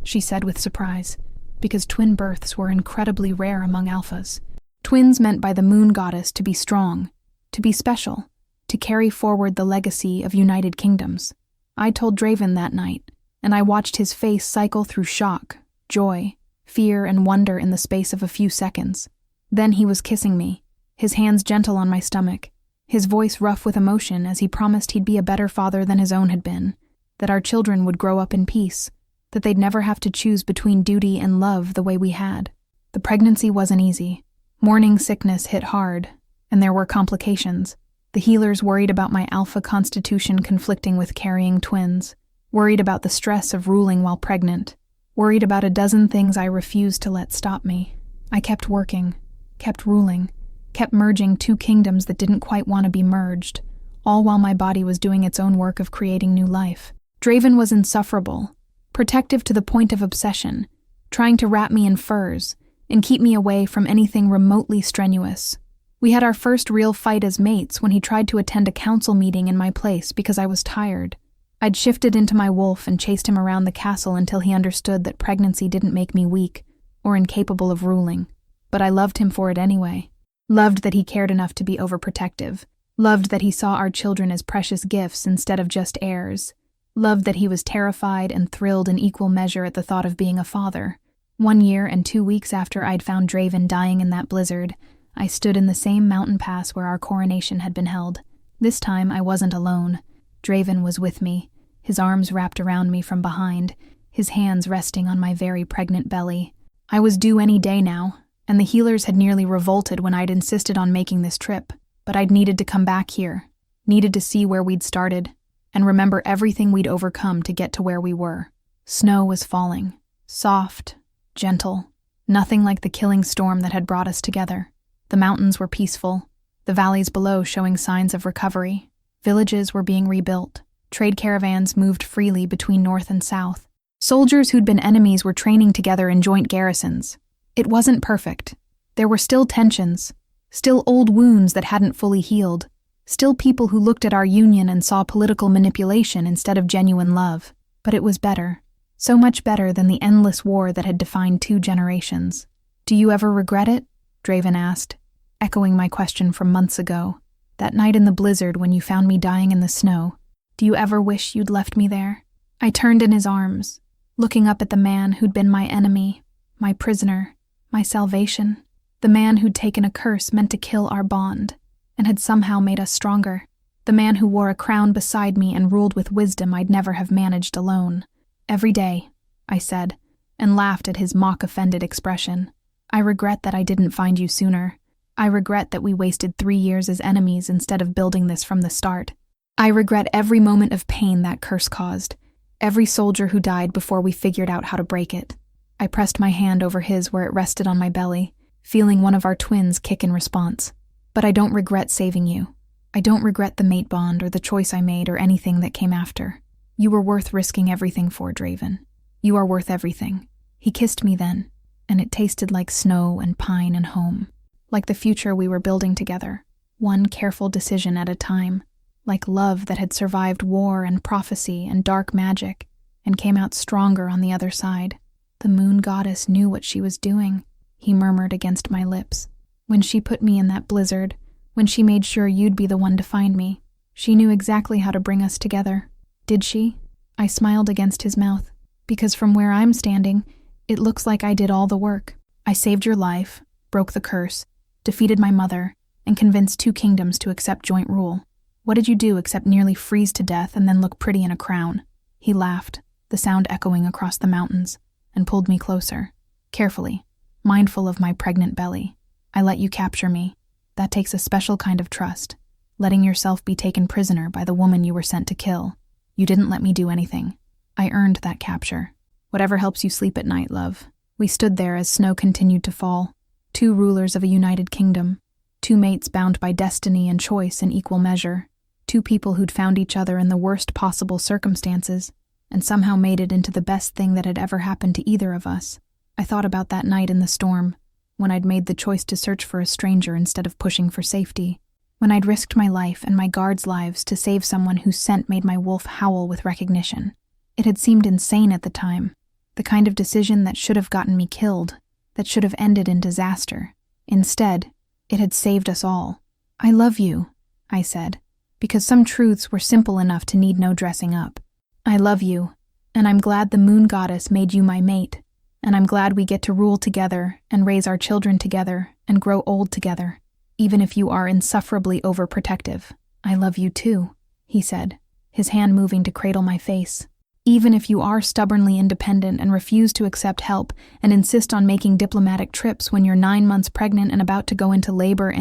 she said with surprise, because twin births were incredibly rare among alphas. Twins meant by the moon goddess to be strong, to be special, to carry forward the legacy of United Kingdoms. I told Draven that night, and I watched his face cycle through shock, joy, fear, and wonder in the space of a few seconds. Then he was kissing me, his hands gentle on my stomach, his voice rough with emotion as he promised he'd be a better father than his own had been, that our children would grow up in peace, that they'd never have to choose between duty and love the way we had. The pregnancy wasn't easy. Morning sickness hit hard, and there were complications. The healers worried about my alpha constitution conflicting with carrying twins, worried about the stress of ruling while pregnant, worried about a dozen things I refused to let stop me. I kept working, kept ruling, kept merging two kingdoms that didn't quite want to be merged, all while my body was doing its own work of creating new life. Draven was insufferable, protective to the point of obsession, trying to wrap me in furs and keep me away from anything remotely strenuous. We had our first real fight as mates when he tried to attend a council meeting in my place because I was tired. I'd shifted into my wolf and chased him around the castle until he understood that pregnancy didn't make me weak or incapable of ruling. But I loved him for it anyway. Loved that he cared enough to be overprotective. Loved that he saw our children as precious gifts instead of just heirs. Loved that he was terrified and thrilled in equal measure at the thought of being a father. 1 year and 2 weeks after I'd found Draven dying in that blizzard, I stood in the same mountain pass where our coronation had been held. This time I wasn't alone. Draven was with me, his arms wrapped around me from behind, his hands resting on my very pregnant belly. I was due any day now, and the healers had nearly revolted when I'd insisted on making this trip, but I'd needed to come back here, needed to see where we'd started, and remember everything we'd overcome to get to where we were. Snow was falling, soft, gentle, nothing like the killing storm that had brought us together. The mountains were peaceful, the valleys below showing signs of recovery. Villages were being rebuilt. Trade caravans moved freely between north and south. Soldiers who'd been enemies were training together in joint garrisons. It wasn't perfect. There were still tensions, still old wounds that hadn't fully healed, still people who looked at our union and saw political manipulation instead of genuine love. But it was better. So much better than the endless war that had defined 2 generations. "Do you ever regret it?" Draven asked, echoing my question from months ago. "That night in the blizzard when you found me dying in the snow. Do you ever wish you'd left me there?" I turned in his arms, looking up at the man who'd been my enemy, my prisoner, my salvation, the man who'd taken a curse meant to kill our bond, and had somehow made us stronger, the man who wore a crown beside me and ruled with wisdom I'd never have managed alone. "Every day," I said, and laughed at his mock-offended expression. "I regret that I didn't find you sooner. I regret that we wasted 3 years as enemies instead of building this from the start. I regret every moment of pain that curse caused, every soldier who died before we figured out how to break it." I pressed my hand over his where it rested on my belly, feeling one of our twins kick in response. "But I don't regret saving you. I don't regret the mate bond or the choice I made or anything that came after. You were worth risking everything for, Draven. You are worth everything." He kissed me then, and it tasted like snow and pine and home, like the future we were building together, one careful decision at a time, like love that had survived war and prophecy and dark magic and came out stronger on the other side. "The moon goddess knew what she was doing," he murmured against my lips. "When she put me in that blizzard, when she made sure you'd be the one to find me, she knew exactly how to bring us together." "Did she?" I smiled against his mouth. "Because from where I'm standing, it looks like I did all the work. I saved your life, broke the curse, defeated my mother, and convinced 2 kingdoms to accept joint rule. What did you do except nearly freeze to death and then look pretty in a crown?" He laughed, the sound echoing across the mountains, and pulled me closer, carefully, mindful of my pregnant belly. I let you capture me. That takes a special kind of trust, letting yourself be taken prisoner by the woman you were sent to kill. You didn't let me do anything. I earned that capture. Whatever helps you sleep at night, love." We stood there as snow continued to fall, 2 rulers of a united kingdom, 2 mates bound by destiny and choice in equal measure, 2 people who'd found each other in the worst possible circumstances and somehow made it into the best thing that had ever happened to either of us. I thought about that night in the storm, when I'd made the choice to search for a stranger instead of pushing for safety, when I'd risked my life and my guards' lives to save someone whose scent made my wolf howl with recognition. It had seemed insane at the time, the kind of decision that should have gotten me killed, that should have ended in disaster. Instead, it had saved us all. "I love you," I said, because some truths were simple enough to need no dressing up. "I love you, and I'm glad the moon goddess made you my mate, and I'm glad we get to rule together and raise our children together and grow old together, even if you are insufferably overprotective. I love you too," he said, his hand moving to cradle my face. "Even if you are stubbornly independent and refuse to accept help and insist on making diplomatic trips when you're 9 months pregnant and about to go into labor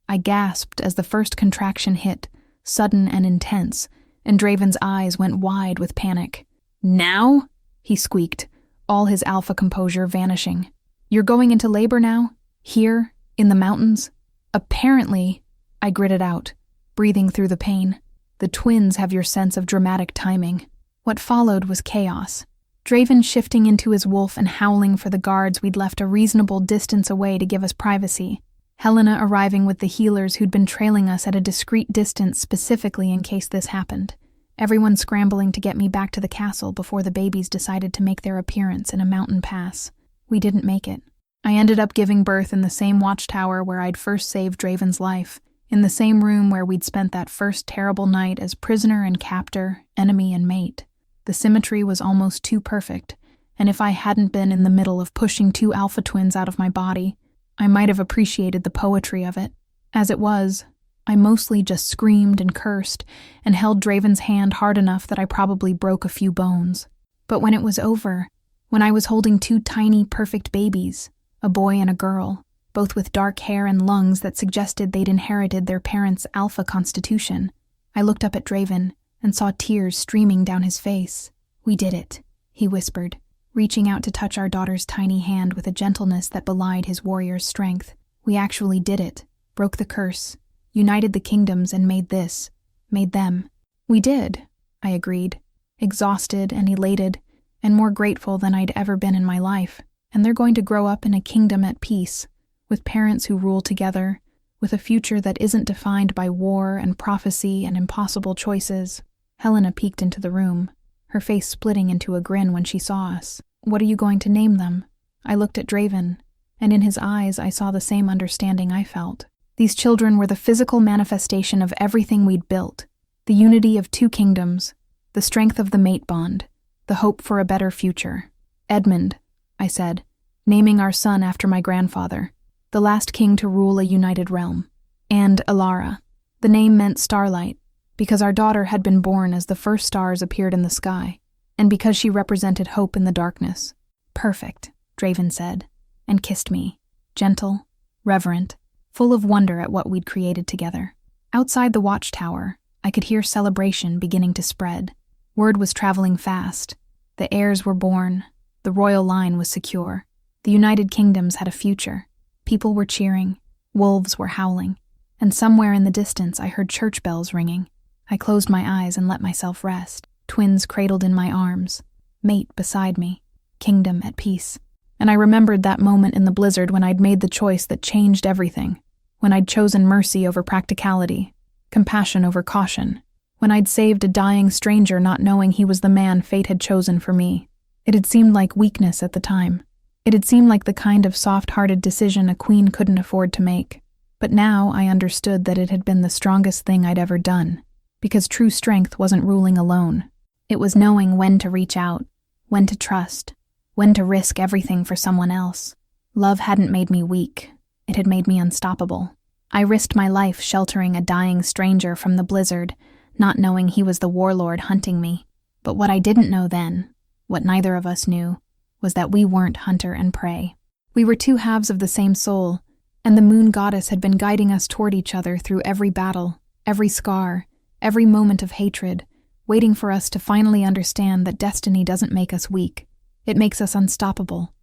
I gasped as the first contraction hit, sudden and intense, and Draven's eyes went wide with panic. "Now?" he squeaked, all his alpha composure vanishing. "You're going into labor now? Here? In the mountains?" "Apparently," I gritted out, breathing through the pain. "The twins have your sense of dramatic timing." What followed was chaos. Draven shifting into his wolf and howling for the guards we'd left a reasonable distance away to give us privacy. Helena arriving with the healers who'd been trailing us at a discreet distance specifically in case this happened. Everyone scrambling to get me back to the castle before the babies decided to make their appearance in a mountain pass. We didn't make it. I ended up giving birth in the same watchtower where I'd first saved Draven's life, in the same room where we'd spent that first terrible night as prisoner and captor, enemy and mate. The symmetry was almost too perfect, and if I hadn't been in the middle of pushing 2 alpha twins out of my body, I might have appreciated the poetry of it. As it was, I mostly just screamed and cursed and held Draven's hand hard enough that I probably broke a few bones. But when it was over, when I was holding 2 tiny, perfect babies, a boy and a girl, both with dark hair and lungs that suggested they'd inherited their parents' alpha constitution, I looked up at Draven and saw tears streaming down his face. "We did it," he whispered, reaching out to touch our daughter's tiny hand with a gentleness that belied his warrior's strength. "We actually did it, broke the curse, united the kingdoms and made them." "We did," I agreed, exhausted and elated, and more grateful than I'd ever been in my life. "And they're going to grow up in a kingdom at peace, with parents who rule together, with a future that isn't defined by war and prophecy and impossible choices." Helena peeked into the room, her face splitting into a grin when she saw us. "What are you going to name them?" I looked at Draven, and in his eyes I saw the same understanding I felt. These children were the physical manifestation of everything we'd built, the unity of 2 kingdoms, the strength of the mate bond, the hope for a better future. "Edmund," I said, naming our son after my grandfather, the last king to rule a united realm. "And Alara." The name meant starlight, because our daughter had been born as the first stars appeared in the sky, and because she represented hope in the darkness. "Perfect," Draven said, and kissed me, gentle, reverent, full of wonder at what we'd created together. Outside the watchtower, I could hear celebration beginning to spread. Word was traveling fast. The heirs were born. The royal line was secure. The United Kingdoms had a future. People were cheering. Wolves were howling. And somewhere in the distance I heard church bells ringing. I closed my eyes and let myself rest. Twins cradled in my arms. Mate beside me. Kingdom at peace. And I remembered that moment in the blizzard when I'd made the choice that changed everything. When I'd chosen mercy over practicality. Compassion over caution. When I'd saved a dying stranger not knowing he was the man fate had chosen for me. It had seemed like weakness at the time. It had seemed like the kind of soft-hearted decision a queen couldn't afford to make. But now I understood that it had been the strongest thing I'd ever done. Because true strength wasn't ruling alone. It was knowing when to reach out, when to trust, when to risk everything for someone else. Love hadn't made me weak. It had made me unstoppable. I risked my life sheltering a dying stranger from the blizzard, not knowing he was the warlord hunting me. But what I didn't know then, what neither of us knew, was that we weren't hunter and prey. We were 2 halves of the same soul, And the moon goddess had been guiding us toward each other through every battle, every scar, every moment of hatred, waiting for us to finally understand that destiny doesn't make us weak. It makes us unstoppable.